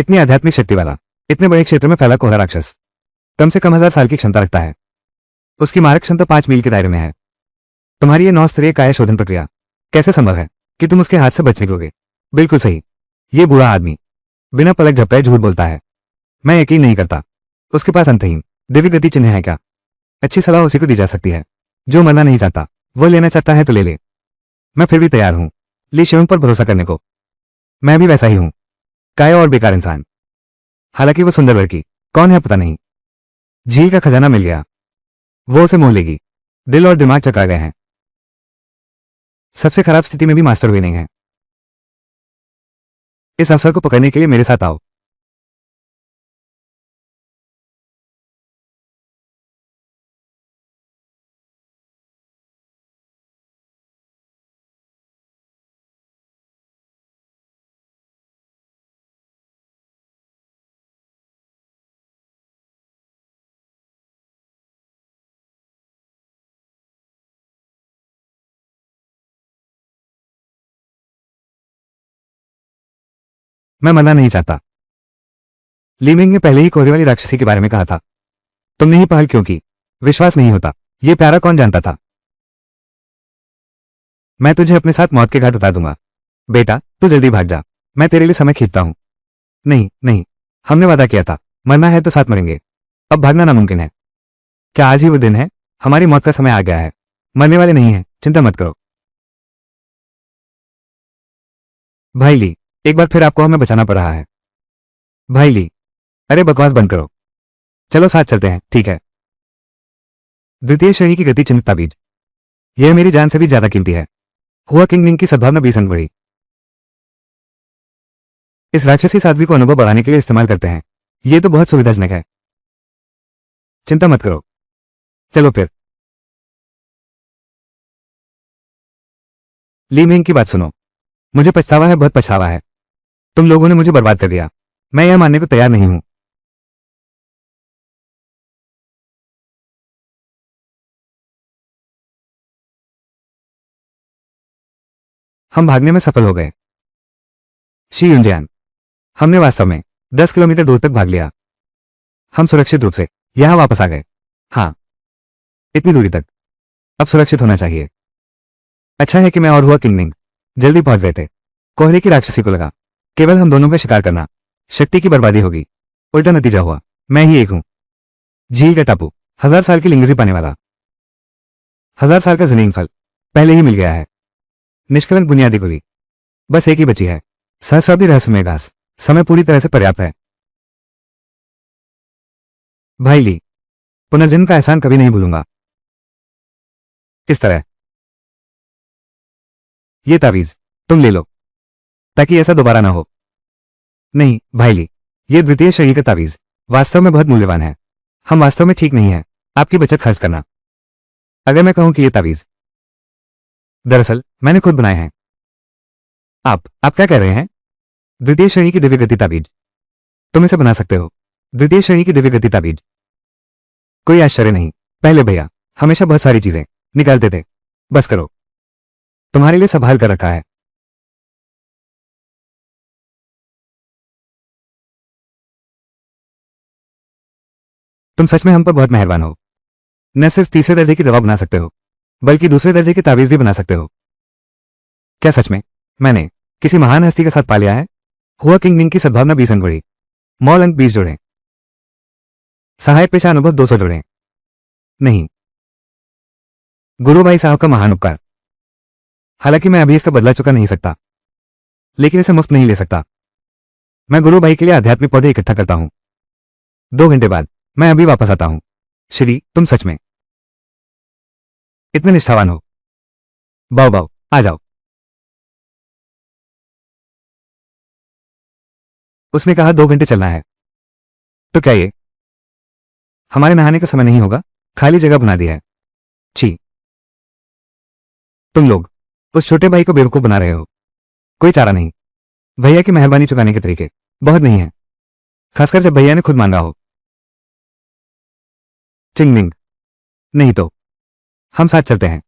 इतनी आध्यात्मिक शक्ति वाला, इतने बड़े क्षेत्र में फैला कोहरा राक्षस कम से कम 1000 साल की क्षमता रखता है। उसकी मारक क्षमता 5 मील के दायरे में है। तुम्हारी ये 9 स्तरीय काया शोधन प्रक्रिया कैसे संभव है कि तुम उसके हाथ से बच निकलोगे? बिल्कुल सही। ये बूढ़ा आदमी बिना पलक झपकाए झूठ बोलता है। मैं यकीन नहीं करता। उसके पास अंतहीन दिव्य गति चिन्ह है क्या? अच्छी सलाह उसी को दी जा सकती है जो मरना नहीं चाहता। वो लेना चाहता है तो ले ले। मैं फिर भी तैयार हूं ली शेउंग पर भरोसा करने को। मैं भी वैसा ही हूं, काया और बेकार इंसान। हालांकि वो सुंदर लड़की कौन है पता नहीं। झील का खजाना मिल गया, वो उसे मोह लेगी। दिल और दिमाग चकरा गए हैं। सबसे खराब स्थिति में भी मास्टर हुए नहीं है। इस अवसर को पकड़ने के लिए मेरे साथ आओ। मैं मरना नहीं चाहता। लीमिंग ने पहले ही कोहरे वाली राक्षसी के बारे में कहा था। तुमने ही पहल क्यों की? विश्वास नहीं होता। ये प्यारा कौन जानता था? मैं तुझे अपने साथ मौत के घाट उतार दूंगा। बेटा तू जल्दी भाग जा, मैं तेरे लिए समय खींचता हूं। नहीं नहीं, हमने वादा किया था, मरना है तो साथ मरेंगे। अब भागना नामुमकिन है। क्या आज ही वो दिन है? हमारी मौत का समय आ गया है। मरने वाले नहीं है, चिंता मत करो। भाई ली, एक बार फिर आपको हमें बचाना पड़ रहा है। भाई ली, अरे बकवास बंद करो। चलो साथ चलते हैं, ठीक है। द्वितीय श्रेणी की गति चिन्ह ताबीज। यह मेरी जान से भी ज्यादा कीमती है। हुआ किंग लिंग की सद्भावना 20 अंक बढ़ी। इस राक्षसी साध्वी को अनुभव बढ़ाने के लिए इस्तेमाल करते हैं। यह तो बहुत सुविधाजनक है। चिंता मत करो। चलो फिर। ली मिंग की बात सुनो। मुझे पछतावा है, बहुत पछतावा है। तुम लोगों ने मुझे बर्बाद कर दिया। मैं यह मानने को तैयार नहीं हूं। हम भागने में सफल हो गए। शी युंजियान, हमने वास्तव में 10 किलोमीटर दूर तक भाग लिया। हम सुरक्षित रूप से यहां वापस आ गए। हाँ, इतनी दूरी तक। अब सुरक्षित होना चाहिए। अच्छा है कि मैं और हुआ किंगनिंग जल्दी पहुंच गए थे। कोहरे की राक्षसी को लगा केवल हम दोनों का शिकार करना शक्ति की बर्बादी होगी। उल्टा नतीजा हुआ, मैं ही एक हूं। झील का टापू, 1000 साल की लिंगजी पाने वाला, 1000 साल का जमीन फल पहले ही मिल गया है। निष्कलंक बुनियादी गोली बस एक ही बची है। सहस्राब्दी रहस्यमय घास, समय पूरी तरह से पर्याप्त है। भाई ली, पुनर्जन्म का एहसान कभी नहीं भूलूंगा। इस तरह ये तावीज तुम ले लो ताकि ऐसा दोबारा ना हो। नहीं भाई ली, ये द्वितीय श्रेणी का तावीज वास्तव में बहुत मूल्यवान है। हम वास्तव में ठीक नहीं है आपकी बचत खर्च करना। अगर मैं कहूं कि ये तावीज दरअसल मैंने खुद बनाए हैं। आप क्या कह रहे हैं? द्वितीय श्रेणी की दिव्य गति ताबीज, तुम इसे बना सकते हो। द्वितीय श्रेणी की दिव्य गति ताबीज, कोई आश्चर्य नहीं। पहले भैया हमेशा बहुत सारी चीजें निकालते थे। बस करो, तुम्हारे लिए संभाल कर रखा है। तुम सच में हम पर बहुत मेहरबान हो। न सिर्फ तीसरे दर्जे की दवा बना सकते हो बल्कि दूसरे दर्जे की ताबीज भी बना सकते हो। क्या सच में मैंने किसी महान हस्ती के साथ पा लिया है? हुआ किंग निंग की सद्भावना 20 अंक बढ़ी। मॉल अंक 20 जोड़े। सहायक पेशा अनुभव 200 जोड़े। नहीं, गुरु भाई साहब का महान उपकार। हालांकि मैं अभी इसका बदला चुका नहीं सकता, लेकिन इसे मुफ्त नहीं ले सकता। मैं गुरु भाई के लिए आध्यात्मिक पौधे इकट्ठा करता हूं। 2 घंटे बाद मैं अभी वापस आता हूं। श्री तुम सच में इतने निष्ठावान हो। बाओ बाओ, आ जाओ। उसने कहा 2 घंटे चलना है। तो क्या ये हमारे नहाने का समय नहीं होगा? खाली जगह बना दी है। छी, तुम लोग उस छोटे भाई को बेवकूफ बना रहे हो। कोई चारा नहीं। भैया की मेहरबानी चुकाने के तरीके बहुत नहीं है, खासकर जब भैया ने खुद मांगा हो। चिंगमिंग, नहीं तो हम साथ चलते हैं।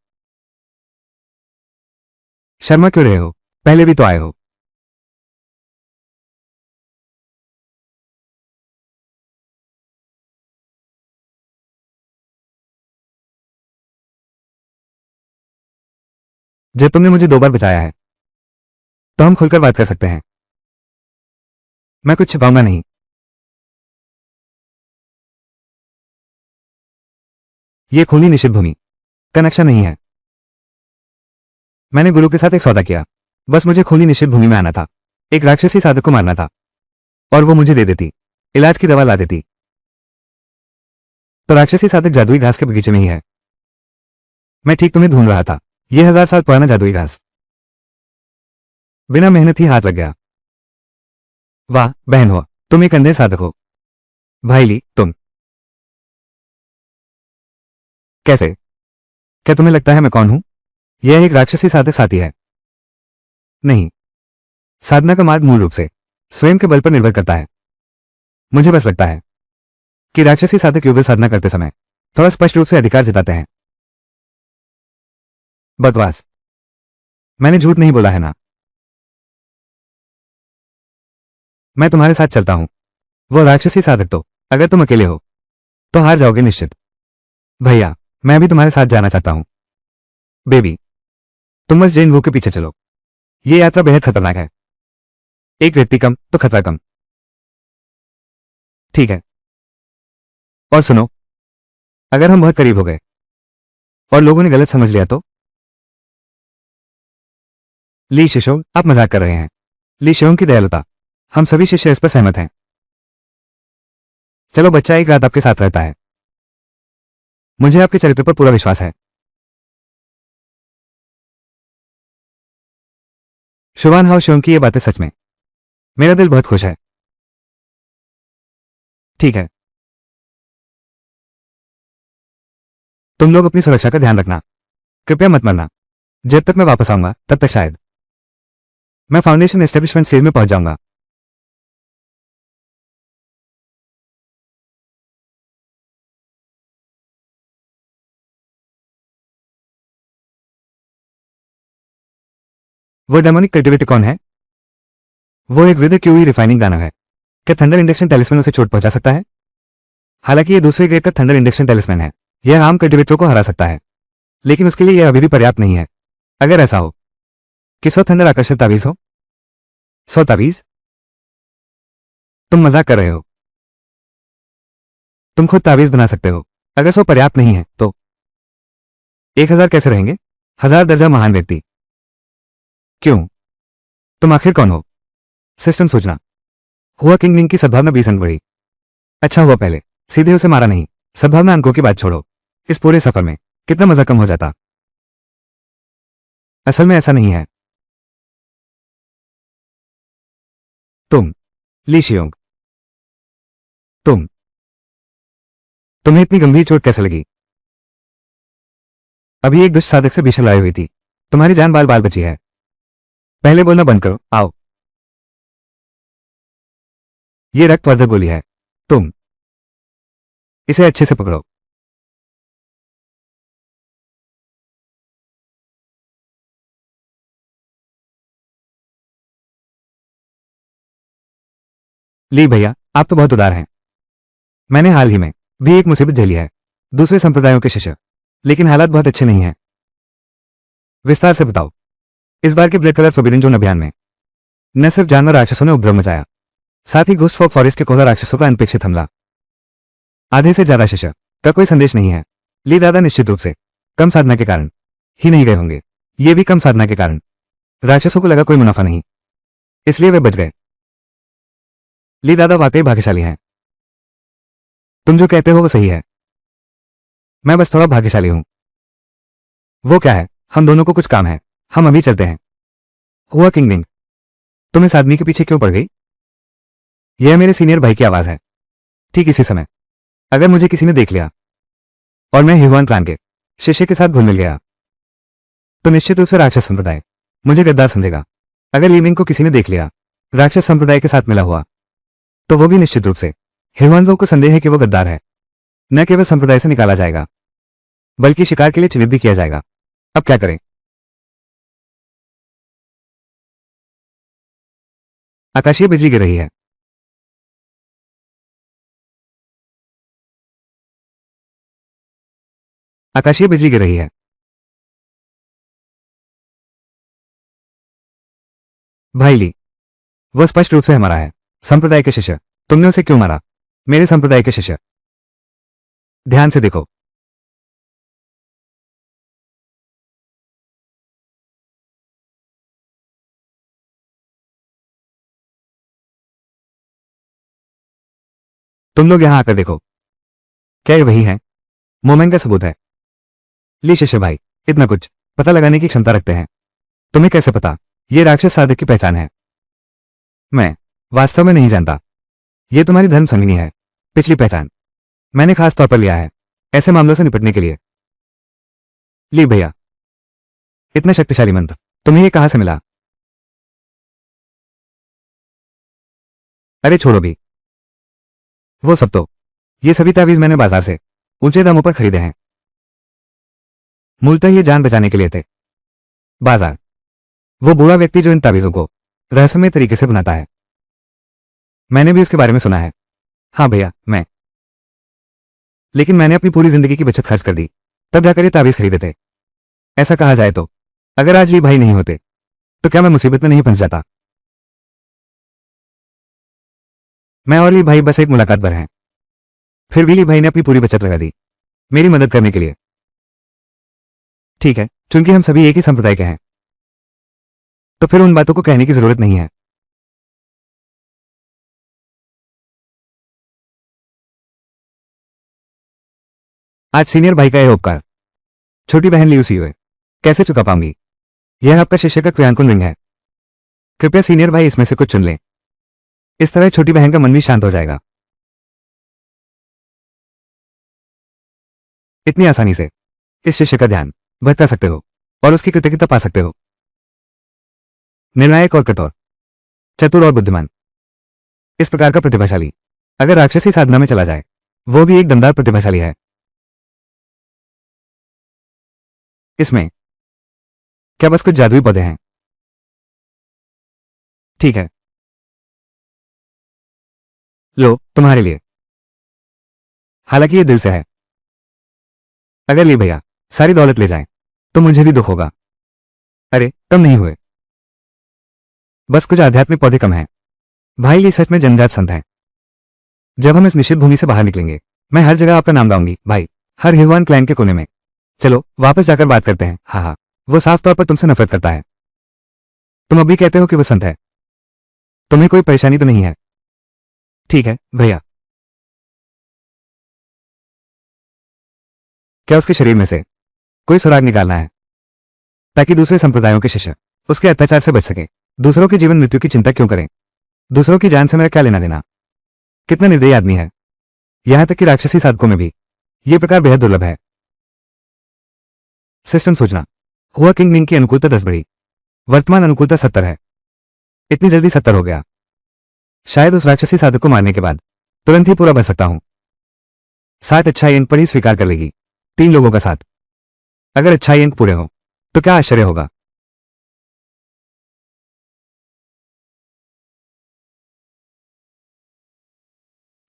शर्मा क्यों रहे हो? पहले भी तो आए हो। जब तुमने मुझे 2 बार बचाया है तो हम खुलकर बात कर सकते हैं। मैं कुछ छिपाऊंगा नहीं। ये खूनी निषिद्ध भूमि का नक्शा नहीं है। मैंने गुरु के साथ एक सौदा किया। बस मुझे खूनी निषिद्ध भूमि में आना था, एक राक्षसी साधक को मारना था, और वो मुझे दे देती, इलाज की दवा ला देती। तो राक्षसी साधक जादुई घास के बगीचे में ही है। मैं ठीक तुम्हें ढूंढ रहा था। ये 1000 साल पुराना जादुई घास बिना मेहनत ही हाथ लग गया। वाह बहन हो, तुम एक अंधे साधक हो। भाई ली, तुम कैसे? क्या तुम्हें लगता है मैं कौन हूं? यह एक राक्षसी साधक साथी है। नहीं, साधना का मार्ग मूल रूप से स्वयं के बल पर निर्भर करता है। मुझे बस लगता है कि राक्षसी साधक योग साधना करते समय थोड़ा स्पष्ट रूप से अधिकार जताते हैं। बकवास। मैंने झूठ नहीं बोला है ना। मैं तुम्हारे साथ चलता हूं। वो राक्षसी साधक तो अगर तुम अकेले हो तो हार जाओगे निश्चित। भैया, मैं भी तुम्हारे साथ जाना चाहता हूं। बेबी, तुम बस जैन वो के पीछे चलो। ये यात्रा बेहद खतरनाक है। एक व्यक्ति कम तो खतरा कम। ठीक है। और सुनो, अगर हम बहुत करीब हो गए और लोगों ने गलत समझ लिया तो? ली शिशोंग, आप मजाक कर रहे हैं। ली शिशोंग की दयालुता, हम सभी शिष्य इस पर सहमत हैं। चलो, बच्चा एक रात आपके साथ रहता है। मुझे आपके चरित्र पर पूरा विश्वास है। शुभान हाउ शियोंग की ये बातें सच में, मेरा दिल बहुत खुश है। ठीक है, तुम लोग अपनी सुरक्षा का ध्यान रखना। कृपया मत मरना। जब तक मैं वापस आऊंगा तब तक शायद मैं फाउंडेशन एस्टेब्लिशमेंट फेज में पहुंच जाऊंगा। वो डेमोनिक कल्टिवेटर कौन है? वो एक वृद्ध क्यूई रिफाइनिंग दानव है। क्या थंडर इंडक्शन टेलिस्मैन उसे चोट पहुंचा सकता है? हालांकि ये दूसरे ग्रेड का थंडर इंडक्शन टेलिस्मैन है। यह आम कल्टिवेटरों को हरा सकता है, लेकिन उसके लिए यह अभी भी पर्याप्त नहीं है। अगर ऐसा हो कि 100 थंडर आकर्षक तावीज हो। 100 तावीज? तुम मजाक कर रहे हो। तुम खुद तावीज बना सकते हो। अगर 100 पर्याप्त नहीं है तो 1000 कैसे रहेंगे? 1000 दर्जा महान व्यक्ति। क्यों? तुम आखिर कौन हो? सिस्टम सोचना। हुआ किंग निंग की सद्भावना 20 अंक बढ़ी। अच्छा हुआ पहले सीधे उसे मारा नहीं। सद्भावना अंकों की बात छोड़ो, इस पूरे सफर में कितना मजा कम हो जाता। असल में ऐसा नहीं है। तुम ली शियोंग, तुम तुम्हें इतनी गंभीर चोट कैसे लगी? अभी एक दुष्ट साधक से भीषण लड़ाई हुई थी। तुम्हारी जान बाल बाल बची है। पहले बोलना बंद करो, आओ। ये रक्तवर्धक गोली है। तुम इसे अच्छे से पकड़ो। ली भैया, आप तो बहुत उदार हैं। मैंने हाल ही में भी एक मुसीबत झेली है, दूसरे संप्रदायों के शिष्य, लेकिन हालात बहुत अच्छे नहीं हैं। विस्तार से बताओ। इस बार के ब्लड कलर फोरबिडन जोन अभियान में न सिर्फ जानवर राक्षसों ने उपद्रव मचाया, साथ ही घुस्ट फॉक फॉरेस्ट के कोहरा राक्षसों का अनपेक्षित हमला। आधे से ज्यादा शिष्य का कोई संदेश नहीं है। ली दादा निश्चित रूप से कम साधना के कारण ही नहीं गए होंगे। ये भी कम साधना के कारण। राक्षसों को लगा कोई मुनाफा नहीं, इसलिए वे बच गए। ली दादा वाकई भाग्यशाली हैं। तुम जो कहते हो वो सही है। मैं बस थोड़ा भाग्यशाली हूं। वो क्या है, हम दोनों को कुछ काम है। हम अभी चलते हैं। हुआ किंगडिंग, तुम इस आदमी के पीछे क्यों पड़ गई? यह मेरे सीनियर भाई की आवाज है। ठीक इसी समय अगर मुझे किसी ने देख लिया और मैं ह्यूआन क्लान के शिष्य के साथ घुल मिल गया तो निश्चित रूप से राक्षस संप्रदाय मुझे गद्दार समझेगा। अगर लीमिंग को किसी ने देख लिया राक्षस संप्रदाय के साथ मिला हुआ तो वो भी निश्चित रूप से ह्यूआनजों को संदेह है कि वो गद्दार है। न केवल संप्रदाय से निकाला जाएगा बल्कि शिकार के लिए चिन्हित भी किया जाएगा। अब क्या करें? आकाशीय बिजली गिर रही है। आकाशीय बिजली गिर रही है। भाई ली, वो स्पष्ट रूप से हमारा है, संप्रदाय के शिष्य। तुमने उसे क्यों मारा? मेरे संप्रदाय के शिष्य। ध्यान से देखो। तुम लोग यहां आकर देखो। क्या ये वही है? मोमेंट का सबूत है। ली शिष्य भाई, इतना कुछ पता लगाने की क्षमता रखते हैं। तुम्हें कैसे पता ये राक्षस साधक की पहचान है? मैं वास्तव में नहीं जानता। ये तुम्हारी धर्म संगिनी है, पिछली पहचान। मैंने खास तौर पर लिया है ऐसे मामलों से निपटने के लिए। ली भैया, इतना शक्तिशाली मंत्र तुम्हें ये कहां से मिला? अरे छोड़ो भी, वो सब तो, ये सभी तावीज मैंने बाजार से ऊंचे दामों पर खरीदे हैं। मूलतः ये जान बचाने के लिए थे। बाजार, वो बूढ़ा व्यक्ति जो इन तावीजों को रहस्यमय तरीके से बनाता है। मैंने भी उसके बारे में सुना है। हाँ भैया, लेकिन मैंने अपनी पूरी जिंदगी की बचत खर्च कर दी, तब जाकर ये तावीज खरीदे थे। ऐसा कहा जाए तो अगर आज ली भाई नहीं होते तो क्या मैं मुसीबत में नहीं फंस जाता? मैं और ली भाई बस एक मुलाकात भर हैं। फिर भी ली भाई ने अपनी पूरी बचत लगा दी मेरी मदद करने के लिए। ठीक है, चूंकि हम सभी एक ही संप्रदाय के हैं तो फिर उन बातों को कहने की जरूरत नहीं है। आज सीनियर भाई का यह उपकार छोटी बहन ली उसी हुए कैसे चुका पाऊंगी? यह आपका शिष्य का क्रियांकुन रिंग है। कृपया सीनियर भाई इसमें से कुछ चुन लें। इस तरह छोटी बहन का मन भी शांत हो जाएगा। इतनी आसानी से इस शिष्य का ध्यान भटका सकते हो और उसकी कृतज्ञता पा सकते हो। निर्णायक और कठोर, चतुर और बुद्धिमान, इस प्रकार का प्रतिभाशाली अगर राक्षसी साधना में चला जाए, वो भी एक दमदार प्रतिभाशाली है। इसमें क्या बस कुछ जादुई पौधे हैं? ठीक है, लो तुम्हारे लिए। हालांकि ये दिल से है। अगर ली भैया सारी दौलत ले जाएं तो मुझे भी दुख होगा। अरे कम नहीं हुए, बस कुछ आध्यात्मिक पौधे कम हैं। भाई ली सच में जन्मजात संत हैं। जब हम इस निषिद्ध भूमि से बाहर निकलेंगे, मैं हर जगह आपका नाम गाऊंगी भाई, हर हिवान क्लैन के कोने में। चलो वापस जाकर बात करते हैं। हाँ हाँ, वो साफ तौर पर तुमसे नफरत करता है। तुम अभी कहते हो कि वो संत है। तुम्हें कोई परेशानी तो नहीं है? ठीक है भैया। क्या उसके शरीर में से कोई सुराग निकालना है ताकि दूसरे संप्रदायों के शिष्य उसके अत्याचार से बच सके? दूसरों के जीवन मृत्यु की चिंता क्यों करें? दूसरों की जान से मेरा क्या लेना देना? कितना निर्दयी आदमी है। यहां तक कि राक्षसी साधकों में भी यह प्रकार बेहद दुर्लभ है। सिस्टम सूचना, हुआ किंग मिंग की अनुकूलता 10 बढ़ी, वर्तमान अनुकूलता 70 है। इतनी जल्दी 70 हो गया? शायद उस राक्षसी साधक को मारने के बाद तुरंत ही पूरा बन सकता हूं। 7 अच्छाई अंक पर ही स्वीकार कर लेगी 3 लोगों का साथ। अगर अच्छाई अंक पूरे हो तो क्या आश्चर्य होगा?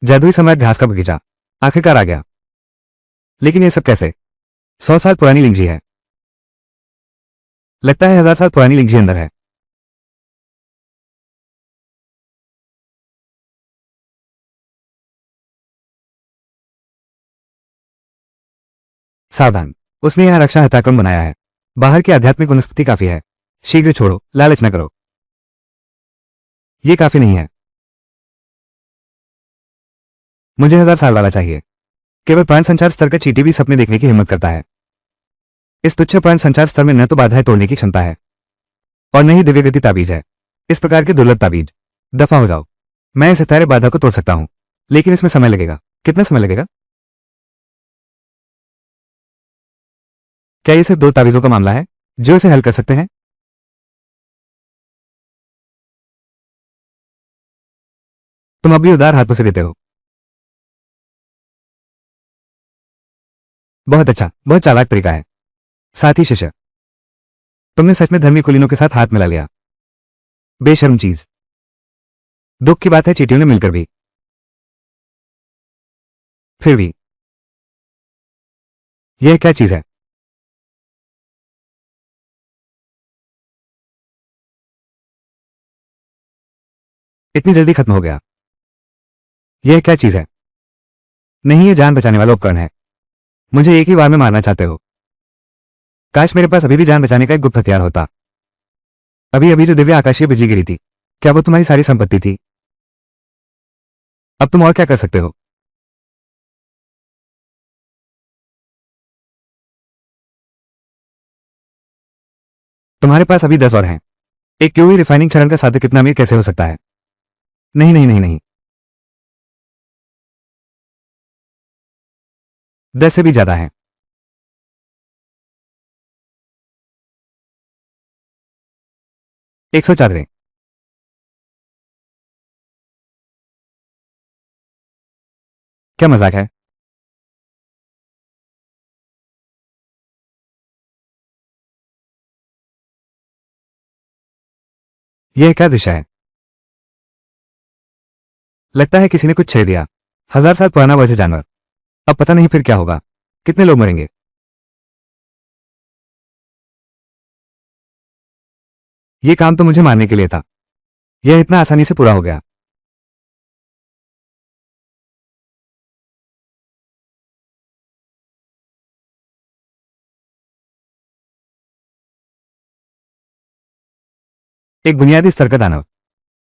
जादुई सम्राट घास का बगीचा आखिरकार आ गया। लेकिन ये सब कैसे? 100 साल पुरानी लिंगजी है। लगता है 1000 साल पुरानी लिंगजी अंदर है। सावधान, उसने यह रक्षा हत्याक्रम बनाया है। बाहर की आध्यात्मिक वनस्पति काफी है। शीघ्र छोड़ो, लालच न करो। ये काफी नहीं है। मुझे 1000 साल वाला चाहिए। केवल प्राण संचार स्तर का चींटी भी सपने देखने की हिम्मत करता है। इस तुच्छ प्राण संचार स्तर में न तो बाधाएं तोड़ने की क्षमता है और न ही दिव्य गति ताबीज है। इस प्रकार के दुर्लभ ताबीज, दफा हो जाओ। मैं इस हत्यारे बाधा को तोड़ सकता हूं, लेकिन इसमें समय लगेगा। कितना समय लगेगा? क्या ये सिर्फ 2 ताबीजों का मामला है जो इसे हल कर सकते हैं? तुम अभी उदार हाथों से देते हो। बहुत अच्छा, बहुत चालाक तरीका है। साथी शिष्य, तुमने सच में धर्मी कुलीनों के साथ हाथ मिला लिया। बेशर्म चीज। दुख की बात है चीटियों ने मिलकर भी। फिर भी यह क्या चीज है? इतनी जल्दी खत्म हो गया? यह क्या चीज है? नहीं, ये जान बचाने वाला उपकरण है। मुझे एक ही बार में मारना चाहते हो? काश मेरे पास अभी भी जान बचाने का एक गुप्त हथियार होता। अभी अभी जो दिव्य आकाशीय बिजली गिरी थी, क्या वो तुम्हारी सारी संपत्ति थी? अब तुम और क्या कर सकते हो? तुम्हारे पास अभी 10 और हैं। एक क्यूवी रिफाइनिंग चरण का साधक कितना अमीर कैसे हो सकता है? नहीं नहीं नहीं नहीं, 10 से भी ज्यादा है। 104। क्या मजाक है? यह क्या दिशा है? लगता है किसी ने कुछ छेड़ दिया। 1000 साल पुराना वजह जानवर। अब पता नहीं फिर क्या होगा। कितने लोग मरेंगे? यह काम तो मुझे मारने के लिए था। यह इतना आसानी से पूरा हो गया। एक बुनियादी स्तर का दानव,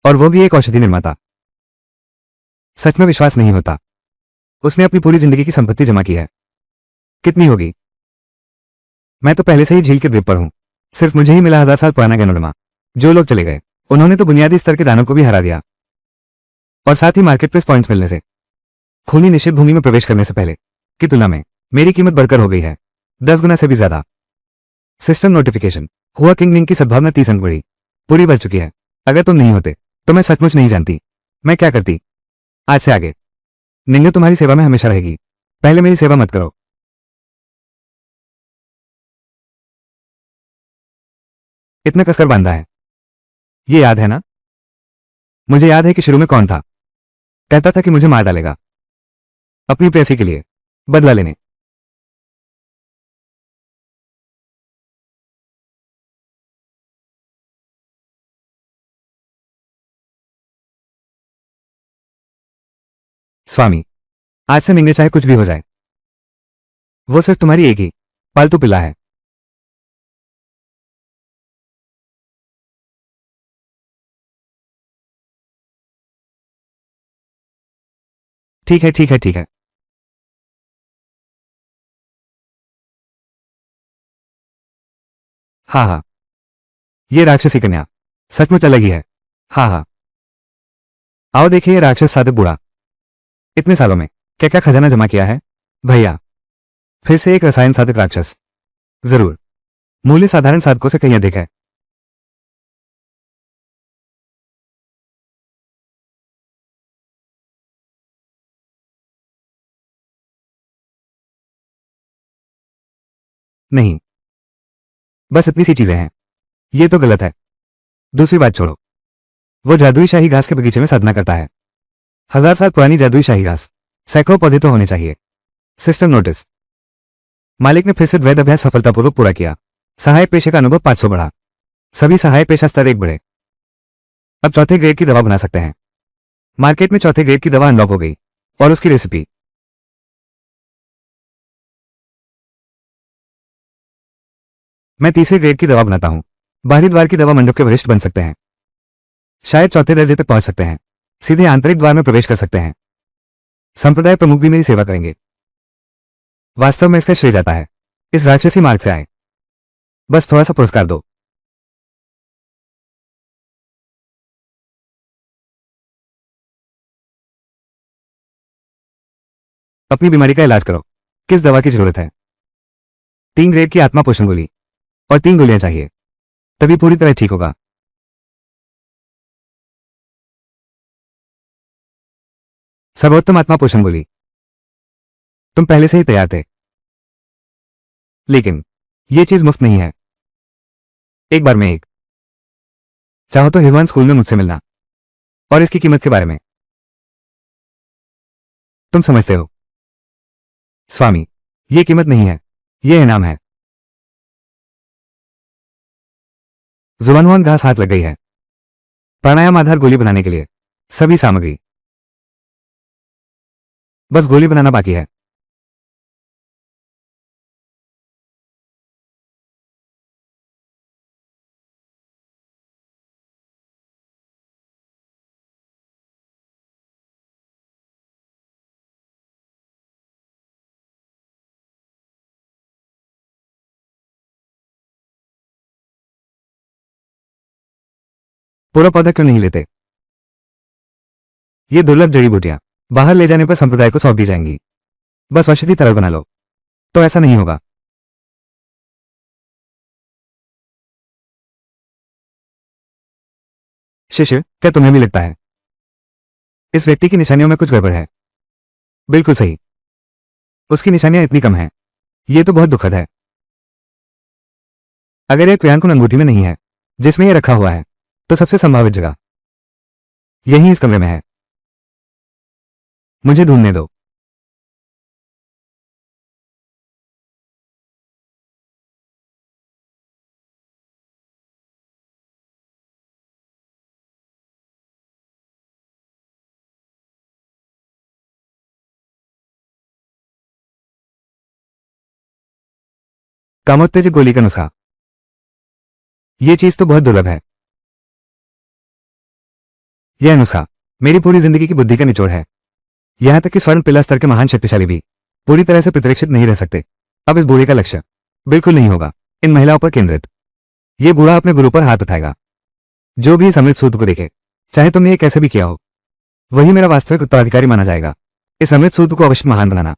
और वो भी एक औषधि निर्माता। सच में विश्वास नहीं होता। उसने अपनी पूरी जिंदगी की संपत्ति जमा की है। कितनी होगी? मैं तो पहले से ही झील के द्वीप पर हूं। सिर्फ मुझे ही मिला 1000 साल पुराना गैनोडमा। जो लोग चले गए, उन्होंने तो बुनियादी स्तर के दानव को भी हरा दिया। और साथ ही मार्केट प्लेस पॉइंट्स मिलने से, खूनी निषिद्ध भूमि में प्रवेश करने से पहले की तुलना में मेरी कीमत बढ़कर हो गई है 10 गुना से भी ज्यादा। सिस्टम नोटिफिकेशन हुआ। किंग निंग की सद्भावना 30 अंक बढ़ी, पूरी बढ़ चुकी है। अगर तुम नहीं होते तो मैं सचमुच नहीं जानती मैं क्या करती। आज से आगे निंगे तुम्हारी सेवा में हमेशा रहेगी। पहले मेरी सेवा मत करो। इतना कसकर बांधा है। ये याद है ना? मुझे याद है कि शुरू में कौन था? कहता था कि मुझे मार डालेगा, अपनी प्रेसी के लिए बदला लेने। स्वामी, आज से निंगे चाहे कुछ भी हो जाए, वो सिर्फ तुम्हारी एक ही पालतू पिल्ला है। ठीक है ठीक है ठीक है। हाँ हाँ, ये राक्षसी कन्या सचमुच अलग ही है। हाँ हाँ, आओ देखिए ये राक्षस साधक बूढ़ा इतने सालों में क्या क्या खजाना जमा किया है। भैया, फिर से एक रसायन साधक राक्षस। जरूर, मूल्य साधारण साधकों से कहीं अधिक है। नहीं, बस इतनी सी चीजें हैं। ये तो गलत है। दूसरी बात छोड़ो, वो जादुई शाही घास के बगीचे में साधना करता है। 1000 साल पुरानी जादुई शाही घास। सैकड़ों पौधे तो होने चाहिए। System notice. मालिक ने फिर से द्वैध अभ्यास सफलतापूर्वक पूरा किया। सहायक पेशे का अनुभव 500 बढ़ा। सभी सहायक पेशा स्तर 1 बढ़े। अब चौथे ग्रेड की दवा बना सकते हैं। मार्केट में चौथे ग्रेड की दवा अनलॉक हो गई, और उसकी रेसिपी। मैं तीसरे ग्रेड की दवा बनाता हूं। बाहरी द्वार की दवा मंडप के वरिष्ठ बन सकते हैं। शायद चौथे दर्जे तक पहुंच सकते हैं। सीधे आंतरिक द्वार में प्रवेश कर सकते हैं। संप्रदाय प्रमुख भी मेरी सेवा करेंगे। वास्तव में इसका श्रेय जाता है इस राक्षसी मार्ग से आए। बस थोड़ा सा पुरस्कार दो। अपनी बीमारी का इलाज करो। किस दवा की जरूरत है? 3 ग्रेड की आत्मा पोषण गोली, और 3 गोलियां चाहिए, तभी पूरी तरह ठीक होगा। सर्वोत्तम आत्मा पोषण गोली। तुम पहले से ही तैयार थे, लेकिन ये चीज मुफ्त नहीं है। एक बार में एक। चाहो तो हिरवान स्कूल में मुझसे मिलना, और इसकी कीमत के बारे में तुम समझते हो। स्वामी, ये कीमत नहीं है, ये इनाम है। जुबानुआन घास हाथ लग गई है। प्राणायाम आधार गोली बनाने के लिए सभी सामग्री, बस गोली बनाना बाकी है। पूरा पौधा क्यों नहीं लेते? ये दुर्लभ जड़ी बूटियां बाहर ले जाने पर संप्रदाय को सौंप दी जाएंगी। बस औषधि तरल बना लो। तो ऐसा नहीं होगा। शिष्य, क्या तुम्हें भी लगता है इस व्यक्ति की निशानियों में कुछ गड़बड़ है? बिल्कुल सही। उसकी निशानियां इतनी कम हैं। ये तो बहुत दुखद है। अगर यह क्रियांकुन अंगूठी में नहीं है जिसमें यह रखा हुआ है, तो सबसे संभावित जगह यही इस कमरे में है। मुझे ढूंढने दो। कामोत्तेजक गोली का नुस्खा। ये चीज तो बहुत दुर्लभ है। यह नुस्खा मेरी पूरी जिंदगी की बुद्धि का निचोड़ है। यहां तक कि स्वर्ण पिला स्तर के महान शक्तिशाली भी पूरी तरह से प्रतिरक्षित नहीं रह सकते। अब इस बूढ़े का लक्ष्य बिल्कुल नहीं होगा इन महिलाओं पर केंद्रित। ये बूढ़ा अपने गुरु पर हाथ उठाएगा। जो भी इस अमृत सूत्र को देखे, चाहे तुमने ये कैसे भी किया हो, वही मेरा वास्तविक उत्तराधिकारी माना जाएगा। इस अमृत सूत्र को अवश्य महान बनाना।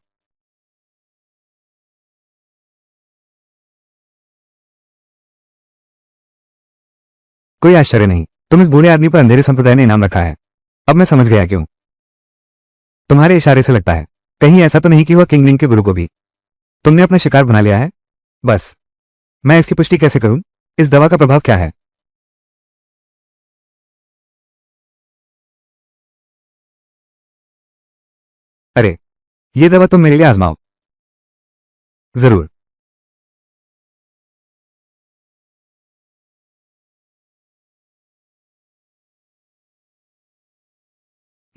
कोई आश्चर्य नहीं, तुम इस बूढ़े आदमी पर अंधेरे संप्रदाय ने इनाम रखा है। अब मैं समझ गया क्यों। तुम्हारे इशारे से लगता है कहीं ऐसा तो नहीं कि हुआ किंग लिंग के गुरु को भी तुमने अपना शिकार बना लिया है। बस मैं इसकी पुष्टि कैसे करूं? इस दवा का प्रभाव क्या है? अरे, ये दवा तुम मेरे लिए आजमाओ। जरूर।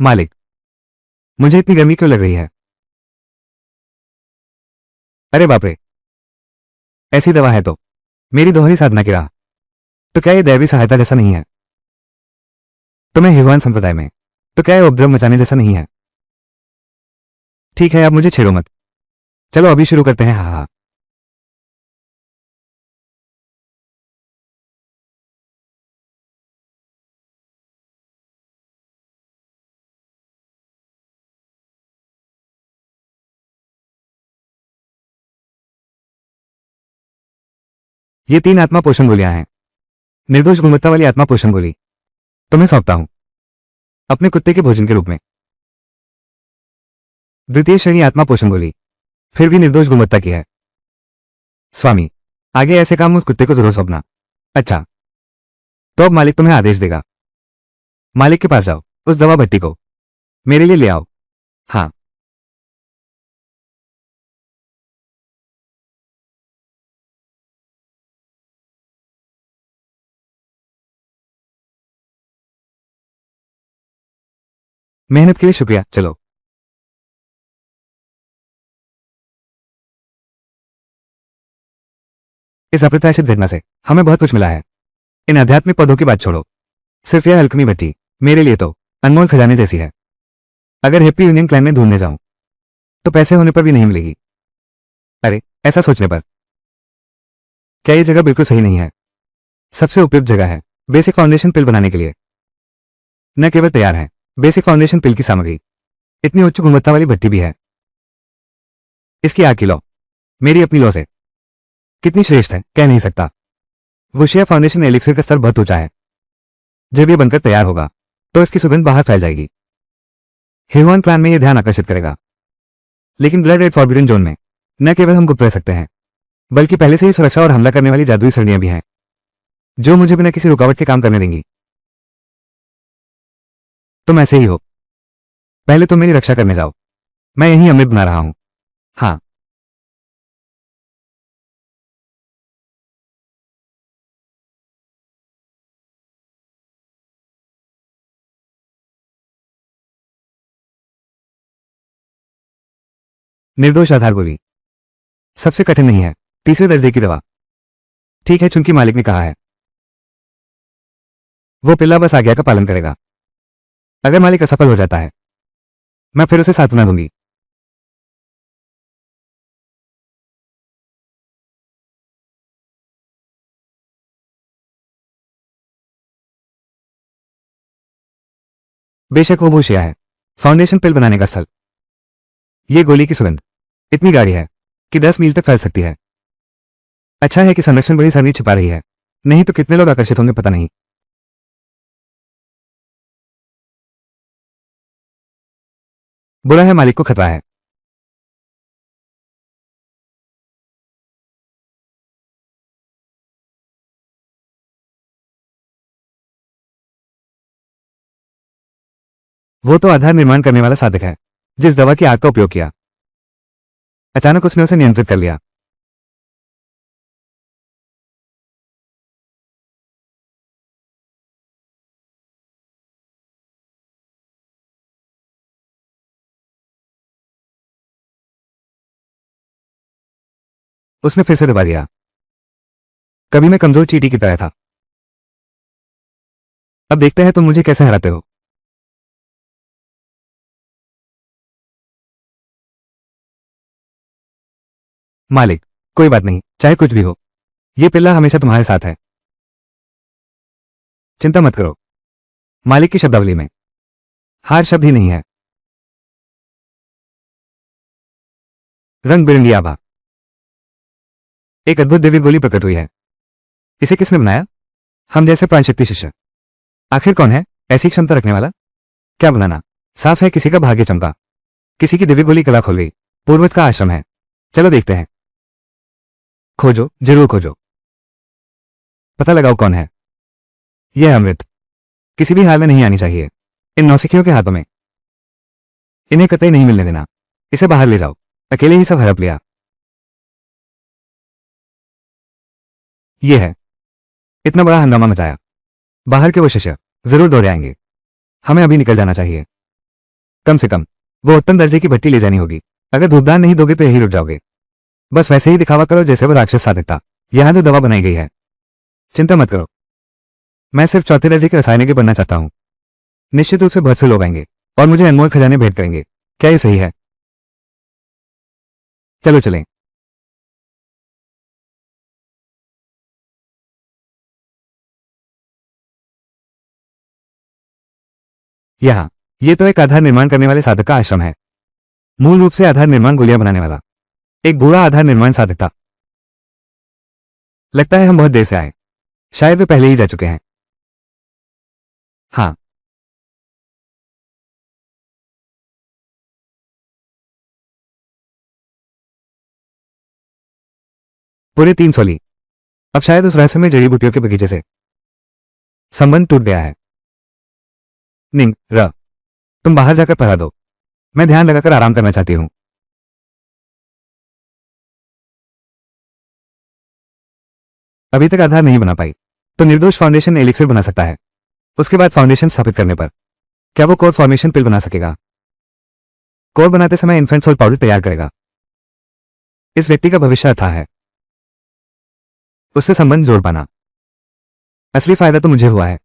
मालिक, मुझे इतनी गर्मी क्यों लग रही है? अरे बाप रे, ऐसी दवा है तो मेरी दोहरी साधना की राह। तो क्या ये दैवी सहायता जैसा नहीं है? तुम्हें हिगवान संप्रदाय में तो क्या ये उपद्रव मचाने जैसा नहीं है? ठीक है, अब मुझे छेड़ो मत। चलो अभी शुरू करते हैं। हाँ हाँ। ये 3 आत्मा पोषण गोलियां हैं। निर्दोष गुणवत्ता वाली आत्मा पोषण गोली तुम्हें सौंपता हूं अपने कुत्ते के भोजन के रूप में। द्वितीय श्रेणी आत्मा पोषण गोली फिर भी निर्दोष गुणवत्ता की है। स्वामी, आगे ऐसे काम उस कुत्ते को जरूर सौंपना। अच्छा, तो अब मालिक तुम्हें आदेश देगा। मालिक के पास जाओ, उस दवा भट्टी को मेरे लिए ले आओ। हाँ। मेहनत के लिए शुक्रिया। चलो। इस अप्रत्याशित घटना से हमें बहुत कुछ मिला है। इन आध्यात्मिक पदों की बात छोड़ो, सिर्फ यह हल्कमी भट्टी मेरे लिए तो अनमोल खजाने जैसी है। अगर हैप्पी यूनियन क्लैन में ढूंढने जाऊं तो पैसे होने पर भी नहीं मिलेगी। अरे, ऐसा सोचने पर क्या ये जगह बिल्कुल सही नहीं है? सबसे उपयुक्त जगह है बेसिक फाउंडेशन पिल बनाने के लिए। न केवल तैयार है बेसिक फाउंडेशन पिल की सामग्री, इतनी उच्च गुणवत्ता वाली भट्टी भी है। इसकी आग की लौ मेरी अपनी लौ से कितनी श्रेष्ठ है कह नहीं सकता। वुशिया फाउंडेशन एलिक्सिर का स्तर बहुत ऊंचा है। जब ये बनकर तैयार होगा तो इसकी सुगंध बाहर फैल जाएगी। हेवन क्लैन में यह ध्यान आकर्षित करेगा। लेकिन ब्लड रेड फॉरबिडन जोन में न केवल हम गुप्त रह सकते हैं, बल्कि पहले से ही सुरक्षा और हमला करने वाली जादुई सरणियां भी हैं जो मुझे बिना किसी रुकावट के काम करने देंगी। तुम ऐसे ही हो। पहले तुम मेरी रक्षा करने जाओ, मैं यहीं अमृत बना रहा हूं। हाँ। निर्दोष आधार गोली सबसे कठिन नहीं है, तीसरे दर्जे की दवा। ठीक है, चूंकि मालिक ने कहा है। वो पिल्ला बस आज्ञा का पालन करेगा। अगर मालिक असफल हो जाता है, मैं फिर उसे सांत्वना दूंगी। बेशक वो भूशिया है, फाउंडेशन पिल बनाने का स्थल। ये गोली की सुगंध इतनी गाढ़ी है कि 10 मील तक फैल सकती है। अच्छा है कि संरक्षण बड़ी सरनी छिपा रही है, नहीं तो कितने लोग आकर्षित होंगे पता नहीं। बुरा है, मालिक को खतरा है। वो तो आधार निर्माण करने वाला साधक है, जिस दवा की आग का उपयोग किया। अचानक उसने उसे नियंत्रित कर लिया। उसने फिर से दबा दिया। कभी मैं कमजोर चींटी की तरह था। अब देखते हैं तुम मुझे कैसे हराते हो। मालिक, कोई बात नहीं, चाहे कुछ भी हो, ये पिल्ला हमेशा तुम्हारे साथ है। चिंता मत करो। मालिक की शब्दावली में हार शब्द ही नहीं है। रंग बिरंगी आभा। एक अद्भुत दिव्य गोली प्रकट हुई है। इसे किसने बनाया? हम जैसे प्राणशक्ति शिष्य। आखिर कौन है ऐसी क्षमता रखने वाला? क्या बनाना? साफ है किसी का भाग्य चमका, किसी की दिव्य गोली कला खोल गई। पूर्वज का आश्रम है। चलो देखते हैं। खोजो, जरूर खोजो। पता लगाओ कौन है। यह अमृत किसी भी हाल में नहीं आनी चाहिए इन नौसिखियों के हाथों में। इन्हें कतई नहीं मिलने देना। इसे बाहर ले जाओ। अकेले ही सब हड़प लिया। यह है। इतना बड़ा हंगामा मचाया। बाहर के वो शिष्य जरूर दौड़े आएंगे। हमें अभी निकल जाना चाहिए। कम से कम वो उत्तम दर्जे की भट्टी ले जानी होगी। अगर धूपदान नहीं दोगे तो यही रुक जाओगे। बस वैसे ही दिखावा करो जैसे वो राक्षस साधक था। यहां जो दवा बनाई गई है। चिंता मत करो, मैं सिर्फ चौथे दर्जे के रसायनिक बनना चाहता हूं। निश्चित रूप से बहुत से लोग आएंगे और मुझे अनमोल खजाने भेंट करेंगे। क्या ये सही है? चलो चलें। यहाँ ये तो एक आधार निर्माण करने वाले साधक का आश्रम है। मूल रूप से आधार निर्माण गोलियां बनाने वाला एक बूढ़ा आधार निर्माण साधक था। लगता है हम बहुत देर से आए। शायद वे पहले ही जा चुके हैं। हाँ, पूरे 300 ली। अब शायद उस रहस्यमय जड़ी बूटियों के बगीचे से संबंध टूट गया है। निंग र तुम बाहर जाकर पढ़ा दो। मैं ध्यान लगाकर आराम करना चाहती हूँ। अभी तक आधार नहीं बना पाई तो निर्दोष फाउंडेशन एलिक्सिर बना सकता है। उसके बाद फाउंडेशन स्थापित करने पर क्या वो कोर फॉर्मेशन पिल बना सकेगा? कोर बनाते समय इन्फेंट सोल पाउडर तैयार करेगा। इस व्यक्ति का भविष्य अथाह है। उससे संबंध जोड़ पाना असली फायदा तो मुझे हुआ है।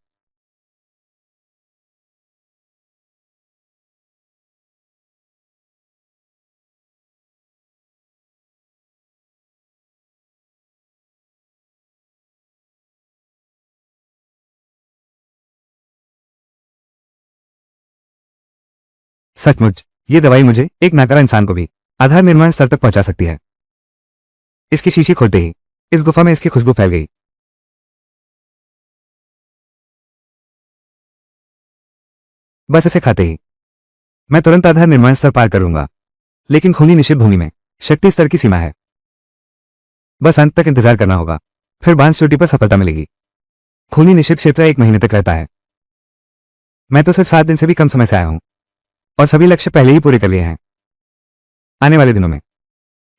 सचमुच ये दवाई मुझे एक नाकारा इंसान को भी आधार निर्माण स्तर तक पहुंचा सकती है। इसकी शीशी खोलते ही इस गुफा में इसकी खुशबू फैल गई। बस इसे खाते ही मैं तुरंत आधार निर्माण स्तर पार करूंगा। लेकिन खूनी निषिद्ध भूमि में शक्ति स्तर की सीमा है। बस अंत तक इंतजार करना होगा, फिर बांस चोटी पर सफलता मिलेगी। खूनी निषिद्ध क्षेत्र 1 महीने तक रहता है। मैं तो सिर्फ 7 दिन से भी कम समय से आया हूं और सभी लक्ष्य पहले ही पूरे कर लिए हैं। आने वाले दिनों में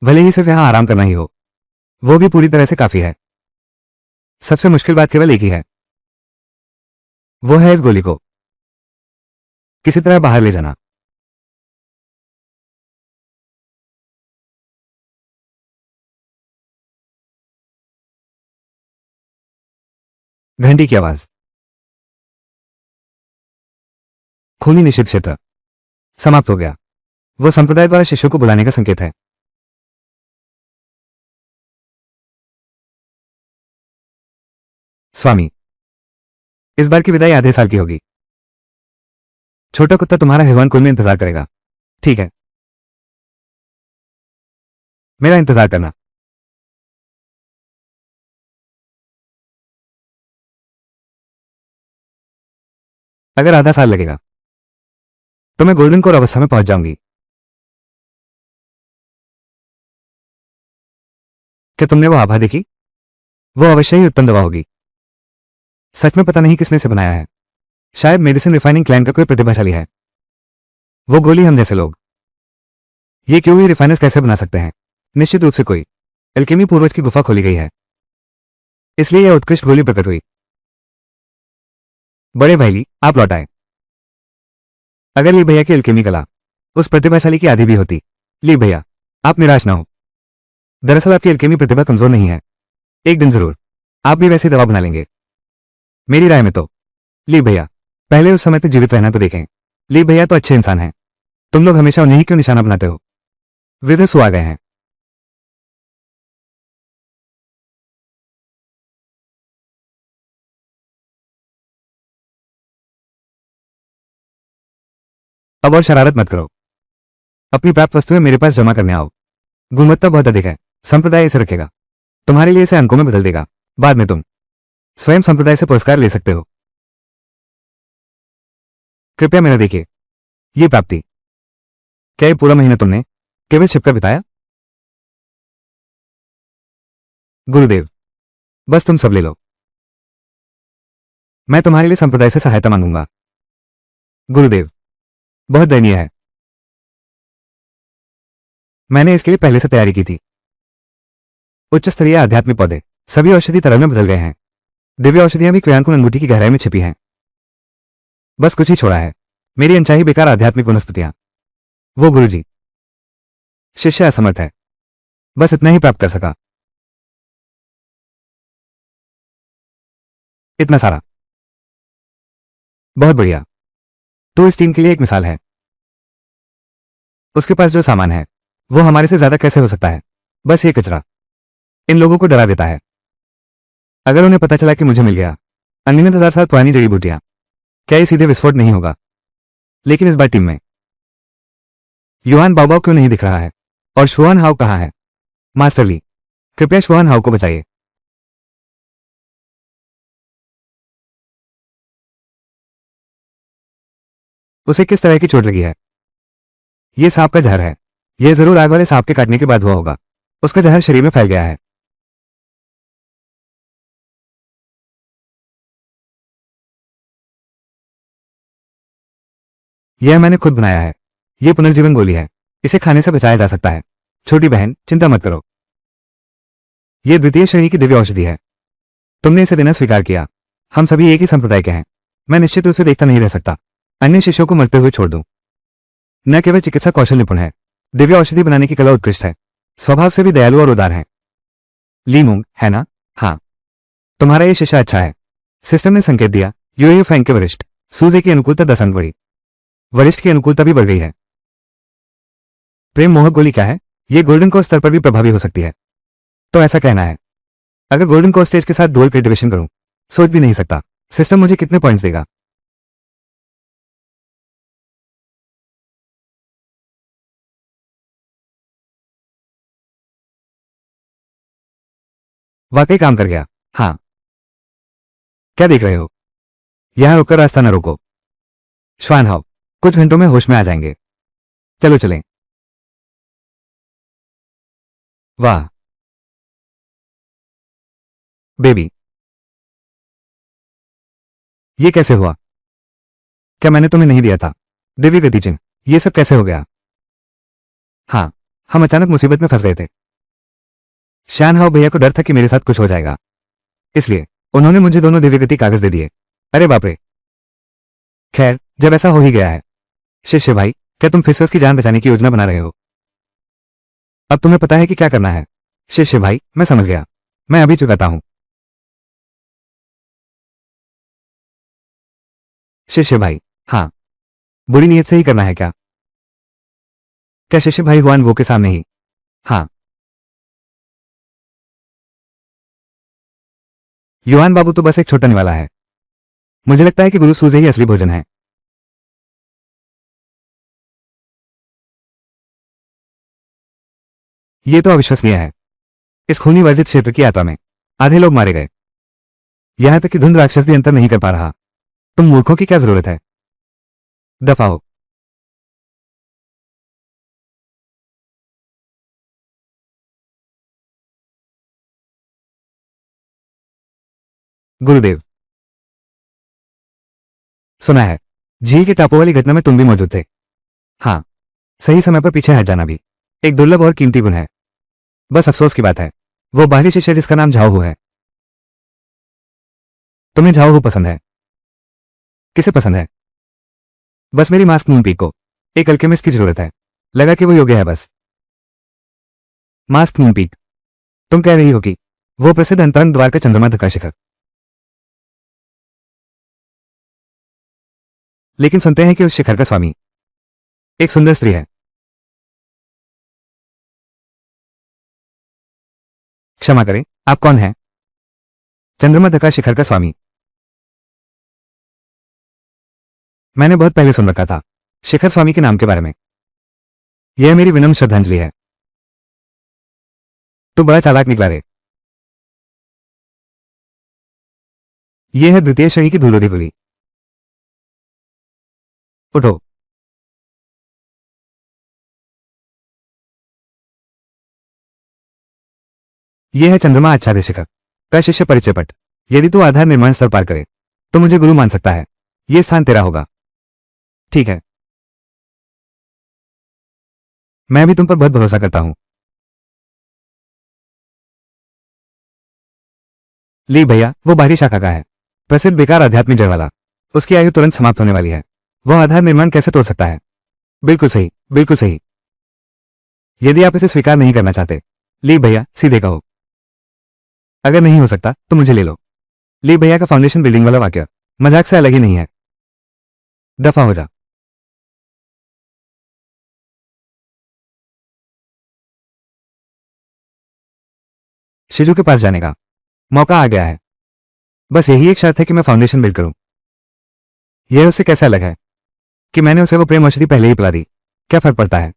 भले ही सिर्फ यहां आराम करना ही हो, वो भी पूरी तरह से काफी है। सबसे मुश्किल बात केवल एक ही है, वो है इस गोली को किसी तरह बाहर ले जाना। घंटी की आवाज। खूनी निषिद्ध क्षेत्र समाप्त हो गया। वो संप्रदाय द्वारा शिष्यों को बुलाने का संकेत है। स्वामी, इस बार की विदाई आधे साल की होगी। छोटा कुत्ता तुम्हारा हिवान कुल में इंतजार करेगा। ठीक है, मेरा इंतजार करना। अगर आधा साल लगेगा तो मैं गोल्डन कोर अवस्था में पहुंच जाऊंगी। क्या तुमने वो आभा देखी? वो अवश्य ही उत्तम दवा होगी। सच में पता नहीं किसने से बनाया है। शायद मेडिसिन रिफाइनिंग क्लैन का कोई प्रतिभाशाली है। वो गोली हम जैसे लोग। ये क्यों ही रिफाइनर्स कैसे बना सकते हैं? निश्चित रूप से कोई एल्केमी पूर्वज की गुफा खोली गई है, इसलिए यह उत्कृष्ट गोली प्रकट हुई। बड़े भाईली, आप लौट आए। अगर ली भैया की एल्केमी कला उस प्रतिभाशाली की आधी भी होती। ली भैया, आप निराश ना हो। दरअसल आपकी एल्केमी प्रतिभा कमजोर नहीं है। एक दिन जरूर आप भी वैसी दवा बना लेंगे, मेरी राय में तो। ली भैया, पहले उस समय तक जीवित रहना तो देखें। ली भैया तो अच्छे इंसान हैं। तुम लोग हमेशा उन्हें ही क्यों निशाना बनाते हो? वृद्ध सो आ गए हैं। अब और शरारत मत करो। अपनी प्राप्त वस्तुएं मेरे पास जमा करने आओ। गुणवत्ता बहुत अधिक है, संप्रदाय इसे रखेगा। तुम्हारे लिए इसे अंकों में बदल देगा। बाद में तुम स्वयं संप्रदाय से पुरस्कार ले सकते हो। कृपया मेरा देखिए। ये प्राप्ति। क्या ये पूरा महीना तुमने केवल छिपकर बिताया? गुरुदेव, बस तुम सब ले लो। मैं तुम्हारे लिए संप्रदाय से सहायता मांगूंगा। गुरुदेव, बहुत दयनीय है। मैंने इसके लिए पहले से तैयारी की थी। उच्च स्तरीय आध्यात्मिक पौधे सभी औषधि तरल में बदल गए हैं। दिव्य औषधियां भी क्रियान्कुन अंगूठी की गहराई में छिपी हैं। बस कुछ ही छोड़ा है, मेरी अनचाही बेकार आध्यात्मिक वनस्पतियां। वो गुरुजी। शिष्य असमर्थ है, बस इतना ही प्राप्त कर सका। इतना सारा। बहुत बढ़िया। तो इस टीम के लिए एक मिसाल है। उसके पास जो सामान है वो हमारे से ज्यादा कैसे हो सकता है? बस ये कचरा इन लोगों को डरा देता है। अगर उन्हें पता चला कि मुझे मिल गया अनगिनत 1000 साल पुरानी जड़ी बूटियां, क्या ये सीधे विस्फोट नहीं होगा? लेकिन इस बार टीम में युआन बाओबाओ क्यों नहीं दिख रहा है? और शुआन हाउ कहाँ है? मास्टर ली, कृपया शुआन हाउ को बचाइए। उसे किस तरह की चोट लगी है? ये सांप का जहर है। यह जरूर आग वाले सांप के काटने के बाद हुआ होगा। उसका जहर शरीर में फैल गया है। यह मैंने खुद बनाया है। यह पुनर्जीवन गोली है। इसे खाने से बचाया जा सकता है। छोटी बहन, चिंता मत करो। यह द्वितीय श्रेणी की दिव्य औषधि है। तुमने इसे देना स्वीकार किया। हम सभी एक ही संप्रदाय के हैं। मैं निश्चित रूप से देखता नहीं रह सकता अन्य शिष्यों को मरते हुए छोड़ दूं। न केवल चिकित्सा कौशल निपुण है, दिव्य औषधि बनाने की कला उत्कृष्ट है। स्वभाव से भी दयालु और उदार है। ली मूंग, है ना? हाँ, तुम्हारा ये शिष्य अच्छा है। सिस्टम ने संकेत दिया। यूएयू फैंग के वरिष्ठ सूजे की अनुकूलता 10 अंक बढ़ी। वरिष्ठ की अनुकूलता भी बढ़ गई है। प्रेम मोहक गोली क्या है? ये गोल्डन कोर स्तर पर भी प्रभावी हो सकती है। तो ऐसा कहना है। अगर गोल्डन कोर स्टेज के साथ डुअल कल्टीवेशन करूं, सोच भी नहीं सकता सिस्टम मुझे कितने पॉइंट्स देगा। वाकई काम कर गया। हाँ, क्या देख रहे हो? यहां रुककर रास्ता न रोको। श्वान हाउ कुछ घंटों में होश में आ जाएंगे। चलो चलें। वाह बेबी, ये कैसे हुआ? क्या मैंने तुम्हें नहीं दिया था दिव्य गति चिन्ह? ये सब कैसे हो गया? हाँ, हम अचानक मुसीबत में फंस गए थे। श्यान हाउ भैया को डर था कि मेरे साथ कुछ हो जाएगा, इसलिए उन्होंने मुझे दोनों दिव्य गति कागज दे दिए। अरे बाप रे। खैर, जब ऐसा हो ही गया है। शिष्य भाई, क्या तुम फिर से उसकी जान बचाने की योजना बना रहे हो? अब तुम्हें पता है कि क्या करना है। शिष्य भाई, मैं समझ गया। मैं अभी चुकाता हूं। शिष्य भाई, हाँ, बुरी नीयत से ही करना है क्या? क्या शिष्य भाई हुआन वो के सामने ही? हाँ, युआन बाबू तो बस एक छोटा निवाला है। मुझे लगता है कि गुरु सूजे ही असली भोजन है। ये तो अविश्वसनीय है। इस खूनी वर्जित क्षेत्र की यात्रा में आधे लोग मारे गए, यहां तक कि धुंध राक्षस भी अंतर नहीं कर पा रहा। तुम मूर्खों की क्या जरूरत है? दफा हो। गुरुदेव, सुना है झील के टापू वाली घटना में तुम भी मौजूद थे। हाँ, सही समय पर पीछे हट जाना भी एक दुर्लभ और कीमती गुण है। बस अफसोस की बात है, वो बाहरी शिष्य जिसका नाम झाओ हु है। तुम्हें झाओ हु पसंद है? किसे पसंद है? बस मेरी मास्क मून पीक को एक अल्केमिस्ट की जरूरत है। लगा कि वो योग्य है बस। Mask moon peak? तुम कह रही हो कि वो प्रसिद्ध अंतरंग द्वार का चंद्रमा धका शिखर? लेकिन सुनते हैं कि उस शिखर का स्वामी एक सुंदर स्त्री है। क्षमा करें, आप कौन हैं? चंद्रमा धका शिखर का स्वामी? मैंने बहुत पहले सुन रखा था शिखर स्वामी के नाम के बारे में। यह मेरी विनम्र श्रद्धांजलि है। तो बड़ा चालाक निकला रे। यह है द्वितीय श्रेणी की धूलोरी गोली। उठो। यह है चंद्रमा आच्छादित शिखर का शिष्य परिचय पट। यदि तू आधार निर्माण स्तर पार करे तो मुझे गुरु मान सकता है। यह स्थान तेरा होगा। ठीक है, मैं भी तुम पर बहुत भरोसा करता हूं। ली भैया, वो बाहरी शाखा का है, प्रसिद्ध बेकार आध्यात्मिक जड़ वाला। उसकी आयु तुरंत समाप्त होने वाली है। वह आधार निर्माण कैसे तोड़ सकता है? बिल्कुल सही, बिल्कुल सही। यदि आप इसे स्वीकार नहीं करना चाहते, ली भैया सीधे कहो। अगर नहीं हो सकता तो मुझे ले लो। ली भैया का फाउंडेशन बिल्डिंग वाला वाक्य मजाक से अलग ही नहीं है। दफा हो जा। शिजू के पास जाने का मौका आ गया है। बस यही एक शर्त है कि मैं फाउंडेशन बिल्ड करूं। यह उससे कैसे अलग है कि मैंने उसे वो प्रेम औषधि पहले ही पिला दी? क्या फर्क पड़ता है?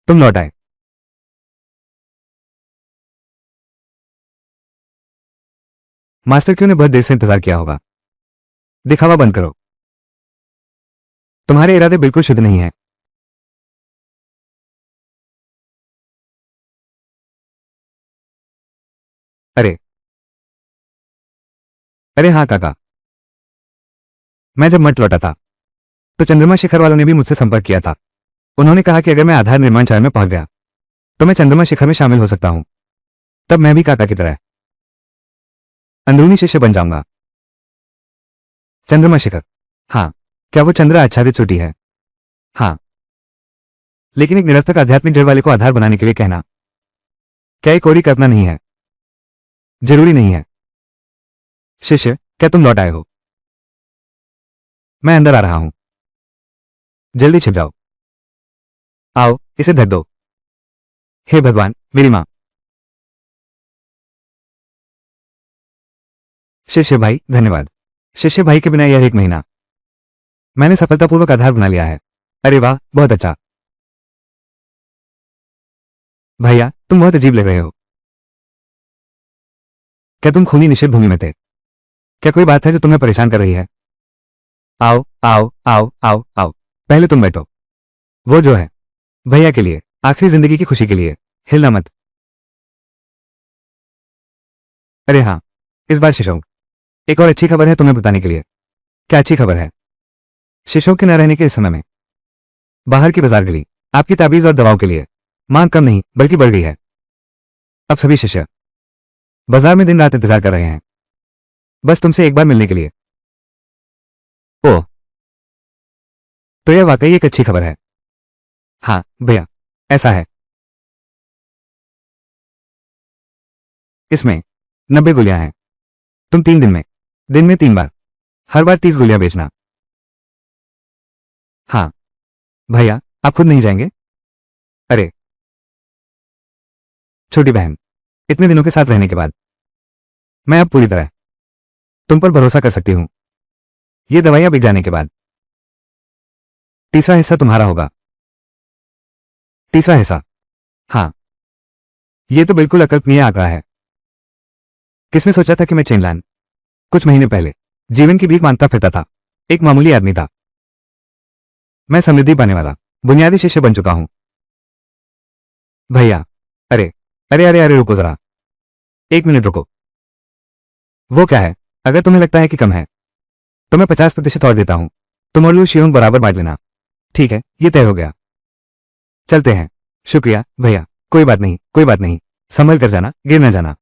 तुम लौट आए। मास्टर क्यों ने बहुत देर से इंतजार किया होगा। दिखावा बंद करो। तुम्हारे इरादे बिल्कुल शुद्ध नहीं है। अरे, अरे हाँ काका, मैं जब मठ लौटा था तो चंद्रमा शिखर वालों ने भी मुझसे संपर्क किया था। उन्होंने कहा कि अगर मैं आधार निर्माण चरण में पहुंच गया तो मैं चंद्रमा शिखर में शामिल हो सकता हूं। तब मैं भी काका की तरह अंदरूनी शिष्य बन जाऊंगा। चंद्रमा शिखर? हाँ। क्या वो चंद्र आच्छादित चोटी है? हाँ। लेकिन एक निरर्थक आध्यात्मिक जड़ वाले को आधार बनाने के लिए कहना क्या एक कोरी कल्पना नहीं है? जरूरी नहीं है। शिष्य, क्या तुम लौट आए हो? मैं अंदर आ रहा हूं। जल्दी छिप जाओ। आओ, इसे ढक दो। हे भगवान, मेरी मां। शिष्य भाई, धन्यवाद। शिष्य भाई के बिना यह एक महीना मैंने सफलतापूर्वक आधार बना लिया है। अरे वाह, बहुत अच्छा। भैया, तुम बहुत अजीब लग रहे हो। क्या तुम खूनी निषेध भूमि में थे? क्या कोई बात है जो तुम्हें परेशान कर रही है? आओ आओ आओ आओ आओ। पहले तुम बैठो। वो जो है भैया के लिए, आखिरी जिंदगी की खुशी के लिए हिलना मत। अरे हाँ, इस बार शिशोंक, एक और अच्छी खबर है तुम्हें बताने के लिए। क्या अच्छी खबर है? शिशोंक के न रहने के इस समय में बाहर की बाजार गली आपकी ताबीज और दवाओं के लिए मांग कम नहीं बल्कि बढ़ गई है। अब सभी शिष्य बाजार में दिन रात इंतजार कर रहे हैं बस तुमसे एक बार मिलने के लिए। ओह, तो यह वाकई एक अच्छी खबर है। हाँ भैया, ऐसा है। इसमें 90 गोलियां हैं। तुम 3 दिन में, दिन में 3 बार, हर बार 30 गोलियां बेचना। हाँ भैया, आप खुद नहीं जाएंगे? अरे छोटी बहन, इतने दिनों के साथ रहने के बाद मैं अब पूरी तरह तुम पर भरोसा कर सकती हूं। ये दवाइयां बिक जाने के बाद तीसरा हिस्सा तुम्हारा होगा। तीसरा हिस्सा? हाँ, ये तो बिल्कुल अकल्पनीय आंकड़ा है। किसने सोचा था कि मैं चेनलान कुछ महीने पहले जीवन की भीख मांगता फिरता था, एक मामूली आदमी था। मैं समृद्धि पाने वाला बुनियादी शिष्य बन चुका हूं। भैया, अरे अरे अरे अरे रुको जरा, 1 मिनट रुको। वो क्या है? अगर तुम्हें लगता है कि कम है तो मैं 50% और देता हूं। तुम और लू शियोंग बराबर बांट लेना। ठीक है, ये तय हो गया। चलते हैं। शुक्रिया भैया। कोई बात नहीं, कोई बात नहीं। संभल कर जाना, गिर न जाना।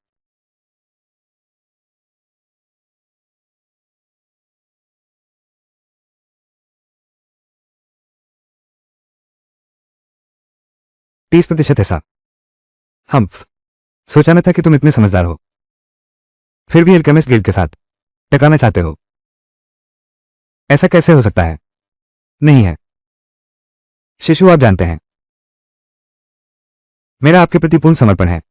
तीस प्रतिशत ऐसा। हम्फ, सोचा न था कि तुम इतने समझदार हो। फिर भी अल्केमिस्ट गिल्ड के साथ टकराना चाहते हो। ऐसा कैसे हो सकता है? नहीं है शिशु, आप जानते हैं मेरा आपके प्रति पूर्ण समर्पण है।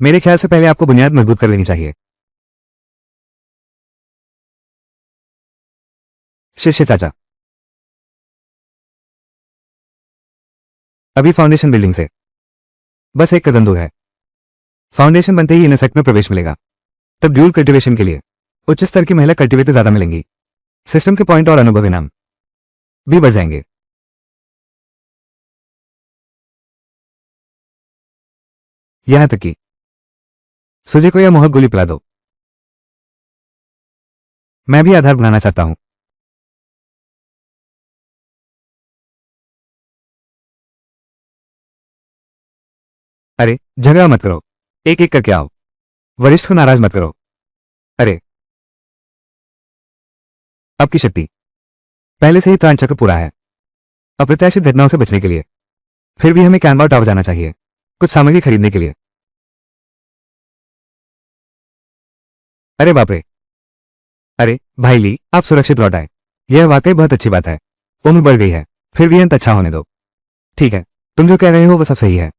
मेरे ख्याल से पहले आपको बुनियाद मजबूत कर लेनी चाहिए। शिष्य चाचा, अभी फाउंडेशन बिल्डिंग से बस एक कदम दूर है। फाउंडेशन बनते ही इनसेक्ट में प्रवेश मिलेगा। तब ड्यूल कल्टीवेशन के लिए उच्च स्तर की महिला कल्टीवेटर ज्यादा मिलेंगी। सिस्टम के पॉइंट और अनुभव इनाम भी बढ़ जाएंगे। यहां तक कि सुजे को यह मोहक गोली पिला दो। मैं भी आधार बनाना चाहता हूं। अरे झगड़ा मत करो, एक एक करके आओ। वरिष्ठ को नाराज मत करो। अरे अब की शक्ति पहले से ही त्राण चक्र पूरा है, अप्रत्याशित घटनाओं से बचने के लिए। फिर भी हमें कैनबा टावर जाना चाहिए कुछ सामग्री खरीदने के लिए। अरे बाप रे, अरे भाई ली, आप सुरक्षित लौट आए। यह वाकई बहुत अच्छी बात है। उम्र बढ़ गई है, फिर भी अंत अच्छा होने दो। ठीक है, तुम जो कह रहे हो वो सब सही है।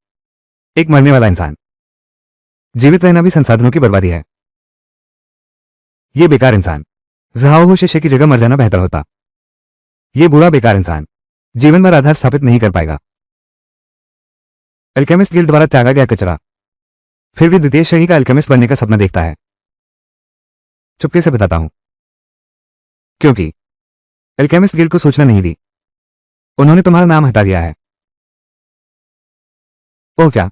एक मरने वाला इंसान जीवित रहना भी संसाधनों की बर्बादी है। ये बेकार इंसान जहाओ हो शिष्य की जगह मर जाना बेहतर होता। ये बुरा बेकार इंसान जीवन भर आधार स्थापित नहीं कर पाएगा। अल्केमिस्ट गिल्ड द्वारा त्यागा गया कचरा फिर भी द्वितीय श्रेणी का अल्केमिस्ट बनने का सपना देखता है। चुपके से बताता हूं, क्योंकि अल्केमिस्ट गिल्ड को सूचना नहीं दी। उन्होंने तुम्हारा नाम हटा दिया है। ओह क्या?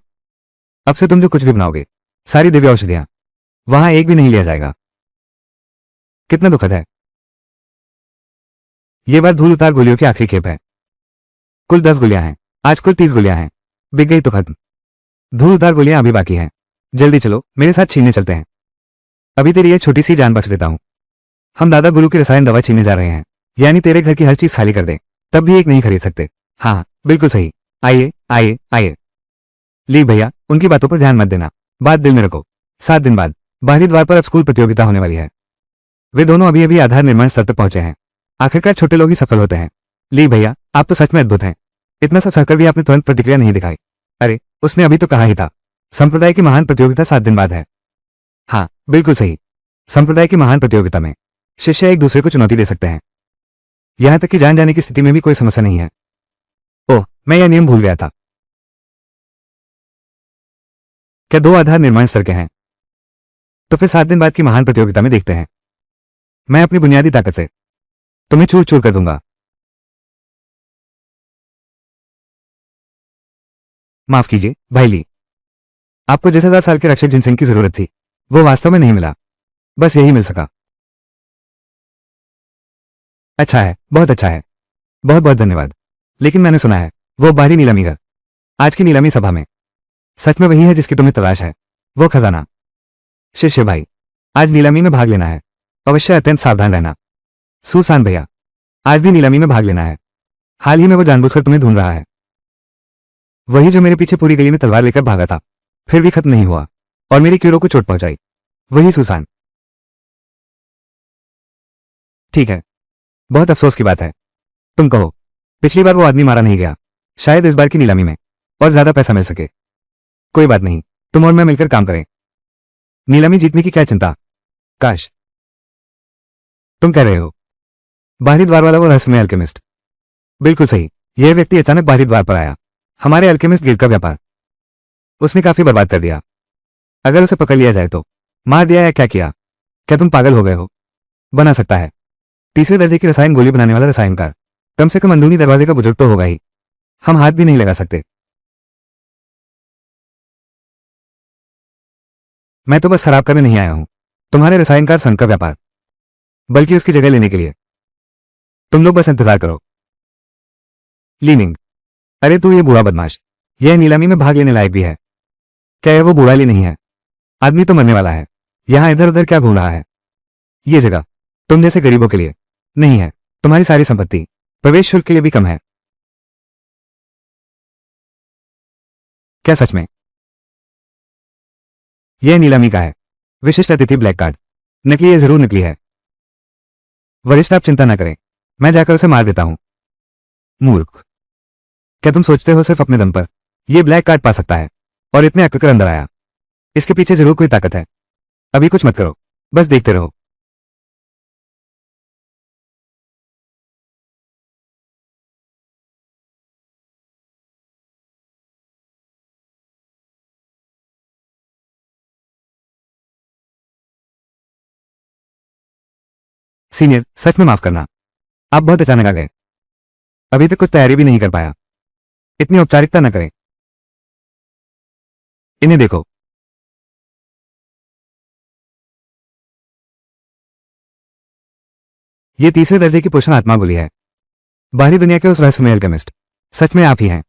अब से तुम जो कुछ भी बनाओगे, सारी दिव्य औषधियां, वहां एक भी नहीं लिया जाएगा। कितना दुखद है। ये बार धूल उतार गोलियों की आखिरी खेप है। कुल 10 गोलियां हैं, आज कुल 30 गोलियां हैं। बिक गई तो खत्म। धूल उतार गोलियां अभी बाकी हैं। जल्दी चलो, मेरे साथ छीनने चलते हैं। अभी तेरी ये छोटी सी जान बख्श देता हूं। हम दादा गुरु की रसायन दवा छीनने जा रहे हैं, यानी तेरे घर की हर चीज खाली कर दें, तब भी एक नहीं खरीद सकते। हाँ बिल्कुल सही। आइए आइए आइए। ली भैया, उनकी बातों पर ध्यान मत देना, बात दिल में रखो। 7 दिन बाद बाहरी द्वार पर अब स्कूल प्रतियोगिता होने वाली है। वे दोनों अभी अभी आधार निर्माण स्तर तक पहुंचे हैं। आखिरकार छोटे लोग ही सफल होते हैं। ली भैया, आप तो सच में अद्भुत हैं। इतना सब सहकर भी आपने तुरंत प्रतिक्रिया नहीं दिखाई। अरे उसने अभी तो कहा ही था, संप्रदाय की महान प्रतियोगिता 7 दिन बाद है। हाँ बिल्कुल सही। संप्रदाय की महान प्रतियोगिता में शिष्य एक दूसरे को चुनौती दे सकते हैं। यहां तक कि जान जाने की स्थिति में भी कोई समस्या नहीं है। ओह, मैं यह नियम भूल गया था। क्या 2 आधार निर्माण स्तर के हैं? तो फिर 7 दिन बाद की महान प्रतियोगिता में देखते हैं। मैं अपनी बुनियादी ताकत से तुम्हें चूर चूर कर दूंगा। माफ कीजिए भाई ली, आपको जिस 1000 साल के रक्षक जिनसेन की जरूरत थी वो वास्तव में नहीं मिला, बस यही मिल सका। अच्छा है, बहुत अच्छा है। बहुत बहुत धन्यवाद। लेकिन मैंने सुना है वो बाहरी नीलामी घर आज की नीलामी सभा में सच में वही है जिसकी तुम्हें तलाश है, वो खजाना। शिष्य भाई, आज नीलामी में भाग लेना है, अवश्य अत्यंत सावधान रहना। सुसान भैया, आज भी नीलामी में भाग लेना है। हाल ही में वो जानबूझकर तुम्हें ढूंढ रहा है, वही जो मेरे पीछे पूरी गली में तलवार लेकर भागा था, फिर भी खत्म नहीं हुआ और मेरी कीड़ों को चोट पहुंचाई। वही सुसान। ठीक है, बहुत अफसोस की बात है। तुम कहो, पिछली बार वो आदमी मारा नहीं गया, शायद इस बार की नीलामी में और ज्यादा पैसा मिल सके। कोई बात नहीं, तुम और मैं मिलकर काम करें। नीलामी जीतने की क्या चिंता। काश। तुम कह रहे हो बाहरी द्वार वाला वो रहस्यमय अल्केमिस्ट? बिल्कुल सही, यह व्यक्ति अचानक बाहरी द्वार पर आया। हमारे अल्केमिस्ट गिल्ड का व्यापार उसने काफी बर्बाद कर दिया। अगर उसे पकड़ लिया जाए तो। मार दिया या क्या किया? क्या तुम पागल हो गए हो? बना सकता है, तीसरे दर्जे की रसायन गोली बनाने वाला रसायनकार। कम से कम अंदरूनी दरवाजे का बुजुर्ग तो होगा ही। हम हाथ भी नहीं लगा सकते। मैं तो बस खराब करने नहीं आया हूं तुम्हारे रसायनकार संघ का व्यापार, बल्कि उसकी जगह लेने के लिए। तुम लोग बस इंतजार करो। लीनिंग, अरे तू ये बूढ़ा बदमाश, यह नीलामी में भाग लेने लायक भी है क्या? यह वो बूढ़ा ली नहीं है? आदमी तो मरने वाला है, यहां इधर उधर क्या घूम रहा है? ये जगह तुम जैसे गरीबों के लिए नहीं है। तुम्हारी सारी संपत्ति प्रवेश शुल्क के लिए भी कम है। क्या सच में? यह नीलामी का है, विशिष्ट अतिथि ब्लैक कार्ड। नकली है, जरूर नकली है। वरिष्ठ आप चिंता न करें, मैं जाकर उसे मार देता हूं। मूर्ख, क्या तुम सोचते हो सिर्फ अपने दम पर यह ब्लैक कार्ड पा सकता है और इतने अकड़ कर अंदर आया? इसके पीछे जरूर कोई ताकत है। अभी कुछ मत करो, बस देखते रहो। सीनियर, सच में माफ करना, आप बहुत अचानक आ गए। अभी तक कुछ तैयारी भी नहीं कर पाया। इतनी औपचारिकता न करें। इन्हें देखो। ये तीसरे दर्जे की पोषण आत्मा गोली है, बाहरी दुनिया के उस रहस्यमय अल्केमिस्ट। सच में आप ही हैं।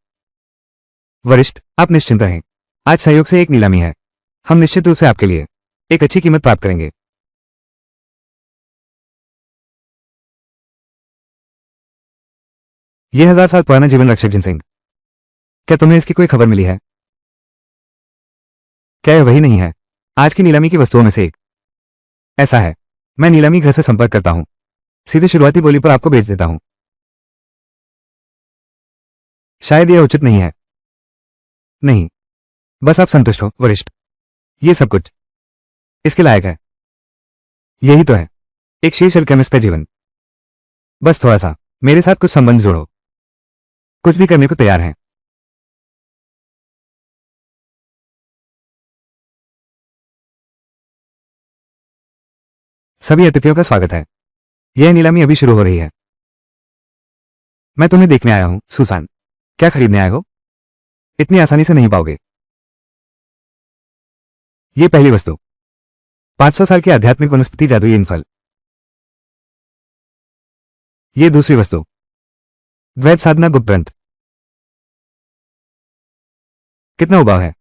वरिष्ठ, आप निश्चिंत रहें, आज सहयोग से एक नीलामी है। हम निश्चित रूप से आपके लिए एक अच्छी कीमत प्राप्त करेंगे। यह 1000 साल पुराना जीवन रक्षक जिनसिंग, क्या तुम्हें इसकी कोई खबर मिली है? क्या यह वही नहीं है, आज की नीलामी की वस्तुओं में से एक? ऐसा है, मैं नीलामी घर से संपर्क करता हूं, सीधे शुरुआती बोली पर आपको भेज देता हूं। शायद यह उचित नहीं है। नहीं, बस आप संतुष्ट हो वरिष्ठ, ये सब कुछ इसके लायक है। यही तो है एक शीर्ष अल्केमिस्ट का जीवन। बस थोड़ा सा मेरे साथ कुछ संबंध जोड़ो, कुछ भी करने को तैयार हैं। सभी अतिथियों का स्वागत है। यह नीलामी अभी शुरू हो रही है। मैं तुम्हें देखने आया हूं सुसान। क्या खरीदने आए हो? इतनी आसानी से नहीं पाओगे। ये पहली वस्तु, 500 साल की आध्यात्मिक वनस्पति जादुई इनफल। ये दूसरी वस्तु, द्वैत साधना गुप्त ग्रंथ। कितना उबाऊ है।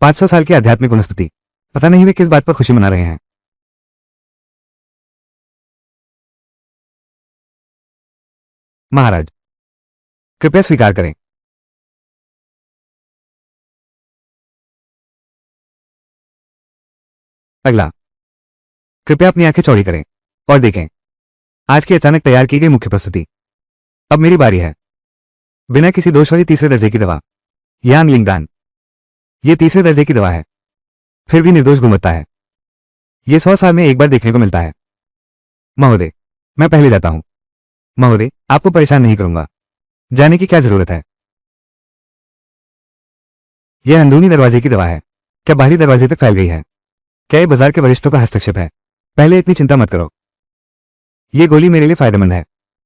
500 साल की आध्यात्मिक वनस्पति, पता नहीं वे किस बात पर खुशी मना रहे हैं। महाराज, कृपया स्वीकार करें। अगला, कृपया अपनी आंखें चौड़ी करें और देखें आज की अचानक तैयार की गई मुख्य प्रस्तुति। अब मेरी बारी है। बिना किसी दोष वाली तीसरे दर्जे की दवा, यांग लिंगदान। यह तीसरे दर्जे की दवा है, फिर भी निर्दोष गुणवत्ता है। यह 100 साल में एक बार देखने को मिलता है। महोदय, मैं पहले जाता हूं। महोदय, आपको परेशान नहीं करूंगा, जाने की क्या जरूरत है। यह अंदरूनी दरवाजे की दवा है, क्या बाहरी दरवाजे तक फैल गई है? क्या यह बाजार के वरिष्ठों का हस्तक्षेप है? पहले इतनी चिंता मत करो। यह गोली मेरे लिए फायदेमंद है,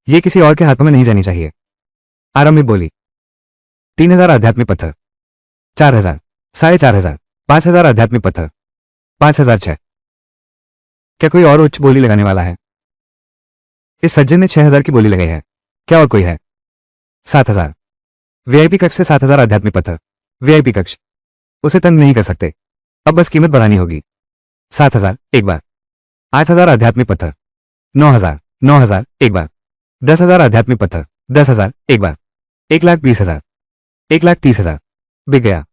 यह किसी और के हाथों में नहीं जानी चाहिए। आरंभिक बोली 3000 आध्यात्मिक पत्थर, 4000, 4500, 5000 आध्यात्मिक पत्थर, 5006। क्या कोई और उच्च बोली लगाने वाला है? इस सज्जन ने 6000 की बोली लगाई है। क्या और कोई है? 7000। वीआईपी कक्ष से 7000 आध्यात्मिक पत्थर। वीआईपी कक्ष, उसे तंग नहीं कर सकते। अब बस कीमत बढ़ानी होगी। 7000 एक बार, 8000 आध्यात्मिक पत्थर, 9000। 9,000 एक बार, 10,000 आध्यात्मिक पत्थर, 10,000 एक बार, 1,20,000, 1,30,000, बिक गया।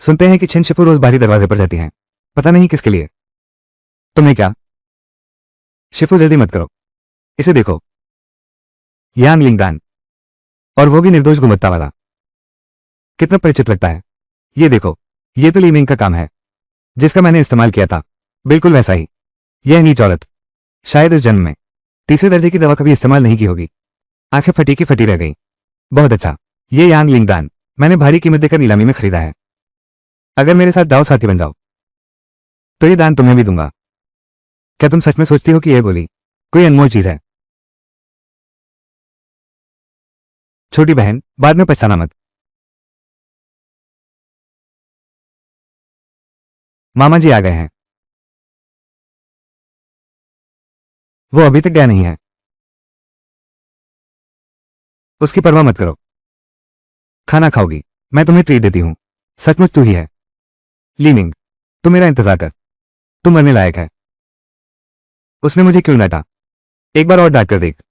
सुनते हैं कि छिन शिफू रोज बाहरी दरवाजे पर जाती हैं, पता नहीं किसके लिए। तुम्हें क्या? शिफू जल्दी मत करो, इसे देखो, यान लिंगदान, और वो भी निर्दोष गुणवत्ता वाला। कितना परिचित लगता है। ये देखो, ये तो लीमिंग का काम है, जिसका मैंने इस्तेमाल किया था, बिल्कुल वैसा ही। यह नीच औरत शायद इस जन्म में तीसरे दर्जे की दवा कभी इस्तेमाल नहीं की होगी। आंखें फटी की फटी रह गई। बहुत अच्छा, ये यांग लिंगदान मैंने भारी कीमत देकर नीलामी में खरीदा है। अगर मेरे साथ दाव साथी बन जाओ तो ये दान तुम्हें भी दूंगा। क्या तुम सच में सोचती हो कि यह गोली कोई अनमोल चीज है? छोटी बहन, बाद में पछताना मत। मामा जी आ गए हैं। वो अभी तक गया नहीं है। उसकी परवाह मत करो। खाना खाओगी, मैं तुम्हें ट्रीट देती हूं। सचमुच तू ही है। लीमिंग, तू मेरा इंतजार कर, तू मरने लायक है। उसने मुझे क्यों डांटा? एक बार और डांट कर देख।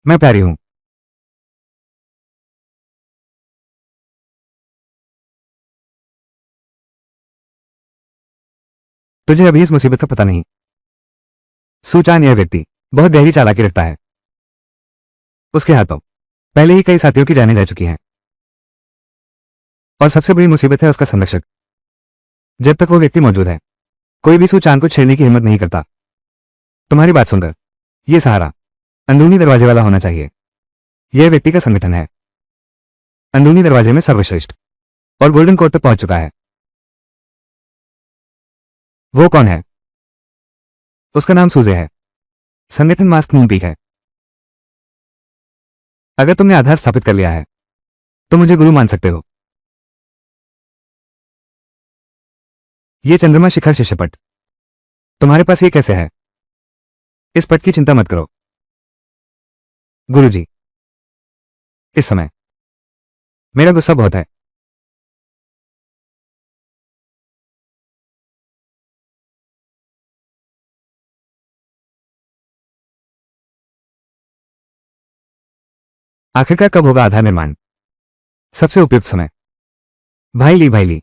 मैं प्यारी हूं। तुझे अभी इस मुसीबत का पता नहीं। सूचान यह व्यक्ति बहुत गहरी चालाकी रखता है। उसके हाथों पहले ही कई साथियों की जानें जा चुकी हैं, और सबसे बड़ी मुसीबत है उसका संरक्षक। जब तक वो व्यक्ति मौजूद है, कोई भी सूचान को छेड़ने की हिम्मत नहीं करता। तुम्हारी बात सुनकर ये सहारा अंदरूनी दरवाजे वाला होना चाहिए। यह व्यक्ति का संगठन है, अंदरूनी दरवाजे में सर्वश्रेष्ठ, और गोल्डन कोर्ट तक पहुंच चुका है। वो कौन है? उसका नाम सूजे है। संगठन मास्क मून पीक है। अगर तुमने आधार स्थापित कर लिया है तो मुझे गुरु मान सकते हो। ये चंद्रमा शिखर शिष्यपट तुम्हारे पास ये कैसे है? इस पट की चिंता मत करो गुरुजी। इस समय मेरा गुस्सा बहुत है। आखिरकार कब होगा आधार निर्माण? सबसे उपयुक्त समय। भाई ली,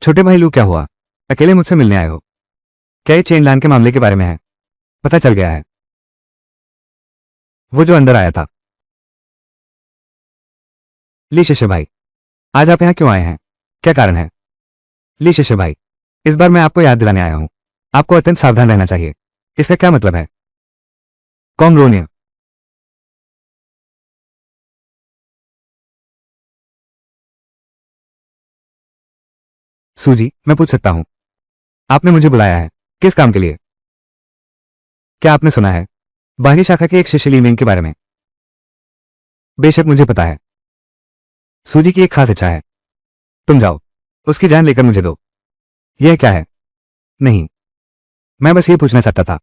छोटे भाई लू, क्या हुआ? अकेले मुझसे मिलने आए हो? क्या ये चेन लान के मामले के बारे में है? पता चल गया है, वो जो अंदर आया था। ली शिष्य भाई, आज आप यहां क्यों आए हैं? क्या कारण है? ली शिष्य भाई, इस बार मैं आपको याद दिलाने आया हूं, आपको अत्यंत सावधान रहना चाहिए। इसका क्या मतलब है? कॉन्ग्रोनिया। सूजी, मैं पूछ सकता हूं, आपने मुझे बुलाया है किस काम के लिए? क्या आपने सुना है बाहरी शाखा के एक शिष्य लीमिंग के बारे में? बेशक मुझे पता है। सूजी की एक खास इच्छा है। तुम जाओ, उसकी जान लेकर मुझे दो। यह क्या है? नहीं, मैं बस ये पूछना चाहता था,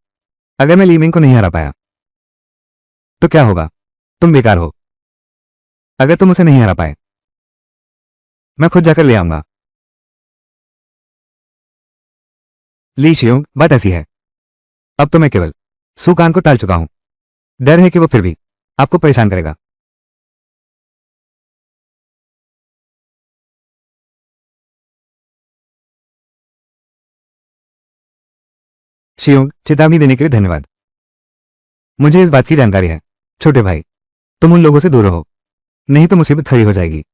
अगर मैं लीमिंग को नहीं हरा पाया तो क्या होगा? तुम बेकार हो। अगर तुम उसे नहीं हरा पाए, मैं खुद जाकर ले आऊंगा। ली शियोंग, बात ऐसी है, अब तो मैं केवल सुकान को टाल चुका हूं। डर है कि वो फिर भी आपको परेशान करेगा। शियोंग, चेतावनी देने के लिए धन्यवाद। मुझे इस बात की जानकारी है। छोटे भाई, तुम उन लोगों से दूर रहो, नहीं तो मुसीबत खड़ी हो जाएगी।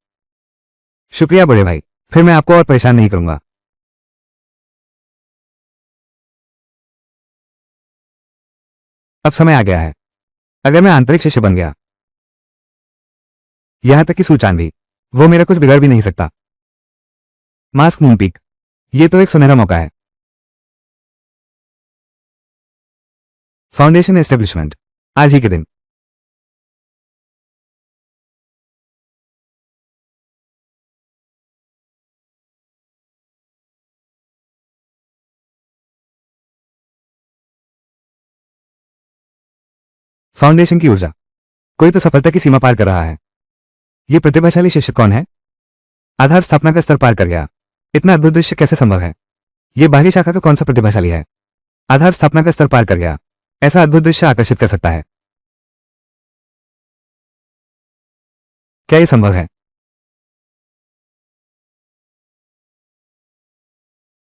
शुक्रिया बड़े भाई, फिर मैं आपको और परेशान नहीं करूंगा। अब समय आ गया है। अगर मैं आंतरिक शिष्य बन गया, यहां तक कि सूचान भी, वो मेरा कुछ बिगाड़ भी नहीं सकता। मास्क मून पीक, ये तो एक सुनहरा मौका है। फाउंडेशन एस्टेब्लिशमेंट, आज ही के दिन। फाउंडेशन की ऊर्जा। कोई तो सफलता की सीमा पार कर रहा है। ये प्रतिभाशाली शिष्य कौन है? आधार स्थापना का स्तर पार कर गया। इतना अद्भुत दृश्य कैसे संभव है? ये बाहरी शाखा का कौन सा प्रतिभाशाली है? आधार स्थापना का स्तर पार कर गया। ऐसा अद्भुत दृश्य आकर्षित कर सकता है। क्या ये संभव है?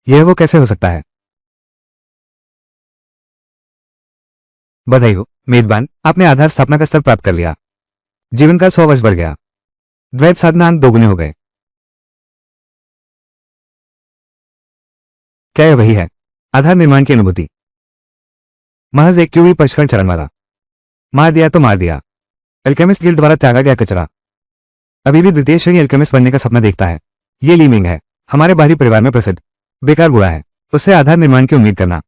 यह वो कैसे हो सकता है? बधाई हो मेजबान, आपने आधार स्थापना का स्तर प्राप्त कर लिया। जीवन काल 100 वर्ष बढ़ गया। द्वैत साधना अंक 2 गुने हो गए। क्या यह वही है? आधार निर्माण की अनुभूति। महज एक क्यूबी परिष्करण चरण वाला। मार दिया तो मार दिया। एल्केमिस्ट गिल्ड द्वारा त्यागा गया कचरा। अभी भी द्वितीय श्रेणी एल्केमिस्ट बनने का सपना देखता है। ये लीमिंग है, हमारे बाहरी परिवार में प्रसिद्ध बेकार बुरा है। उससे आधार निर्माण की उम्मीद करना।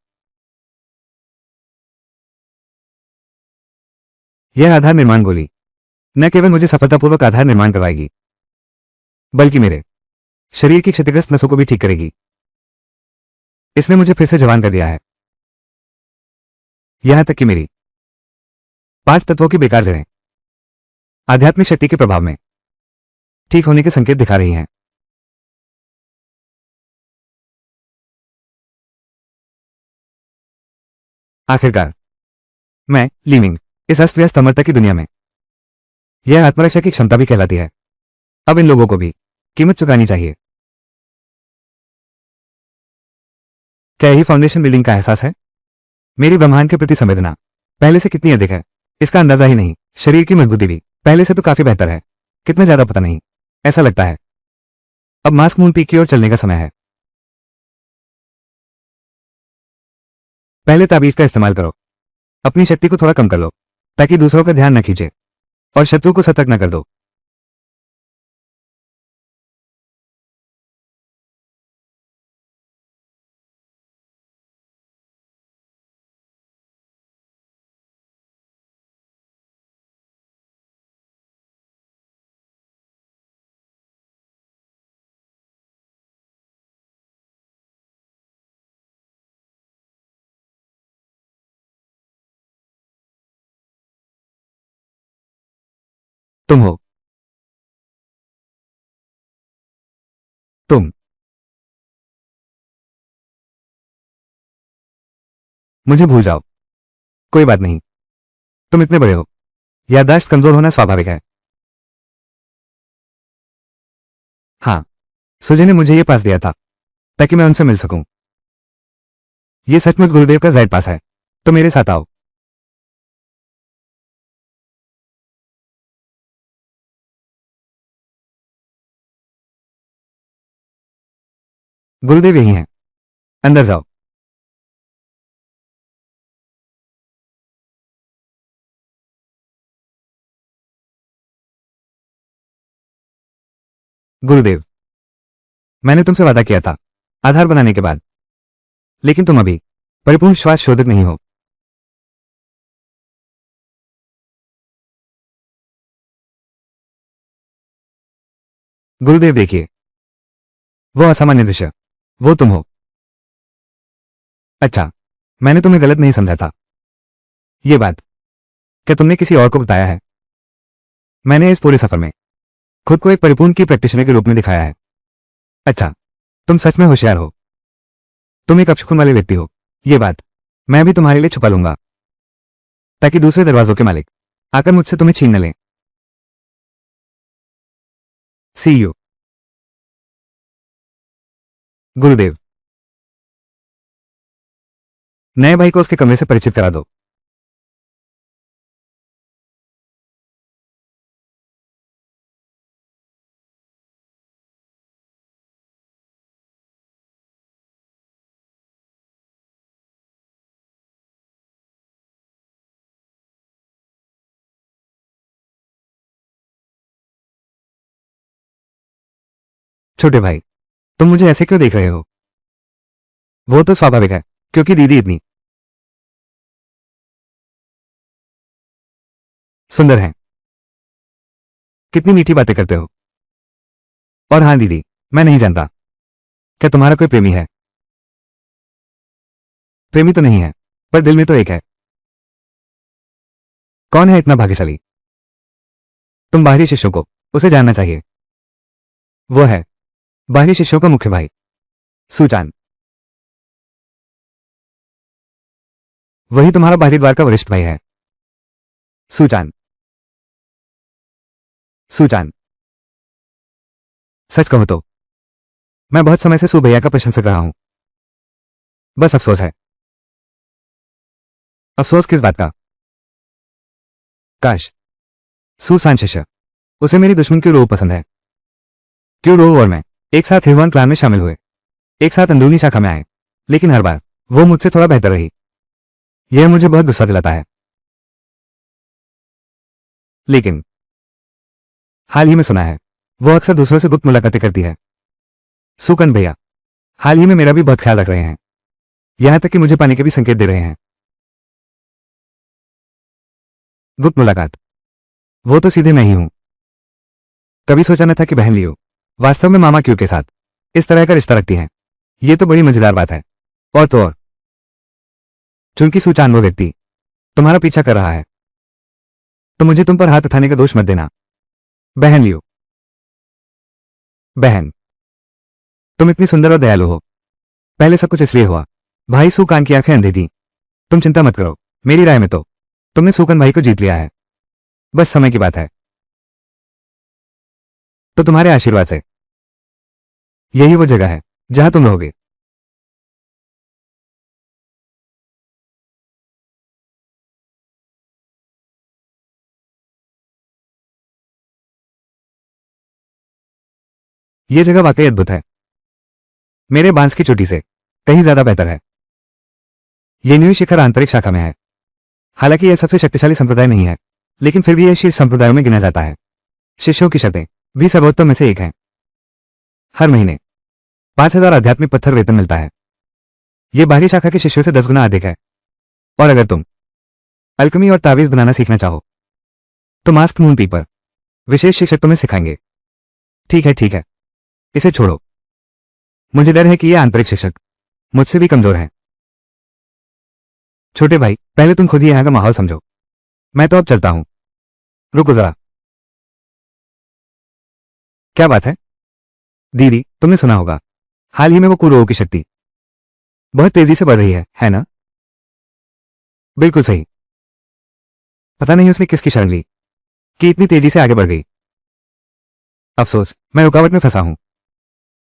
यह आधार निर्माण गोली न केवल मुझे सफलतापूर्वक आधार निर्माण करवाएगी, बल्कि मेरे शरीर की क्षतिग्रस्त नसों को भी ठीक करेगी। इसने मुझे फिर से जवान कर दिया है। यहां तक कि मेरी 5 तत्वों की बेकार जड़ें आध्यात्मिक शक्ति के प्रभाव में ठीक होने के संकेत दिखा रही हैं। आखिरकार मैं लीमिंग इस अस्त व्यस्त अमरता की दुनिया में यह आत्मरक्षा की क्षमता भी कहलाती है। अब इन लोगों को भी कीमत चुकानी चाहिए। क्या यही फाउंडेशन बिल्डिंग का एहसास है? मेरी ब्रह्मांड के प्रति संवेदना पहले से कितनी अधिक है, इसका अंदाजा ही नहीं। शरीर की मजबूती भी पहले से तो काफी बेहतर है। कितना ज्यादा पता नहीं। ऐसा लगता है अब मास्क मून पीक की ओर चलने का समय है। पहले ताबीज का इस्तेमाल करो। अपनी शक्ति को थोड़ा कम कर लो ताकि दूसरों का ध्यान न खींचे और शत्रु को सतर्क न कर दो। तुम हो। तुम मुझे भूल जाओ। कोई बात नहीं, तुम इतने बड़े हो। याददाश्त कमजोर होना स्वाभाविक है। हाँ, सुजय ने मुझे ये पास दिया था ताकि मैं उनसे मिल सकूं। ये सचमुच गुरुदेव का ज़ायद पास है, तो मेरे साथ आओ। गुरुदेव यही हैं, अंदर जाओ। गुरुदेव, मैंने तुमसे वादा किया था आधार बनाने के बाद, लेकिन तुम अभी परिपूर्ण श्वास शोधक नहीं हो। गुरुदेव देखिए, वो असामान्य दृश्य, वो तुम हो। अच्छा, मैंने तुम्हें गलत नहीं समझा था। ये बात क्या तुमने किसी और को बताया है? मैंने इस पूरे सफर में खुद को एक परिपूर्ण की प्रैक्टिशनर के रूप में दिखाया है। अच्छा, तुम सच में होशियार हो। तुम एक अपशकुन वाले व्यक्ति हो। ये बात मैं भी तुम्हारे लिए छुपा लूंगा ताकि दूसरे दरवाजों के मालिक आकर मुझसे तुम्हें छीन न लें। सी यू। गुरुदेव, नए भाई को उसके कमरे से परिचित करा दो। छोटे भाई, तुम मुझे ऐसे क्यों देख रहे हो? वो तो स्वाभाविक है, क्योंकि दीदी इतनी सुंदर है। कितनी मीठी बातें करते हो। और हाँ दीदी, मैं नहीं जानता क्या तुम्हारा कोई प्रेमी है। प्रेमी तो नहीं है, पर दिल में तो एक है। कौन है इतना भाग्यशाली? तुम बाहरी शिष्यों को उसे जानना चाहिए। वो है बाहरी शिष्यों का मुख्य भाई सुचान। वही तुम्हारा बाहरी द्वार का वरिष्ठ भाई है। सुचान। सुचान। सच कहूं तो मैं बहुत समय से सू भैया का प्रशंसक रहा हूं। बस अफसोस है। अफसोस किस बात का? काश सुसान शिष्य उसे मेरी दुश्मन क्यों रो पसंद है। क्यों रो और मैं एक साथ हिरवान क्लान में शामिल हुए, एक साथ अंदरूनी शाखा में आए, लेकिन हर बार वो मुझसे थोड़ा बेहतर रही। यह मुझे बहुत गुस्सा दिलाता है। लेकिन हाल ही में सुना है वो अक्सर दूसरों से गुप्त मुलाकातें करती है। सुकन भैया हाल ही में मेरा भी बहुत ख्याल रख रहे हैं, यहां तक कि मुझे पाने के भी संकेत दे रहे हैं। गुप्त मुलाकात? वो तो सीधे मैं ही हूं। कभी सोचा न था कि बहन लियो वास्तव में मामा क्यों के साथ इस तरह का रिश्ता रखती हैं। ये तो बड़ी मजेदार बात है। और तो और चूंकि सुचान वो व्यक्ति तुम्हारा पीछा कर रहा है, तो मुझे तुम पर हाथ उठाने का दोष मत देना। बहन लियो, बहन, तुम इतनी सुंदर और दयालु हो। पहले सब कुछ इसलिए हुआ भाई सुकान की आंखें अंधी थी। तुम चिंता मत करो, मेरी राय में तो तुमने सुकन भाई को जीत लिया है। बस समय की बात है। तो तुम्हारे आशीर्वाद से यही वो जगह है जहां तुम रहोगे। ये जगह वाकई अद्भुत है। मेरे बांस की चोटी से कहीं ज्यादा बेहतर है। ये न्यू शिखर आंतरिक शाखा में है। हालांकि यह सबसे शक्तिशाली संप्रदाय नहीं है, लेकिन फिर भी यह शीर्ष संप्रदायों में गिना जाता है। शिष्यों की शर्तें भी सर्वोत्तम में से एक हैं। हर महीने 5,000 आध्यात्मिक पत्थर वेतन मिलता है। यह बाहरी शाखा के शिष्यों से 10 गुना अधिक है। और अगर तुम अल्कमी और तावीज बनाना सीखना चाहो तो मास्क मून पीपर विशेष शिक्षक तुम्हें सिखाएंगे। ठीक है ठीक है, इसे छोड़ो। मुझे डर है कि ये आंतरिक शिक्षक मुझसे भी कमजोर हैं। छोटे भाई, पहले तुम खुद ही यहां का माहौल समझो। मैं तो अब चलता हूं। रुको जरा। क्या बात है? दीदी, तुमने सुना होगा हाल ही में वो कुरों की शक्ति बहुत तेजी से बढ़ रही है ना? बिल्कुल सही। पता नहीं उसने किसकी शरण ली कि इतनी तेजी से आगे बढ़ गई। अफसोस, मैं रुकावट में फंसा हूं,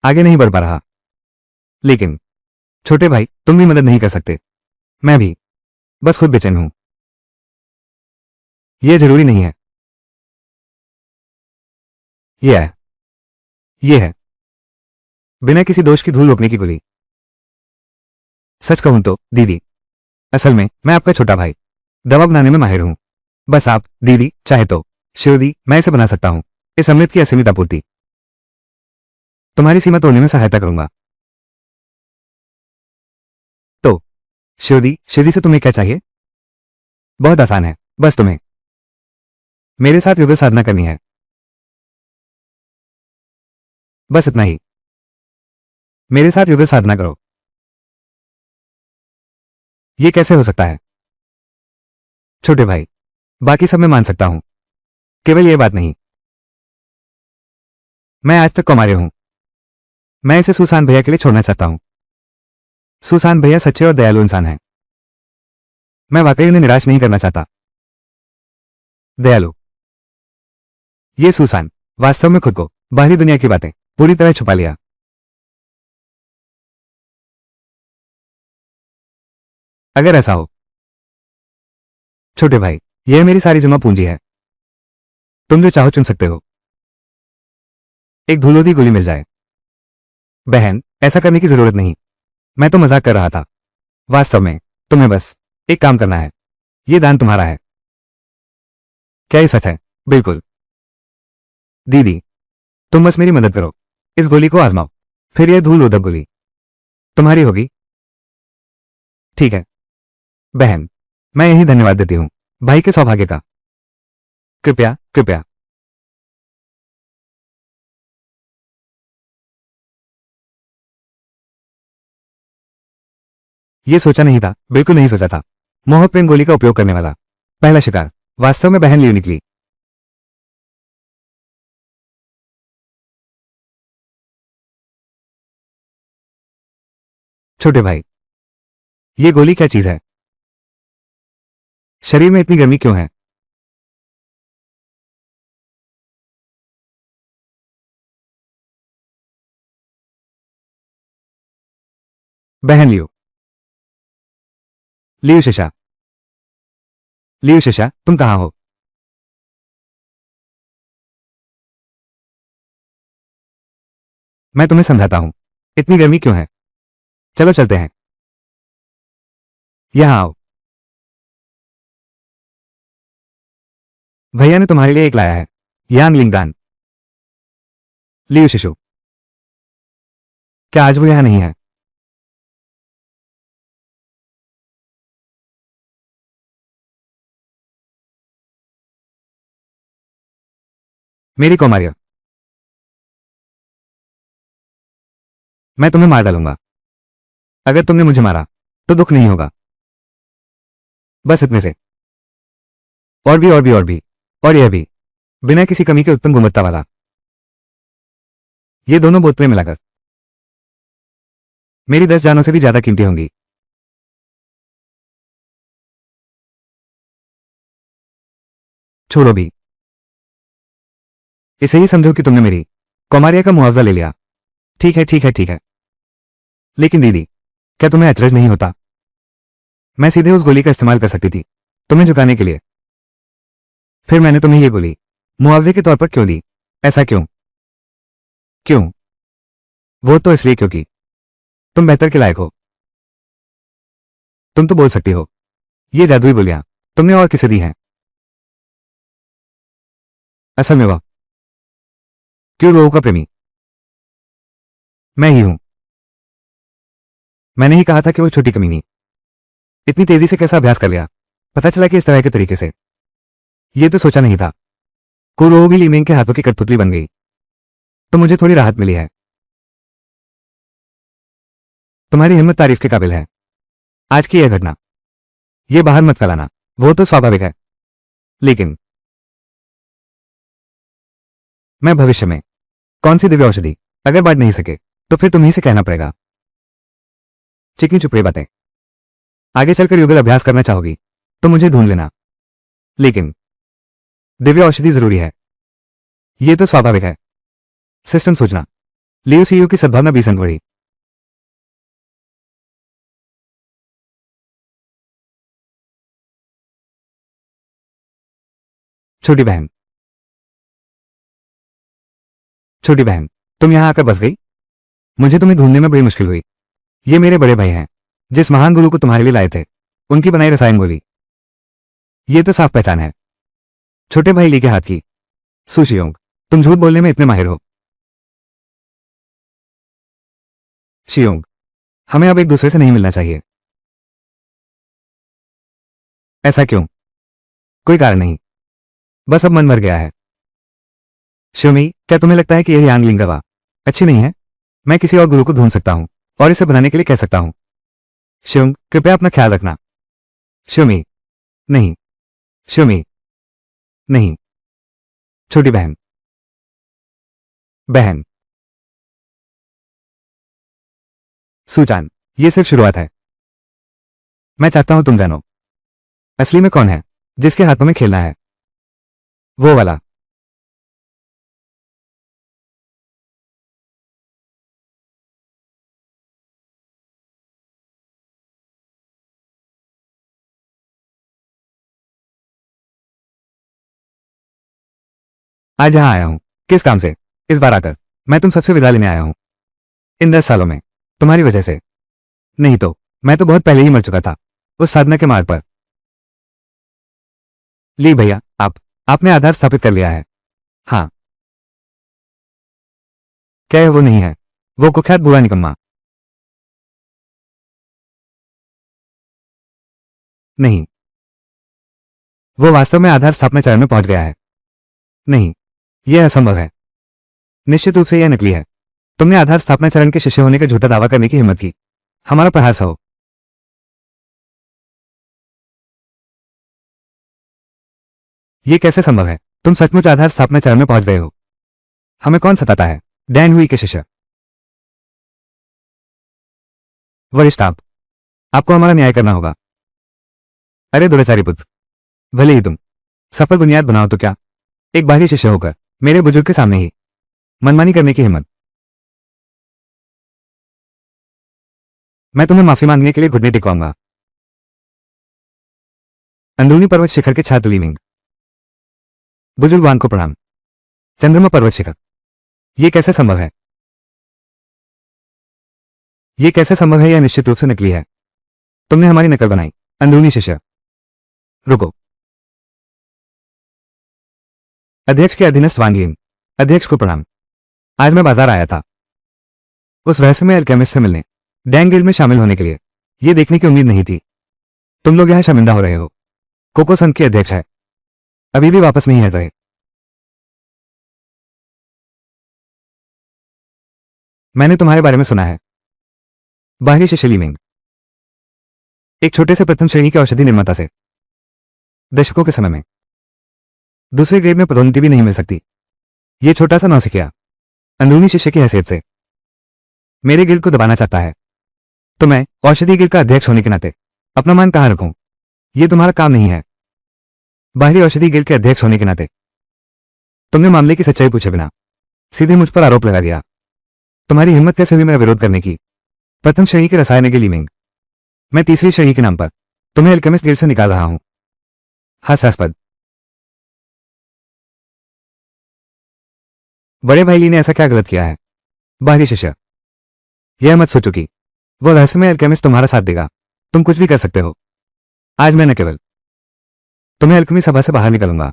आगे नहीं बढ़ पा रहा। लेकिन छोटे भाई, तुम भी मदद नहीं कर सकते। मैं भी बस खुद बेचैन हूं। यह जरूरी नहीं है। यह है, यह है बिना किसी दोष की धूल रोकने की गोली। सच कहूं तो दीदी, असल में मैं आपका छोटा भाई दवा बनाने में माहिर हूं। बस आप दीदी चाहे तो शिवदी मैं इसे बना सकता हूं। इस अमृत की असीमित आपूर्ति तुम्हारी सीमा तोड़ने में सहायता करूंगा। तो शिवदी से तुम्हें क्या चाहिए? बहुत आसान है, बस तुम्हें मेरे साथ युगल साधना करनी है। बस इतना ही। मेरे साथ युगल साधना करो। यह कैसे हो सकता है? छोटे भाई, बाकी सब मैं मान सकता हूं, केवल यह बात नहीं। मैं आज तक कौमार्य हूं। मैं इसे सुसान भैया के लिए छोड़ना चाहता हूं। सुसान भैया सच्चे और दयालु इंसान हैं। मैं वाकई उन्हें निराश नहीं करना चाहता। दयालु? ये सुसान वास्तव में खुद को बाहरी दुनिया की बातें पूरी तरह छुपा लिया। अगर ऐसा हो छोटे भाई, यह मेरी सारी जमा पूंजी है। तुम जो चाहो चुन सकते हो। एक धूलोदी गोली मिल जाए। बहन, ऐसा करने की जरूरत नहीं। मैं तो मजाक कर रहा था। वास्तव में तुम्हें बस एक काम करना है। यह दान तुम्हारा है। क्या ये सच है? बिल्कुल। दीदी, तुम बस मेरी मदद करो। इस गोली को आजमाओ, फिर यह धूल रोधक गोली तुम्हारी होगी। ठीक है बहन, मैं यही धन्यवाद देती हूं भाई के सौभाग्य का। कृपया कृपया। यह सोचा नहीं था, बिल्कुल नहीं सोचा था। मोह प्रेम गोली का उपयोग करने वाला पहला शिकार वास्तव में बहन लियू निकली। छोटे भाई, ये गोली क्या चीज है? शरीर में इतनी गर्मी क्यों है? बहन लियू। लियू शिशा। लियू शिशा, तुम कहां हो? मैं तुम्हें समझाता हूं। इतनी गर्मी क्यों है? चलो चलते हैं। यहां आओ। भैया ने तुम्हारे लिए एक लाया है। यांग लिंगदान। लियू शिशु, क्या आज वो यहां नहीं है? मेरी कौमार्य, मैं तुम्हें मार डालूंगा। अगर तुमने मुझे मारा तो दुख नहीं होगा। बस इतने से। और भी और भी और भी। और यह भी, बिना किसी कमी के उत्तम गुणवत्ता वाला। ये दोनों बोतलें मिलाकर मेरी 10 जानों से भी ज्यादा कीमती होंगी। छोड़ो भी। इसे ही समझो कि तुमने मेरी कौमार्य का मुआवजा ले लिया। ठीक है ठीक है ठीक है। लेकिन दीदी, क्या तुम्हें अचरज नहीं होता? मैं सीधे उस गोली का इस्तेमाल कर सकती थी तुम्हें झुकाने के लिए। फिर मैंने तुम्हें ये गोली मुआवजे के तौर पर क्यों दी? ऐसा क्यों? क्यों? वो तो इसलिए क्योंकि तुम बेहतर के लायक हो। तुम तो बोल सकती हो। ये जादुई गोलियां तुमने और किसे दी हैं? असल में वह क्यों रोहू का प्रेमी मैं ही हूं। मैंने ही कहा था कि वो छोटी कमीनी इतनी तेजी से कैसा अभ्यास कर लिया। पता चला कि इस तरह के तरीके से। ये तो सोचा नहीं था। कुरोहो भी लीमेंग के हाथों की कठपुतली बन गई। तो मुझे थोड़ी राहत मिली है। तुम्हारी हिम्मत तारीफ के काबिल है। आज की यह घटना, ये बाहर मत फैलाना। वो तो स्वाभाविक है, लेकिन मैं भविष्य में कौन सी दिव्य औषधि अगर बांट नहीं सके तो फिर तुम्ही से कहना पड़ेगा। चिकनी चुपड़ी बातें। आगे चलकर युगल अभ्यास करना चाहोगी तो मुझे ढूंढ लेना। लेकिन दिव्य औषधि जरूरी है। ये तो स्वाभाविक है। सिस्टम सोचना। लियो सीयू की सद्भावना 20 अंक बढ़ी। छोटी बहन, छोटी बहन, तुम यहां आकर बस गई। मुझे तुम्हें ढूंढने में बड़ी मुश्किल हुई। ये मेरे बड़े भाई हैं, जिस महान गुरु को तुम्हारे लिए लाए थे, उनकी बनाई रसायन गोली। ये तो साफ पहचान है। छोटे भाई ली के हाथ की। सुशियोंग, तुम झूठ बोलने में इतने माहिर हो। शियोंग, हमें अब एक दूसरे से नहीं मिलना चाहिए। ऐसा क्यों? कोई कारण नहीं, बस अब मन भर गया है। श्योमी, क्या तुम्हें लगता है कि यह यांग लिंगवा अच्छी नहीं है? मैं किसी और गुरु को ढूंढ सकता हूं और इसे बनाने के लिए कह सकता हूं। श्योंग, कृपया अपना ख्याल रखना। श्योमी, नहीं। श्योमी, नहीं। छोटी बहन। बहन। सुचान, ये सिर्फ शुरुआत है। मैं चाहता हूं तुम जानो असली में कौन है जिसके हाथों में खेलना है। वो वाला। आज यहां आया हूं किस काम से? इस बार आकर मैं तुम सबसे विदा लेने आया हूं। इन 10 सालों में तुम्हारी वजह से। नहीं तो मैं तो बहुत पहले ही मर चुका था उस साधना के मार्ग पर। ली भैया, आपने आधार स्थापित कर लिया है। हाँ। क्या यह वो नहीं है, वो कुख्यात बुरा निकम्मा? नहीं, वो वास्तव में आधार स्थापना चरण में पहुंच गया है। नहीं, यह असंभव है। निश्चित रूप से यह नकली है। तुमने आधार स्थापना चरण के शिष्य होने का झूठा दावा करने की हिम्मत की। हमारा प्रहास हो। ये कैसे संभव है? तुम सचमुच आधार स्थापना चरण में पहुंच गए हो। हमें कौन सताता है? डैन हुई के शिष्य। वरिष्ठ आपको हमारा न्याय करना होगा। अरे दुराचारी पुत्र, भले ही तुम सफल बुनियाद बनाओ तो क्या, एक बाहरी शिष्य होकर मेरे बुजुर्ग के सामने ही मनमानी करने की हिम्मत। मैं तुम्हें माफी मांगने के लिए घुटने टिकवाऊंगा। अंदरूनी पर्वत शिखर के छात्र लीविंग। बुजुर्गवान को प्रणाम। चंद्रमा पर्वत शिखर। ये कैसे संभव है? ये कैसे संभव है? यह निश्चित रूप से नकली है। तुमने हमारी नकल बनाई। अंदरूनी शिष्य। रुको। अध्यक्ष के अधीनस्थ वांगिन। अध्यक्ष को प्रणाम। आज मैं बाजार आया था उस रहस्यमय अल्केमिस्ट से मिलने, डैंग गिल्ड में शामिल होने के लिए। यह देखने की उम्मीद नहीं थी तुम लोग यहां शर्मिंदा हो रहे हो। कोको संघ के अध्यक्ष है, अभी भी वापस नहीं हट रहे। मैंने तुम्हारे बारे में सुना है। बाहरी शिष्य लीमिंग, एक छोटे से प्रथम श्रेणी के औषधि निर्माता से दशकों के समय में दूसरे ग्रेड में पदोन्नति भी नहीं मिल सकती। यह छोटा सा नौसिखिया अंदरूनी शिष्य की हैसियत से मेरे गिल्ड को दबाना चाहता है। तो मैं औषधि गिल्ड का अध्यक्ष होने के नाते अपना मान कहां रखूं? यह तुम्हारा काम नहीं है। बाहरी औषधि गिल्ड के अध्यक्ष होने के नाते तुमने मामले की सच्चाई पूछे बिना सीधे मुझ पर आरोप लगा दिया। तुम्हारी हिम्मत कैसे हुई मेरा विरोध करने की? प्रथम श्रेणी के रसायन के लीमिंग, मैं तीसरी श्रेणी के नाम पर तुम्हें अल्केमिस्ट गिल्ड से निकाल रहा हूं। हास्यास्पद। बड़े भाई ली ने ऐसा क्या गलत किया है? बाहरी शिष्य, यह मत सोचो कि वो रहस्यमय अल्केमिस्ट तुम्हारा साथ देगा। तुम कुछ भी कर सकते हो। आज मैं न केवल तुम्हें अल्केमी सभा से बाहर निकालूंगा,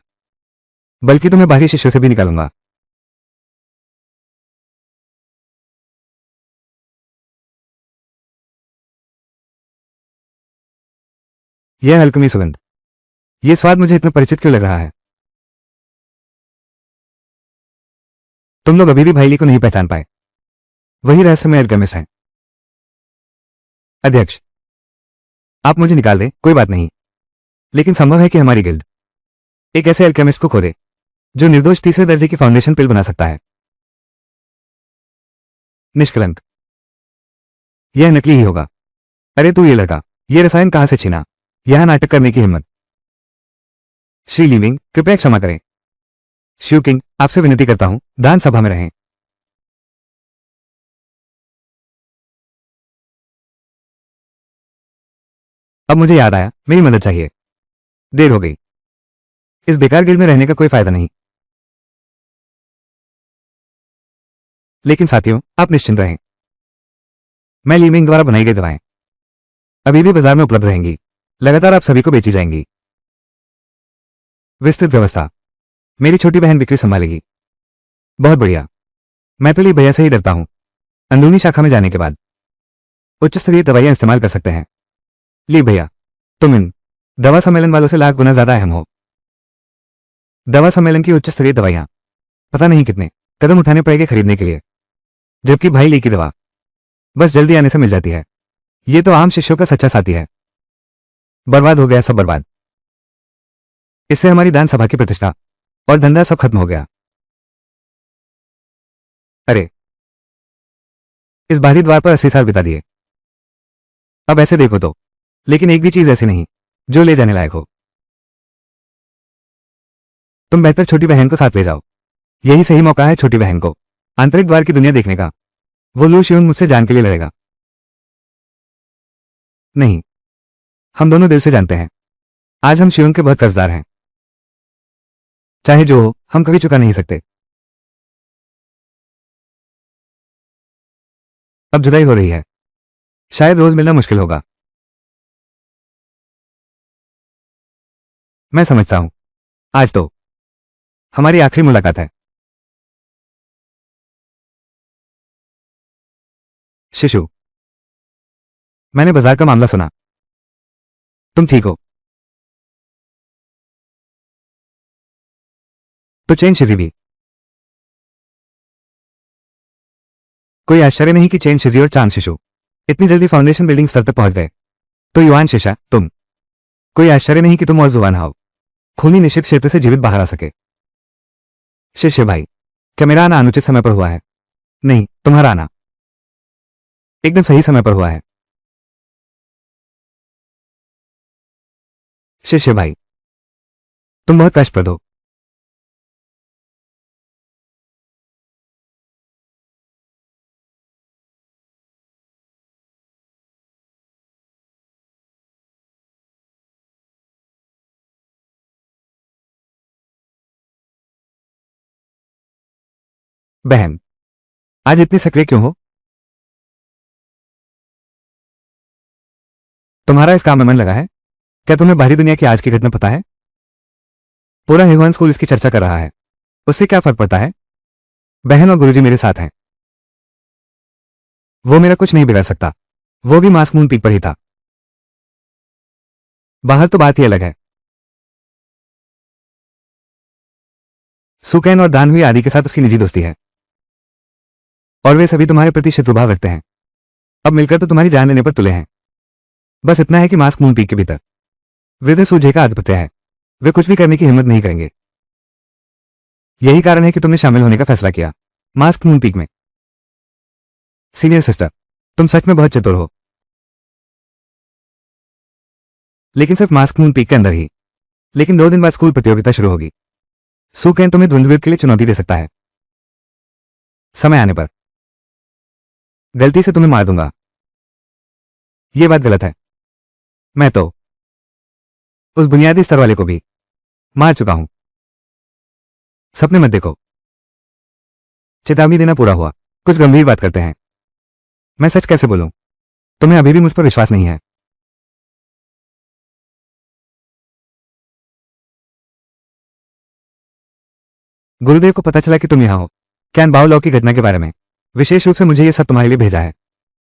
बल्कि तुम्हें बाहरी शिष्यों से भी निकालूंगा। यह अल्केमी सुगंध, यह स्वाद मुझे इतना परिचित क्यों लग रहा है? तुम लोग अभी भी भाईली को नहीं पहचान पाए। वही रहस्यमय अल्केमिस्ट हैं। अध्यक्ष, आप मुझे निकाल दें, कोई बात नहीं, लेकिन संभव है कि हमारी गिल्ड एक ऐसे अल्केमिस्ट को खो दे जो निर्दोष तीसरे दर्जे की फाउंडेशन पिल बना सकता है। निष्कलंक, यह नकली ही होगा। अरे तू ये लड़का, ये रसायन कहां से छीना? यहां नाटक करने की हिम्मत। श्री लीविंग, कृपया क्षमा करें। शिव किंग, आपसे विनती करता हूं, दान सभा में रहें। अब मुझे याद आया, मेरी मदद चाहिए। देर हो गई। इस बेकार गिल्ड में रहने का कोई फायदा नहीं। लेकिन साथियों, आप निश्चिंत रहें। मैं लीमिंग द्वारा बनाई गई दवाएं अभी भी बाजार में उपलब्ध रहेंगी। लगातार आप सभी को बेची जाएंगी। विस्तृत व्यवस्था मेरी छोटी बहन बिक्री संभालेगी। बहुत बढ़िया। मैं तो ली भैया से ही डरता हूं। अंदरूनी शाखा में जाने के बाद उच्च स्तरीय दवाइयां इस्तेमाल कर सकते हैं। ली भैया, तुम इन दवा सम्मेलन वालों से लाख गुना ज्यादा अहम हो। दवा सम्मेलन की उच्च स्तरीय दवाइयां पता नहीं कितने कदम उठाने पड़ेंगे खरीदने के लिए, जबकि भाई ली की दवा बस जल्दी आने से मिल जाती है। यह तो आम शिष्यों का सच्चा साथी है। बर्बाद हो गया, सब बर्बाद। इससे हमारी दान सभा की प्रतिष्ठा और धंधा सब खत्म हो गया। अरे, इस बाहरी द्वार पर 80 साल बिता दिए। अब ऐसे देखो तो, लेकिन एक भी चीज ऐसी नहीं जो ले जाने लायक हो। तुम बेहतर छोटी बहन को साथ ले जाओ। यही सही मौका है छोटी बहन को आंतरिक द्वार की दुनिया देखने का। वो लू शियुंग मुझसे जान के लिए लड़ेगा। नहीं, हम दोनों दिल से जानते हैं आज हम शियुंग के बहुत कर्जदार हैं। चाहे जो हो, हम कभी चुका नहीं सकते। अब जुदाई हो रही है, शायद रोज मिलना मुश्किल होगा। मैं समझता हूं, आज तो हमारी आखिरी मुलाकात है। शिशु, मैंने बाजार का मामला सुना। तुम ठीक हो? तो चेन शिजी भी। कोई आश्चर्य नहीं कि चेन शिजी और चांद शिशु इतनी जल्दी फाउंडेशन बिल्डिंग स्तर तक पहुंच गए। तो युआन शिशा, तुम, कोई आश्चर्य नहीं कि तुम और जुवान हाओ खूनी निषिद्ध क्षेत्र से जीवित बाहर आ सके। शिष्य भाई, क्या मेरा आना अनुचित समय पर हुआ है? नहीं, तुम्हारा आना एकदम सही समय पर हुआ है। शिष्य भाई, तुम बहुत कष्टप्रद हो। बहन, आज इतनी सक्रिय क्यों हो? तुम्हारा इस काम में मन लगा है? क्या तुम्हें बाहरी दुनिया की आज की घटना पता है? पूरा हेगवान स्कूल इसकी चर्चा कर रहा है। उससे क्या फर्क पड़ता है? बहन और गुरुजी मेरे साथ हैं। वो मेरा कुछ नहीं बिगाड़ सकता। वो भी मास्क मून पीक पर ही था। बाहर तो बात ही अलग है। सुकैन और दान हुई आदि के साथ उसकी निजी दोस्ती है और वे सभी तुम्हारे प्रति शत्रुभाव रखते हैं। अब मिलकर तो तुम्हारी जान लेने पर तुले हैं। बस इतना है कि मास्क मून पीक के भीतर वृद्ध सूझे का आधिपत्य है। वे कुछ भी करने की हिम्मत नहीं करेंगे। यही कारण है कि तुमने शामिल होने का फैसला किया मास्क मून पीक में। सीनियर सिस्टर, तुम सच में बहुत चतुर हो, लेकिन सिर्फ मास्क मून पीक के अंदर ही। लेकिन 2 दिन बाद स्कूल प्रतियोगिता शुरू होगी। सुकैन तुम्हें द्वंद्वयुद्ध के लिए चुनौती दे सकता है। समय आने पर गलती से तुम्हें मार दूंगा। यह बात गलत है। मैं तो उस बुनियादी स्तर वाले को भी मार चुका हूं। सपने मत देखो। चेतावनी देना पूरा हुआ। कुछ गंभीर बात करते हैं। मैं सच कैसे बोलूं? तुम्हें अभी भी मुझ पर विश्वास नहीं है। गुरुदेव को पता चला कि तुम यहां हो कैन बाओ लॉ की घटना के बारे में। विशेष रूप से मुझे यह सब तुम्हारे लिए भेजा है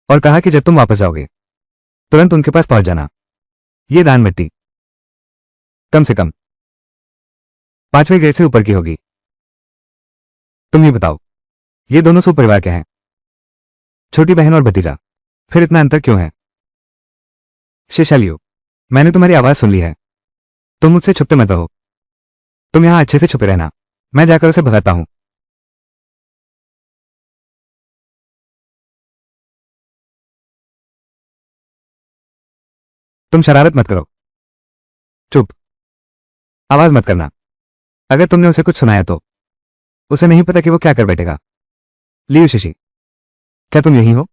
और कहा कि जब तुम वापस जाओगे तुरंत उनके पास पहुंच जाना। ये दान मिट्टी कम से कम 5वें ग्रेड से ऊपर की होगी। तुम ही बताओ, ये दोनों सुपरिवार के हैं, छोटी बहन और भतीजा। फिर इतना अंतर क्यों है? शेषालियो, मैंने तुम्हारी आवाज सुन ली है। तुम मुझसे छुपते मत रहो। तुम यहां अच्छे से छुपे रहना। मैं जाकर उसे भगाता हूं। तुम शरारत मत करो। चुप। आवाज मत करना। अगर तुमने उसे कुछ सुनाया तो उसे नहीं पता कि वो क्या कर बैठेगा। लियू शिशी, क्या तुम यही हो?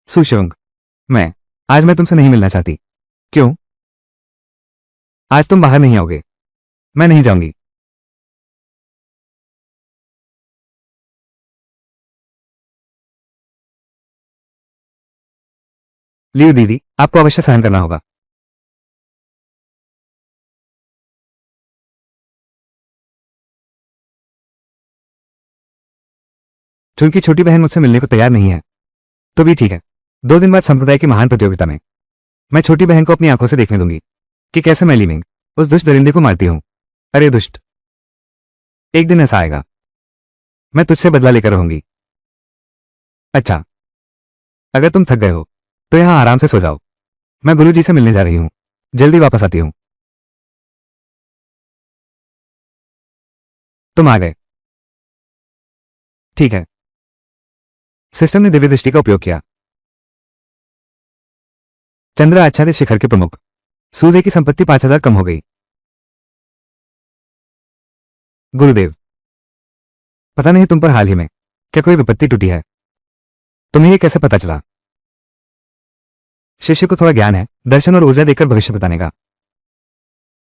सुशोंग, आज मैं तुमसे नहीं मिलना चाहती। क्यों? आज तुम बाहर नहीं आओगे। मैं नहीं जाऊंगी। लियू दीदी, आपको अवश्य सहन करना होगा। चूंकि छोटी बहन मुझसे मिलने को तैयार नहीं है तो भी ठीक है। 2 दिन बाद संप्रदाय की महान प्रतियोगिता में मैं छोटी बहन को अपनी आंखों से देखने दूंगी कि कैसे मैं लीमिंग उस दुष्ट दरिंदे को मारती हूं। अरे दुष्ट, एक दिन ऐसा आएगा मैं तुझसे बदला लेकर रहूंगी। अच्छा, अगर तुम थक गए हो तो यहां आराम से सो जाओ। मैं गुरुजी से मिलने जा रही हूं। जल्दी वापस आती हूं। तुम आ गए। ठीक है। सिस्टम ने दिव्य दृष्टि का उपयोग किया। चंद्र आच्छादित शिखर के प्रमुख सूर्य की संपत्ति 5000 कम हो गई। गुरुदेव, पता नहीं तुम पर हाल ही में क्या कोई विपत्ति टूटी है? तुम्हें यह कैसे पता चला? शिष्य को थोड़ा ज्ञान है दर्शन और ऊर्जा देकर भविष्य बताने का।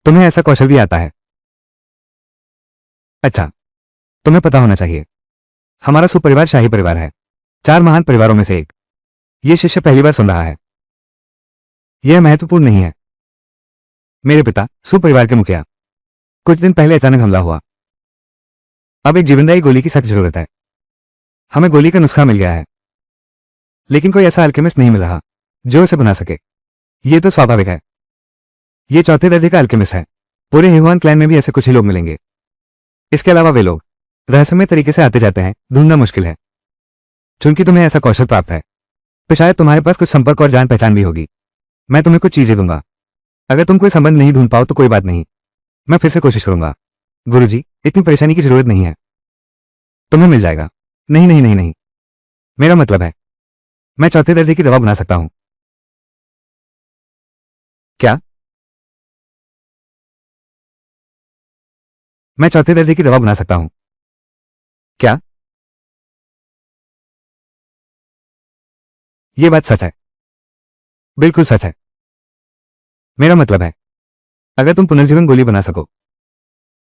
तुम्हें ऐसा कौशल भी आता है? अच्छा, तुम्हें पता होना चाहिए हमारा सुपरिवार शाही परिवार है, 4 महान परिवारों में से एक। यह शिष्य पहली बार सुन रहा है। यह महत्वपूर्ण नहीं है। मेरे पिता सुपरिवार के मुखिया कुछ दिन पहले अचानक हमला हुआ। अब एक जीवनदायी गोली की सख्त जरूरत है। हमें गोली का नुस्खा मिल गया है, लेकिन कोई ऐसा अल्केमिस्ट नहीं मिल रहा जो इसे बना सके। यह तो स्वाभाविक है। यह चौथे दर्जे का अल्केमिस्ट है। पूरे हेहुआन क्लैन में भी ऐसे कुछ ही लोग मिलेंगे। इसके अलावा वे लोग रहस्यमय तरीके से आते जाते हैं, ढूंढना मुश्किल है। चूंकि तुम्हें ऐसा कौशल प्राप्त है तो शायद तुम्हारे पास कुछ संपर्क और जान पहचान भी होगी। मैं तुम्हें कुछ चीजें दूंगा। अगर तुम कोई संबंध नहीं ढूंढ पाओ तो कोई बात नहीं, मैं फिर से कोशिश करूंगा। गुरुजी, इतनी परेशानी की जरूरत नहीं है, तुम्हें मिल जाएगा। नहीं नहीं नहीं नहीं, मेरा मतलब है मैं चौथे दर्जे की दवा बना सकता हूं। क्या? मैं चौथे दर्जे की दवा बना सकता हूं? क्या? यह बात सच है, बिल्कुल सच है। मेरा मतलब है अगर तुम पुनर्जीवन गोली बना सको,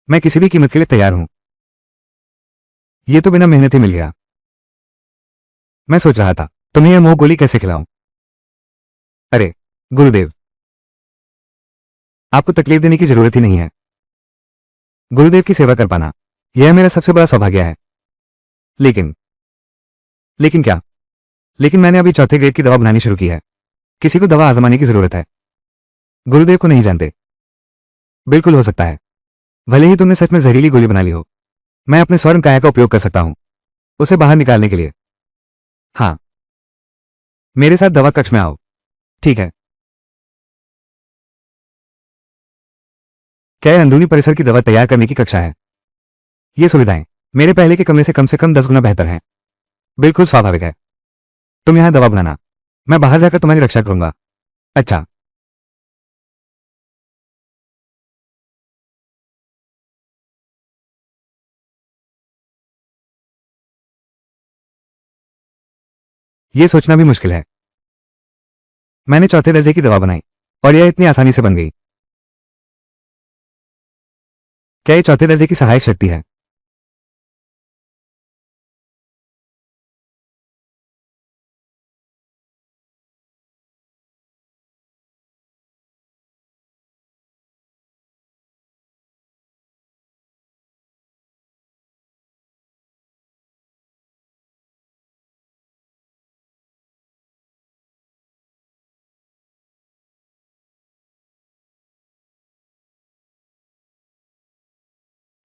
मैं किसी भी कीमत के लिए तैयार हूं। यह तो बिना मेहनत ही मिल गया। मैं सोच रहा था तुम्हें यह मोह गोली कैसे खिलाऊं। अरे गुरुदेव, आपको तकलीफ देने की जरूरत ही नहीं है। गुरुदेव की सेवा कर पाना यह मेरा सबसे बड़ा सौभाग्य है। लेकिन लेकिन क्या? लेकिन मैंने अभी चौथे ग्रेड की दवा बनानी शुरू की है। किसी को दवा आजमाने की जरूरत है। गुरुदेव को नहीं जानते? बिल्कुल हो सकता है, भले ही तुमने सच में जहरीली गोली बना ली हो। मैं अपने स्वर्ण काया का उपयोग कर सकता हूं उसे बाहर निकालने के लिए। हाँ, मेरे साथ दवा कक्ष में आओ। ठीक है। क्या यह अंदरूनी परिसर की दवा तैयार करने की कक्षा है? ये सुविधाएं मेरे पहले के कमरे से कम 10 गुना बेहतर हैं। बिल्कुल स्वाभाविक है। तुम यहां दवा बनाना, मैं बाहर जाकर तुम्हारी रक्षा करूंगा। अच्छा। यह सोचना भी मुश्किल है, मैंने चौथे दर्जे की दवा बनाई और यह इतनी आसानी से बन गई। क्या यह चौथे दर्जे की सहायक शक्ति है?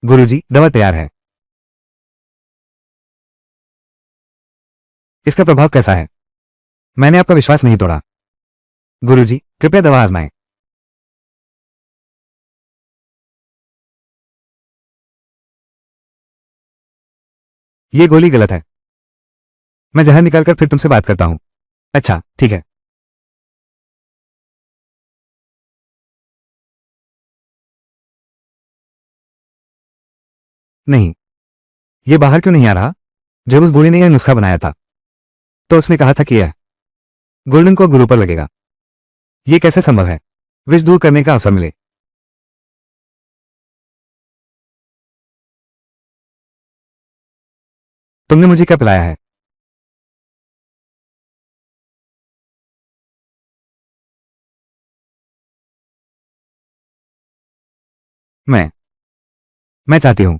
गुरुजी, दवा तैयार है। इसका प्रभाव कैसा है? मैंने आपका विश्वास नहीं तोड़ा। गुरुजी, कृपया दवा आजमाएं। यह गोली गलत है। मैं जहर निकालकर फिर तुमसे बात करता हूं। अच्छा, ठीक है। नहीं, यह बाहर क्यों नहीं आ रहा? जब उस बूढ़ी ने यह नुस्खा बनाया था तो उसने कहा था कि यह गोल्डन को गुरु पर लगेगा। यह कैसे संभव है? विष दूर करने का अवसर मिले। तुमने मुझे क्या पिलाया है? मैं मैं चाहती हूं।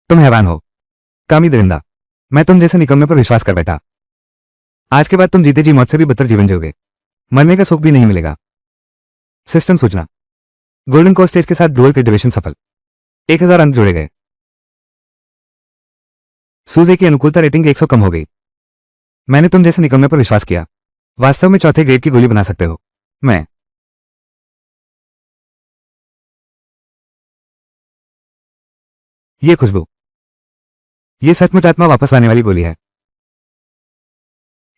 तुम हैरान हो, कामी दरिंदा। मैं तुम जैसे निकम्मे पर विश्वास कर बैठा। आज के बाद तुम जीते जी मौत से भी बदतर जीवन जियोगे। मरने का सुख भी नहीं मिलेगा। सिस्टम सूचना, गोल्डन को स्टेज के साथ डुअल कल्टीवेशन सफल। 1000 अंक जोड़े गए। सूजे की अनुकूलता रेटिंग 100 कम हो गई। मैंने तुम जैसे निकम्मे पर विश्वास किया। वास्तव में चौथे ग्रेड की गोली बना सकते हो। मैं ये खुशबू, ये सचमुच आत्मा वापस लाने वाली गोली है।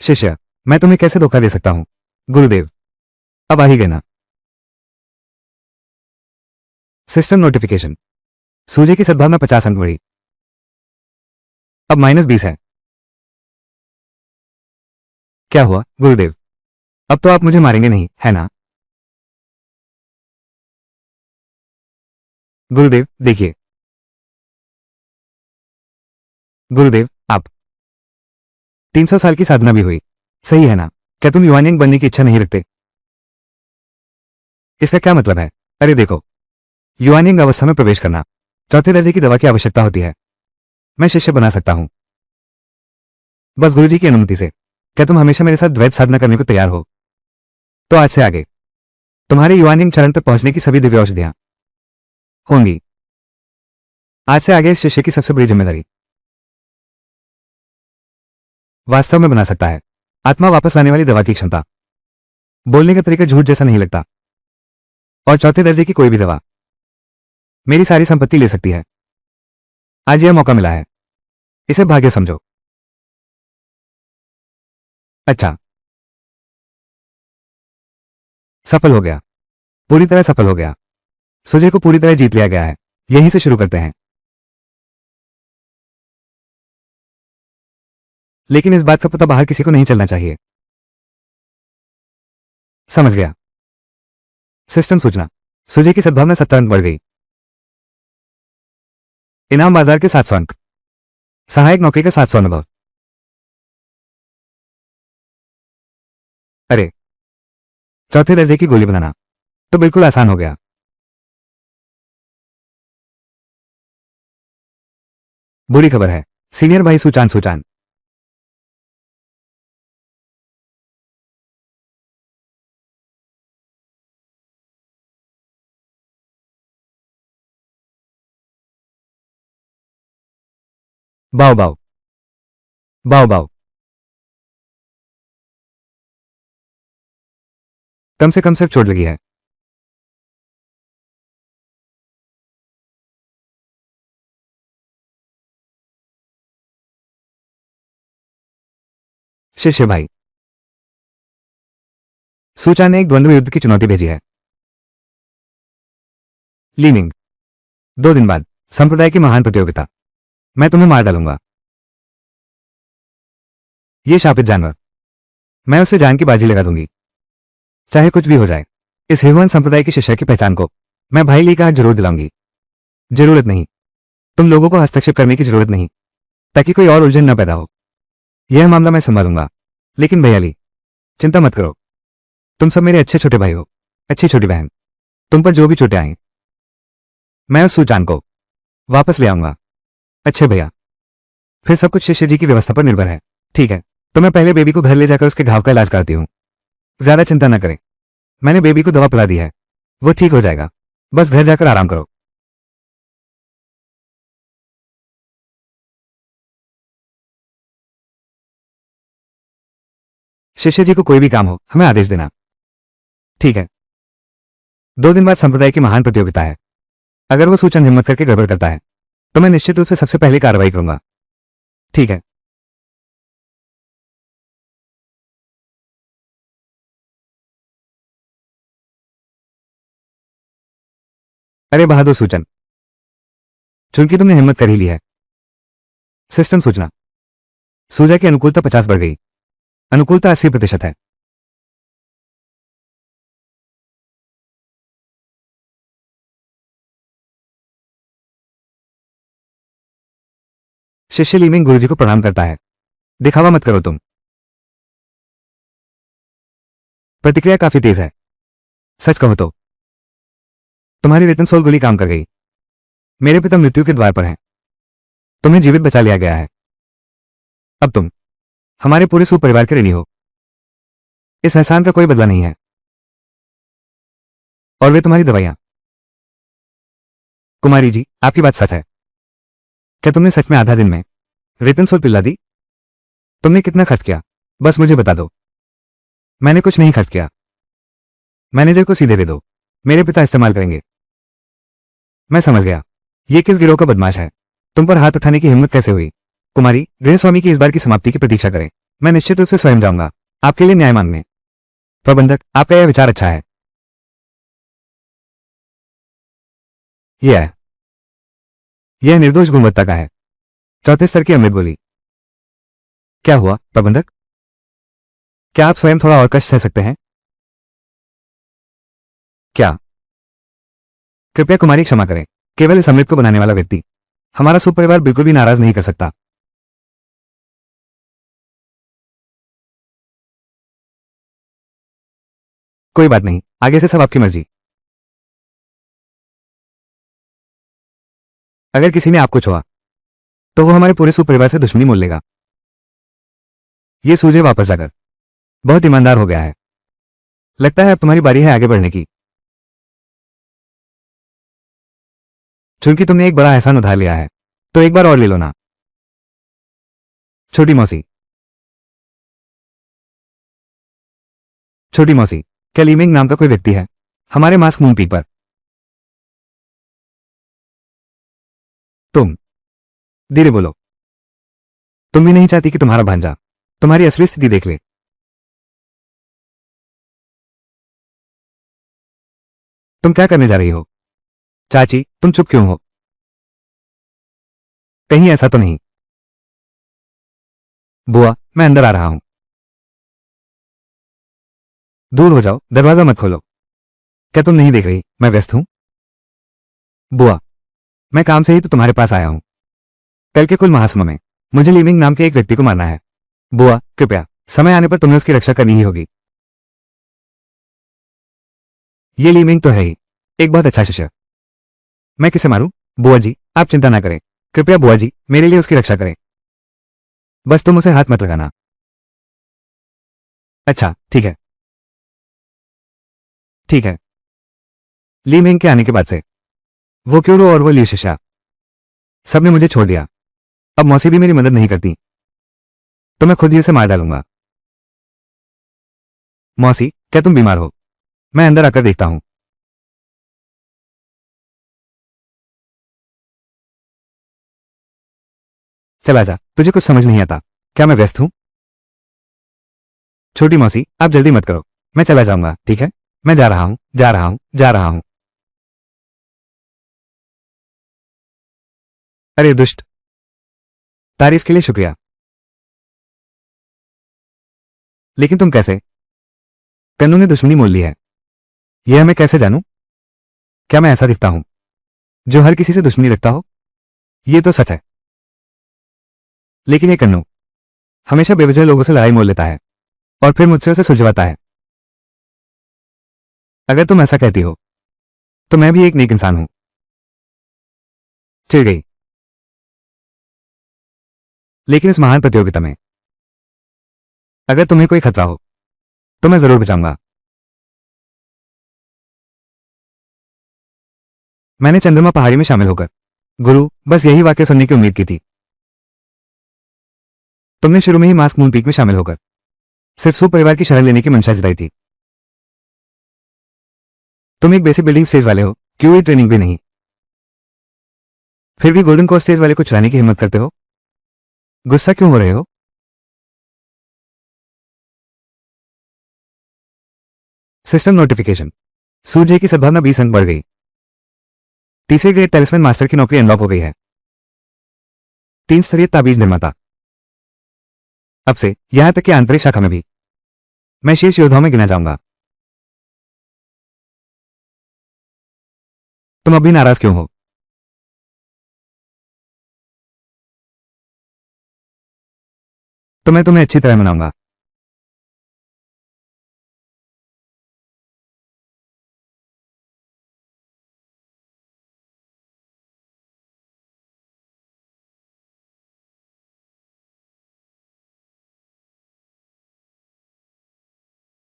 शिष्य, मैं तुम्हें कैसे धोखा दे सकता हूं? गुरुदेव, अब आ ही गए ना। सिस्टम नोटिफिकेशन, सूजे की सद्भावना 50 अंक बढ़ी। अब -20 है। क्या हुआ गुरुदेव? अब तो आप मुझे मारेंगे नहीं, है ना? गुरुदेव देखिए। गुरुदेव, आप 300 साल की साधना भी हुई, सही है ना? क्या तुम युवानियंग बनने की इच्छा नहीं रखते? इसका क्या मतलब है? अरे देखो, युवानियंग अवस्था में प्रवेश करना चौथे दर्जे की दवा की आवश्यकता होती है। मैं शिष्य बना सकता हूं, बस गुरुजी की अनुमति से। क्या तुम हमेशा मेरे साथ द्वैत साधना करने को तैयार हो? तो आज से आगे तुम्हारे युवानिंग चरण तक पहुंचने की सभी दिव्य औषधियां होंगी। आज से आगे इस शिष्य की सबसे बड़ी जिम्मेदारी वास्तव में बना सकता है आत्मा वापस लाने वाली दवा की क्षमता। बोलने का तरीका झूठ जैसा नहीं लगता। और चौथे दर्जे की कोई भी दवा मेरी सारी संपत्ति ले सकती है। आज यह मौका मिला है, इसे भाग्य समझो। अच्छा, सफल हो गया, पूरी तरह सफल हो गया। सुजय को पूरी तरह जीत लिया गया है। यहीं से शुरू करते हैं। लेकिन इस बात का पता बाहर किसी को नहीं चलना चाहिए। समझ गया। सिस्टम सूचना। सुजय की सद्भावना 70 अंक बढ़ गई। इनाम बाजार के 700 अंक। सहायक नौकरी का 700 अनुभव। अरे, चौथे दर्जे की गोली बनाना तो बिल्कुल आसान हो गया। बुरी खबर है सीनियर भाई सूचान सूचान। बाओ बाओ बाओ बाओ। कम से कम सिर्फ चोट लगी है। शिष्य भाई सूचान ने एक द्वंद्व युद्ध की चुनौती भेजी है। लीनिंग 2 दिन बाद संप्रदाय की महान प्रतियोगिता। मैं तुम्हें मार डालूंगा। ये शापित जानवर, मैं उसे जान की बाजी लगा दूंगी, चाहे कुछ भी हो जाए। इस हेवन संप्रदाय की शिष्य की पहचान को मैं भाई ली का हाथ जरूर दिलाऊंगी। जरूरत नहीं, तुम लोगों को हस्तक्षेप करने की जरूरत नहीं, ताकि कोई और उलझन न पैदा हो। यह मामला मैं संभालूंगा। लेकिन भैया ली, चिंता मत करो। तुम सब मेरे अच्छे छोटे भाई हो, अच्छी छोटी बहन। तुम पर जो भी चोटें आए, मैं उस सूचान को वापस ले आऊंगा। अच्छे भैया, फिर सब कुछ शिष्य जी की व्यवस्था पर निर्भर है। ठीक है, तो मैं पहले बेबी को घर ले जाकर उसके घाव का इलाज कराती हूँ। ज्यादा चिंता न करें, मैंने बेबी को दवा पिला दी है, वो ठीक हो जाएगा। बस घर जाकर आराम करो। शिष्य जी को कोई भी काम हो हमें आदेश देना। ठीक है। 2 दिन बाद संप्रदाय की महान प्रतियोगिता है। अगर वो सूचन हिम्मत करके गड़बड़ करता है तो मैं निश्चित रूप से सबसे पहले कार्रवाई करूंगा। ठीक है। अरे बहादुर सूचन, चूंकि तुमने हिम्मत कर ही ली है। सिस्टम सूचना। सूजा की अनुकूलता 50 बढ़ गई। अनुकूलता 80% है। शिष्य लीमिंग गुरुजी को प्रणाम करता है। दिखावा मत करो तुम। प्रतिक्रिया काफी तेज है। सच कहो तो तुम्हारी रिटर्न सोल गोली काम कर गई। मेरे पिता मृत्यु के द्वार पर हैं। तुम्हें जीवित बचा लिया गया है। अब तुम हमारे पूरे सुपरिवार के ऋणी हो। इस एहसान का कोई बदला नहीं है। और वे तुम्हारी दवाइयां। कुमारी जी, आपकी बात सच है। क्या तुमने सच में आधा दिन में रिटर्न सोल पिला दी? तुमने कितना खर्च किया, बस मुझे बता दो। मैंने कुछ नहीं खर्च किया। मैनेजर को सीधे दे दो, मेरे पिता इस्तेमाल करेंगे। मैं समझ गया, ये किस गिरोह का बदमाश है। तुम पर हाथ उठाने की हिम्मत कैसे हुई? कुमारी, गृहस्वामी की इस बार की समाप्ति की प्रतीक्षा करें। मैं निश्चित रूप से स्वयं जाऊंगा आपके लिए न्याय मांगने। प्रबंधक, आपका यह विचार अच्छा है। यह निर्दोष गुणवत्ता का है। चौथे स्तर की अमृत गोली। क्या हुआ प्रबंधक? क्या आप स्वयं थोड़ा और कष्ट सह सकते हैं? क्या? कृपया कुमारी क्षमा करें। केवल इस अमृत को बनाने वाला व्यक्ति हमारा सुपरिवार बिल्कुल भी नाराज नहीं कर सकता। कोई बात नहीं, आगे से सब आपकी मर्जी। अगर किसी ने आपको छुआ तो वो हमारे पूरे सुपरिवार से दुश्मनी मोल लेगा। ये सूझे वापस जाकर बहुत ईमानदार हो गया है। लगता है अब तुम्हारी बारी है आगे बढ़ने की। चूंकि तुमने एक बड़ा एहसान उधार लिया है, तो एक बार और ले लो ना। छोटी मौसी। छोटी मौसी, क्या लीमिंग नाम का कोई व्यक्ति है हमारे मास्क मून पीक पर? तुम धीरे बोलो। तुम भी नहीं चाहती कि तुम्हारा भांजा तुम्हारी असली स्थिति देख ले। तुम क्या करने जा रही हो? चाची, तुम चुप क्यों हो? कहीं ऐसा तो नहीं? बुआ, मैं अंदर आ रहा हूं। दूर हो जाओ, दरवाजा मत खोलो। क्या तुम नहीं देख रही मैं व्यस्त हूं? बुआ, मैं काम से ही तो तुम्हारे पास आया हूं। कल के कुल महासमा में मुझे लीमिंग नाम के एक व्यक्ति को मारना है। बुआ, कृपया, समय आने पर तुम्हें उसकी रक्षा करनी ही होगी। ये लीमिंग तो है ही एक बहुत अच्छा शिष्य। मैं किसे मारूं? बुआ जी, आप चिंता ना करें। कृपया बुआ जी, मेरे लिए उसकी रक्षा करें। बस तुम उसे हाथ मत लगाना। अच्छा, ठीक है। ठीक है। ली मिंग के आने के बाद से वो क्योरो और वो ली शिशा सबने मुझे छोड़ दिया। अब मौसी भी मेरी मदद नहीं करती, तो मैं खुद ही उसे मार डालूंगा। मौसी, क्या तुम बीमार हो? मैं अंदर आकर देखता हूं। चला जा, तुझे कुछ समझ नहीं आता क्या? मैं व्यस्त हूं। छोटी मौसी, आप जल्दी मत करो। मैं चला जाऊंगा, ठीक है? मैं जा रहा हूं, जा रहा हूं, जा रहा हूं। अरे दुष्ट, तारीफ के लिए शुक्रिया, लेकिन तुम कैसे? कन्नू ने दुश्मनी मोल ली है। यह मैं कैसे जानूं? क्या मैं ऐसा दिखता हूं जो हर किसी से दुश्मनी रखता हो? ये तो सच है, लेकिन ये कन्नू हमेशा बेवजह लोगों से लड़ाई मोल लेता है और फिर मुझसे उसे सुलझवाता है। अगर तुम ऐसा कहती हो तो मैं भी एक नेक इंसान हूं। चिढ़ गई, लेकिन इस महान प्रतियोगिता में अगर तुम्हें कोई खतरा हो तो मैं जरूर बचाऊंगा। मैंने चंद्रमा पहाड़ी में शामिल होकर गुरु बस यही वाक्य सुनने की उम्मीद की थी। तुमने शुरू में ही मास्क मून पीक में शामिल होकर सिर्फ सू परिवार की शरण लेने की मंशा जताई थी। तुम एक बेसिक बिल्डिंग स्टेज वाले हो, क्यों ट्रेनिंग भी नहीं, फिर भी गोल्डन कोस्ट स्टेज वाले को चुराने की हिम्मत करते हो। गुस्सा क्यों हो रहे हो? सिस्टम नोटिफिकेशन, सूर्य की सद्भावना 20 अंक बढ़ गई। तीसरे ग्रेड टेलिस्मैन मास्टर की नौकरी अनलॉक हो गई है। 3 स्तरीय ताबीज निर्माता। अब से यहां तक कि आंतरिक शाखा में भी मैं शीर्ष योद्धाओं में गिना जाऊंगा। तुम अभी नाराज क्यों हो? तो मैं तुम्हें अच्छी तरह मनाऊंगा।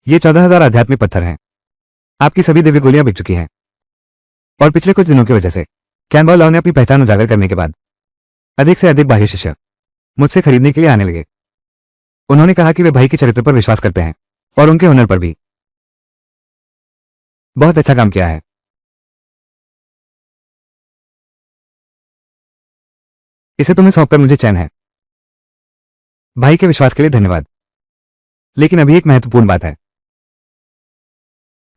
ये 14,000 आध्यात्मिक पत्थर हैं। आपकी सभी दिव्य गोलियां बिक चुकी हैं और पिछले कुछ दिनों की वजह से कैनबा लाओ ने अपनी पहचान उजागर करने के बाद अधिक से अधिक बाह्य शिष्य मुझसे खरीदने के लिए आने लगे। उन्होंने कहा कि वे भाई के चरित्र पर विश्वास करते हैं और उनके हुनर पर भी। बहुत अच्छा काम किया है। इसे तुम्हें सौंपकर मुझे चैन है। भाई के विश्वास के लिए धन्यवाद, लेकिन अभी एक महत्वपूर्ण बात है।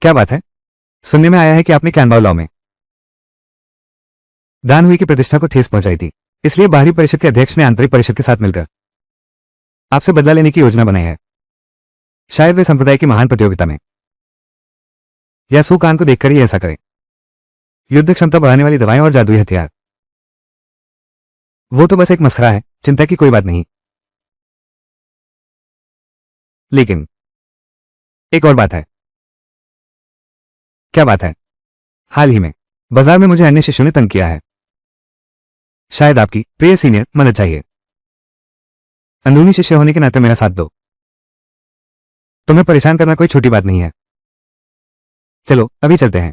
क्या बात है? सुनने में आया है कि आपने कैनबाओ लाओ में दान हुई की प्रतिष्ठा को ठेस पहुंचाई थी, इसलिए बाहरी परिषद के अध्यक्ष ने आंतरिक परिषद के साथ मिलकर आपसे बदला लेने की योजना बनाई है। शायद वे संप्रदाय की महान प्रतियोगिता में या सुकान को देखकर ही ऐसा करें। युद्ध क्षमता बढ़ाने वाली दवाएं और जादुई हथियार, वो तो बस एक मस्खरा है, चिंता की कोई बात नहीं। लेकिन एक और बात है। क्या बात है? हाल ही में बाजार में मुझे अन्य शिष्यों ने तंग किया है। शायद आपकी प्रिय सीनियर मदद चाहिए। अंदरूनी शिष्य होने के नाते मेरा साथ दो। तुम्हें परेशान करना कोई छोटी बात नहीं है। चलो अभी चलते हैं।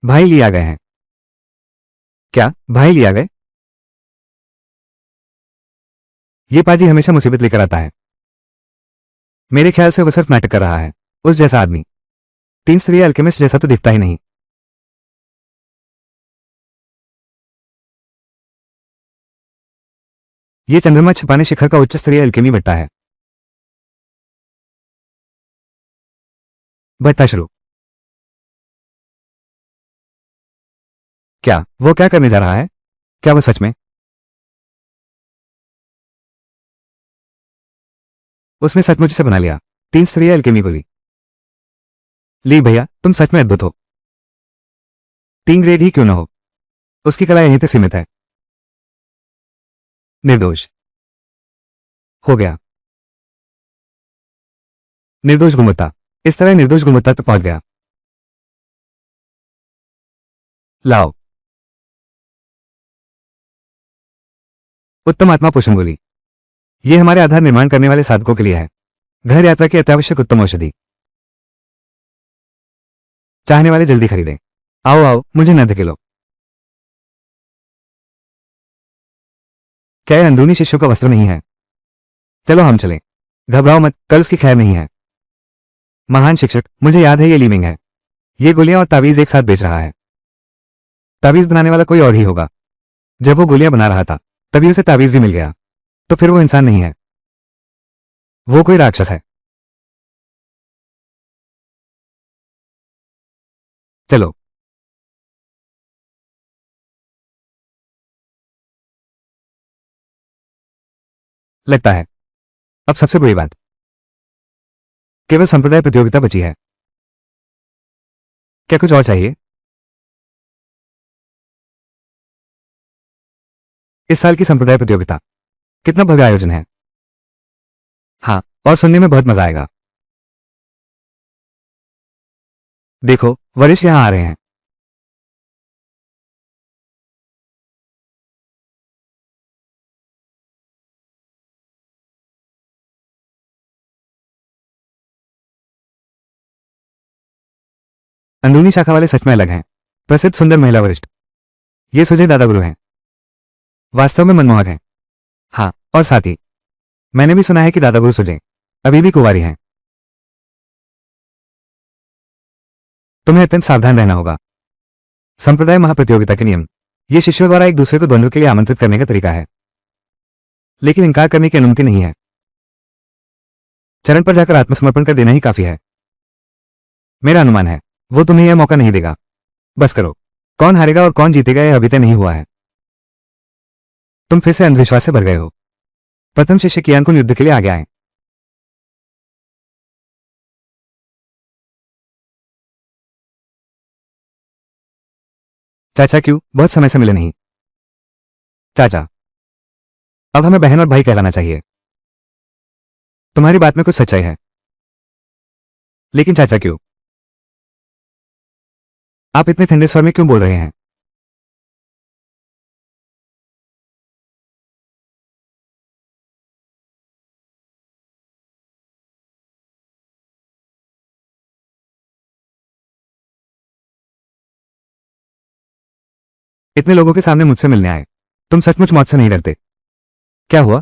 भाई लिया गए हैं। क्या भाई लिया गए? ये पाजी हमेशा मुसीबत लेकर आता है। मेरे ख्याल से वो सिर्फ नाटक कर रहा है। उस जैसा आदमी। तीन स्तरीय अल्केमिस्ट जैसा तो दिखता ही नहीं। ये चंद्रमा छिपाने शिखर का उच्च स्तरीय अल्केमी भट्टा है। भट्टा शुरू। क्या वो क्या करने जा रहा है? क्या वो सच में? उसने सचमुच से बना लिया। तीन स्तरीय अल्केमी गोली। ली भैया तुम सच में अद्भुत हो। तीन ग्रेड ही क्यों ना हो, उसकी कला यहीं तक सीमित है। निर्दोष। हो गया। निर्दोष गुणवत्ता। इस तरह निर्दोष गुणवत्ता तक पहुंच गया। लाओ। उत्तम आत्मा पोषण गोली। ये हमारे आधार निर्माण करने वाले साधकों के लिए है। घर यात्रा की अत्यावश्यक उत्तम औषधि। चाहने वाले जल्दी खरीदें। आओ आओ मुझे न धकेलो। क्या यह अंदरूनी शिष्यों का वस्त्र नहीं है? चलो हम चलें। घबराओ मत, कल उसकी खैर नहीं है। महान शिक्षक, मुझे याद है ये लीमिंग है। ये गोलियां और तावीज एक साथ बेच रहा है। तावीज बनाने वाला कोई और ही होगा। जब वो गोलियां बना रहा था तभी उसे तावीज भी मिल गया। तो फिर वो इंसान नहीं है, वो कोई राक्षस है। चलो। लगता है अब सबसे बड़ी बात, केवल संप्रदाय प्रतियोगिता बची है। क्या कुछ और चाहिए? इस साल की संप्रदाय प्रतियोगिता कितना भव्य आयोजन है। हाँ, और सुनने में बहुत मजा आएगा। देखो वरिष्ठ यहां आ रहे हैं। अंदरूनी शाखा वाले सच में अलग हैं। प्रसिद्ध सुंदर महिला वरिष्ठ। ये सुजय दादा गुरु हैं। वास्तव में मनमोहक हैं। हाँ, और साथ ही मैंने भी सुना है कि दादा गुरु सुजय अभी भी कुंवारी हैं। तुम्हें अत्यंत सावधान रहना होगा। संप्रदाय महाप्रतियोगिता के नियम, ये शिष्यों द्वारा एक दूसरे को द्वंद्व के लिए आमंत्रित करने का तरीका है, लेकिन इनकार करने की अनुमति नहीं है। चरण पर जाकर आत्मसमर्पण कर देना ही काफी है। मेरा अनुमान है वो तुम्हें यह मौका नहीं देगा। बस करो। कौन हारेगा और कौन जीतेगा यह अभी तक नहीं हुआ है। तुम फिर से अंधविश्वास से भर गए हो। प्रथम शिष्य कियान युद्ध के लिए आगे आए। चाचा क्यों, बहुत समय से मिले नहीं। चाचा, अब हमें बहन और भाई कहलाना चाहिए। तुम्हारी बात में कुछ सच्चाई है, लेकिन चाचा क्यों, आप इतने ठंडे स्वर में क्यों बोल रहे हैं? इतने लोगों के सामने मुझसे मिलने आए। तुम सचमुच मौत से नहीं डरते? क्या हुआ?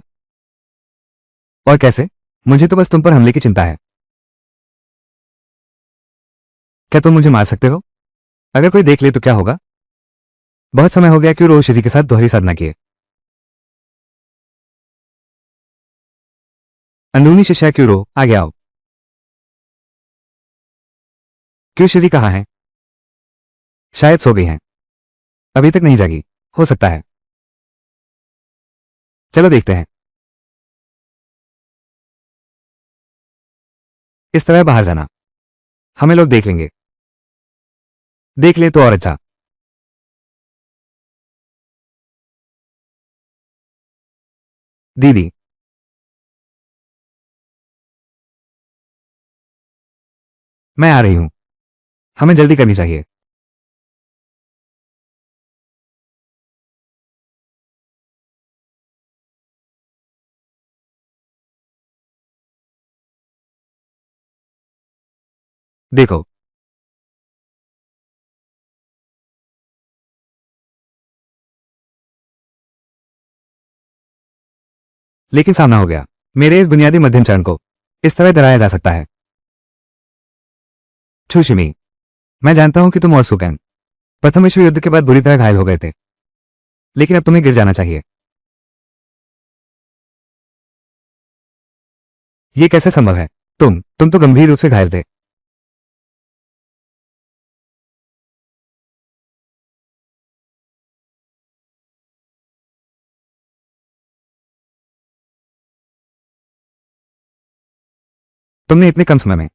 और कैसे? मुझे तो बस तुम पर हमले की चिंता है। क्या तुम मुझे मार सकते हो? अगर कोई देख ले तो क्या होगा? बहुत समय हो गया क्यों रोज जी के साथ दोहरी साधना किए। अंदरूनी शिष्या क्यों रो, आगे आओ। क्यों श्री कहाँ है? शायद सो गई हैं। अभी तक नहीं जागी। हो सकता है। चलो देखते हैं। इस तरह बाहर जाना, हमें लोग देख लेंगे। देख ले तो और अच्छा। दीदी, मैं आ रही हूं। हमें जल्दी करनी चाहिए। देखो, लेकिन सामना हो गया। मेरे इस बुनियादी मध्यम चरण को इस तरह डराया जा सकता है। छुशिमी, मैं जानता हूं कि तुम और सुकैन प्रथम विश्व युद्ध के बाद बुरी तरह घायल हो गए थे, लेकिन अब तुम्हें गिर जाना चाहिए। यह कैसे संभव है? तुम तो गंभीर रूप से घायल थे। तुमने इतने कम समय में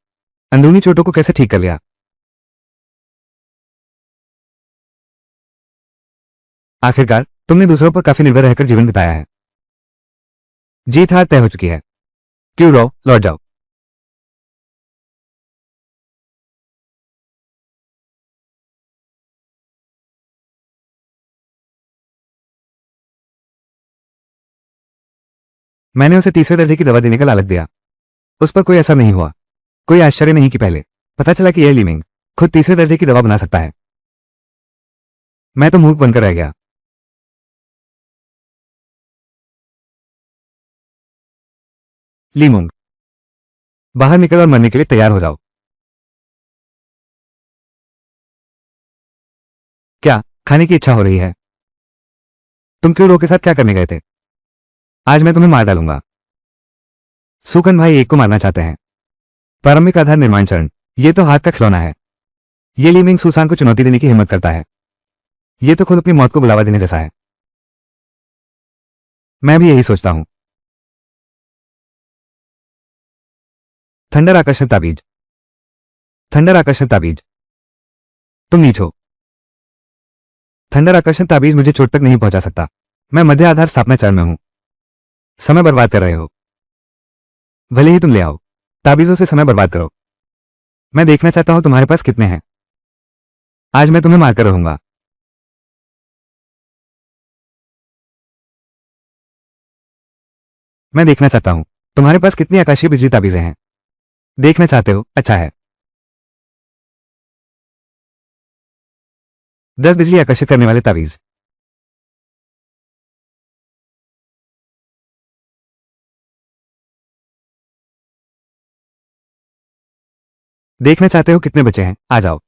अंदरूनी चोटों को कैसे ठीक कर लिया? आखिरकार तुमने दूसरों पर काफी निर्भर रहकर जीवन बिताया है। जीत हार तय हो चुकी है। क्यों रो, लौट जाओ। मैंने उसे तीसरे दर्जे की दवा देने का लालच दिया। उस पर कोई असर नहीं हुआ। कोई आश्चर्य नहीं कि पहले पता चला कि यह लीमिंग खुद तीसरे दर्जे की दवा बना सकता है। मैं तो मूर्ख बनकर रह गया। लीमोंग, बाहर निकल और मरने के लिए तैयार हो जाओ। क्या खाने की इच्छा हो रही है? तुम क्यों रो के साथ क्या करने गए थे? आज मैं तुम्हें मार डालूंगा। सुकन भाई एक को मारना चाहते हैं। प्रारंभिक आधार निर्माण चरण, ये तो हाथ का खिलौना है। ये लीमिंग सुसान को चुनौती देने की हिम्मत करता है। ये तो खुद अपनी मौत को बुलावा देने जैसा है। मैं भी यही सोचता हूं। थंडर आकर्षण ताबीज, थंडर आकर्षण ताबीज। तुम नीच हो। थंडर आकर्षण ताबीज मुझे चोट तक नहीं पहुंचा सकता। मैं मध्य आधार स्थापना चरण में हूं। समय बर्बाद कर रहे हो। भले ही तुम ले आओ, ताबीजों से समय बर्बाद करो। मैं देखना चाहता हूं तुम्हारे पास कितने हैं। आज मैं तुम्हें मारकर रहूंगा। मैं देखना चाहता हूं तुम्हारे पास कितनी आकाशीय बिजली ताबीजें हैं। देखना चाहते हो? अच्छा है। 10 बिजली आकर्षित करने वाले ताबीज। देखना चाहते हो कितने बचे हैं? आ जाओ।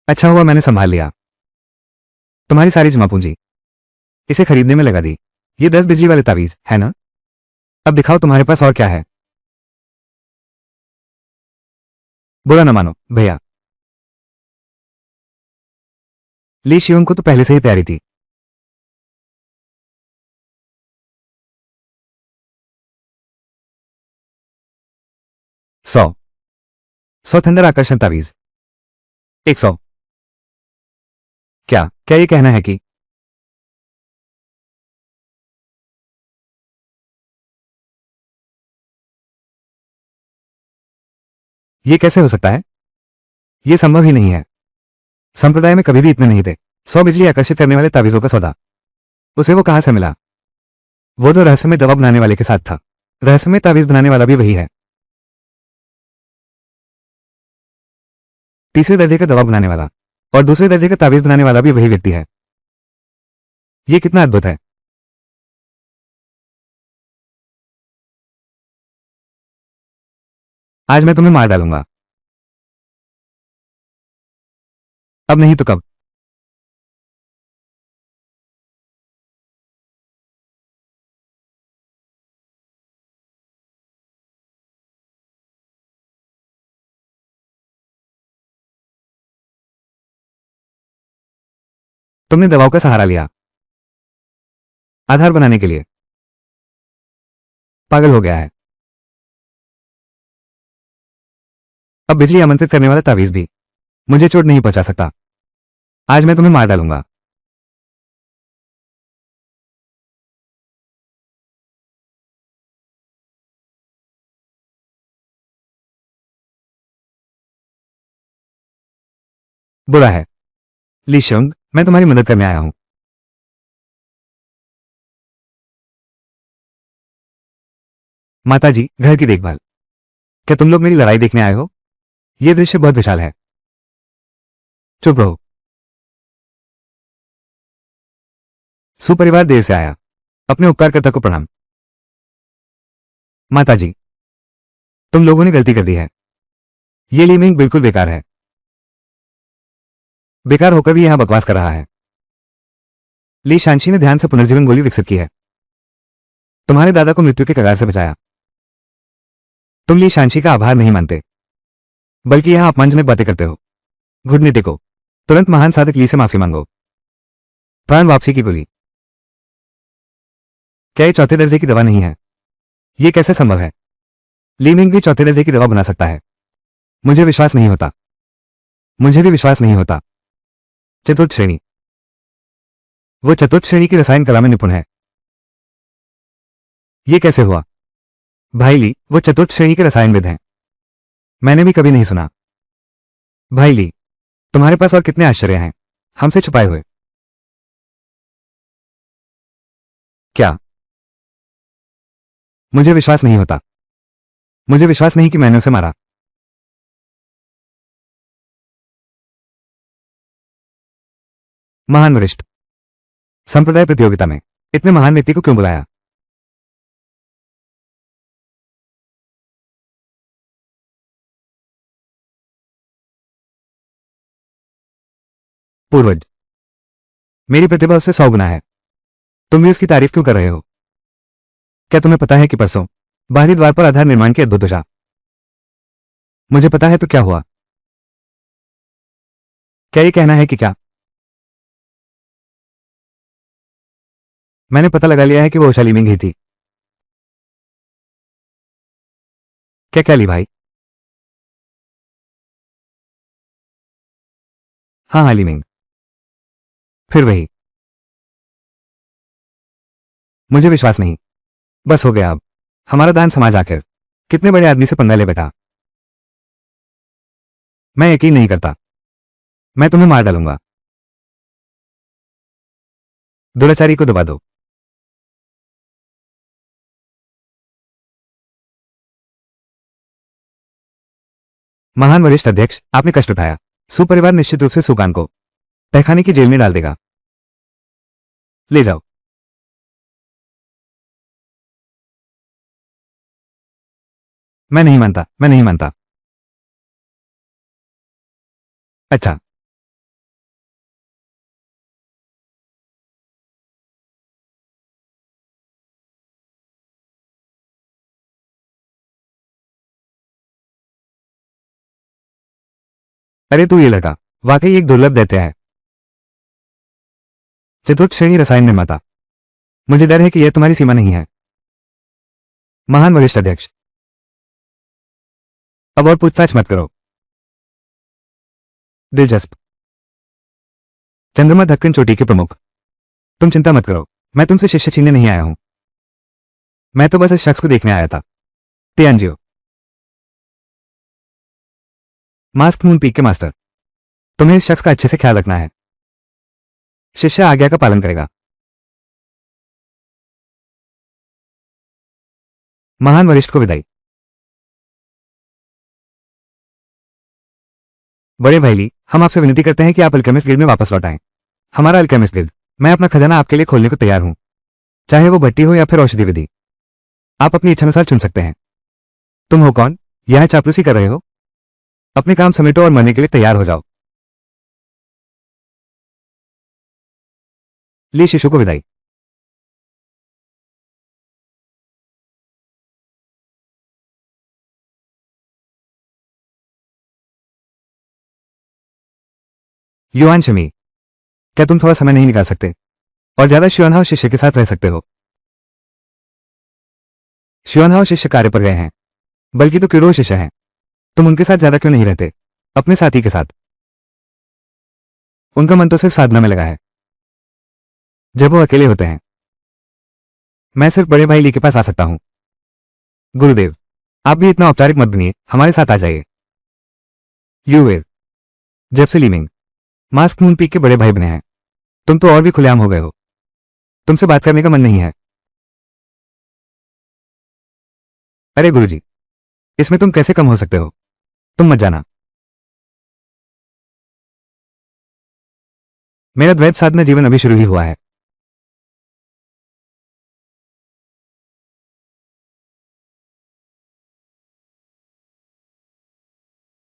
अच्छा हुआ मैंने संभाल लिया। तुम्हारी सारी जमा पूंजी इसे खरीदने में लगा दी। ये 10 बिजली वाले ताबीज है ना? अब दिखाओ तुम्हारे पास और क्या है। बुरा न मानो भैया। ली शियोंग को तो पहले से ही तैयारी थी। 100, 100 थंडर आकर्षण ताबीज। 100। क्या क्या ये कहना है कि ये कैसे हो सकता है? ये संभव ही नहीं है। संप्रदाय में कभी भी इतने नहीं थे। 100 बिजली आकर्षित करने वाले ताबीजों का सौदा उसे वो कहां से मिला? वो तो रहस्यमय दवा बनाने वाले के साथ था। रहस्यमय ताबीज बनाने वाला भी वही है। तीसरे दर्जे का दवा बनाने वाला और दूसरे दर्जे का ताबीज बनाने वाला भी वही व्यक्ति है। ये कितना अद्भुत है। आज मैं तुम्हें मार डालूंगा। अब नहीं तो कब? तुमने दवाओं का सहारा लिया आधार बनाने के लिए। पागल हो गया है। अब बिजली आमंत्रित करने वाला ताबीज भी मुझे चोट नहीं पहुंचा सकता। आज मैं तुम्हें मार डालूंगा। बुरा है। ली शियोंग, मैं तुम्हारी मदद करने आया हूं। माताजी, घर की देखभाल। क्या तुम लोग मेरी लड़ाई देखने आए हो? यह दृश्य बहुत विशाल है। चुप रहो। सुपरिवार देर से आया। अपने उपकारकर्ता को प्रणाम। माताजी, तुम लोगों ने गलती कर दी है। ये लीमिंग बिल्कुल बेकार है। बेकार होकर भी यहां बकवास कर रहा है। ली शांशी ने ध्यान से पुनर्जीवन गोली विकसित की है। तुम्हारे दादा को मृत्यु के कगार से बचाया। तुम ली शांशी का आभार नहीं मानते, बल्कि यहां अपमानजनक बातें करते हो। घुटने टेको। तुरंत महान साधक ली से माफी मांगो। प्राण वापसी की गोली। क्या ये चौथे दर्जे की दवा नहीं है? ये कैसे संभव है? लीमिंग भी चौथे दर्जे की दवा बना सकता है। मुझे विश्वास नहीं होता। मुझे भी विश्वास नहीं होता। चतुर्थ श्रेणी। वो चतुर्थ श्रेणी की रसायन कला में निपुण है। ये कैसे हुआ? भाई ली, वो चतुर्थ श्रेणी के रसायनविद हैं। मैंने भी कभी नहीं सुना। भाई ली, तुम्हारे पास और कितने आश्चर्य हैं हमसे छुपाए हुए? क्या? मुझे विश्वास नहीं होता। मुझे विश्वास नहीं कि मैंने उसे मारा। महान वरिष्ठ, संप्रदाय प्रतियोगिता में इतने महान व्यक्ति को क्यों बुलाया? पूर्वज, मेरी प्रतिभा उससे 100 गुना है। तुम भी उसकी तारीफ क्यों कर रहे हो? क्या तुम्हें पता है कि परसों बाहरी द्वार पर आधार निर्माण की अद्भुत दशा? मुझे पता है तो क्या हुआ? क्या ये कहना है कि क्या? मैंने पता लगा लिया है कि वो उषा लीमिंग ही थी। क्या क्या ली भाई? हाँ हाँ लीमिंग। फिर वही। मुझे विश्वास नहीं। बस हो गया अब। हमारा दान समाज आखिर कितने बड़े आदमी से पंगा ले बैठा। मैं यकीन नहीं करता। मैं तुम्हें मार डालूंगा। दुराचारी को दबा दो। महान वरिष्ठ अध्यक्ष, आपने कष्ट उठाया। सुपरिवार निश्चित रूप से सुकान को तहखाने की जेल में डाल देगा। ले जाओ। मैं नहीं मानता, मैं नहीं मानता। अच्छा। अरे तू ये लड़का वाकई एक दुर्लभ दैत्य है। चतुर्थ श्रेणी रसायन निर्माता। मुझे डर है कि यह तुम्हारी सीमा नहीं है। महान वरिष्ठ अध्यक्ष, अब और पूछताछ मत करो। दिलचस्प। चंद्रमा दक्कन चोटी के प्रमुख, तुम चिंता मत करो। मैं तुमसे शिष्य छीनने नहीं आया हूं। मैं तो बस इस शख्स को देखने आया था। तियांजियो, मास्क मून पीक के मास्टर। तुम्हें इस शख्स का अच्छे से ख्याल रखना है। शिष्य आज्ञा का पालन करेगा। महान वरिष्ठ को विदाई। बड़े भाई ली, हम आपसे विनती करते हैं कि आप अल्केमिस्ट गिल्ड में वापस लौट आएं। हमारा अल्केमिस्ट गिल्ड, मैं अपना खजाना आपके लिए खोलने को तैयार हूं, चाहे वो भट्टी हो या फिर औषधि विधि। आप अपनी इच्छानुसार चुन सकते हैं। तुम हो कौन? यहां चापलूसी कर रहे हो? अपने काम समेटो और मरने के लिए तैयार हो जाओ। ली शिशु को विदाई। युआन शमी, क्या तुम थोड़ा समय नहीं निकाल सकते और ज्यादा श्योनहाउ शिष्य के साथ रह सकते हो? श्योनहाउ शिष्य कार्य पर गए हैं, बल्कि तो किरो शिष्य हैं। तुम उनके साथ ज्यादा क्यों नहीं रहते, अपने साथी के साथ? उनका मन तो सिर्फ साधना में लगा है। जब वो अकेले होते हैं, मैं सिर्फ बड़े भाई ली के पास आ सकता हूं। गुरुदेव, आप भी इतना औपचारिक मत बनिए, हमारे साथ आ जाइए। यूवेर, जब से लीमिंग मास्क मून पीक के बड़े भाई बने हैं, तुम तो और भी खुलेआम हो गए हो। तुमसे बात करने का मन नहीं है। अरे गुरुजी, इसमें तुम कैसे कम हो सकते हो? तुम मत जाना। मेरा द्वैत साधना जीवन अभी शुरू ही हुआ है।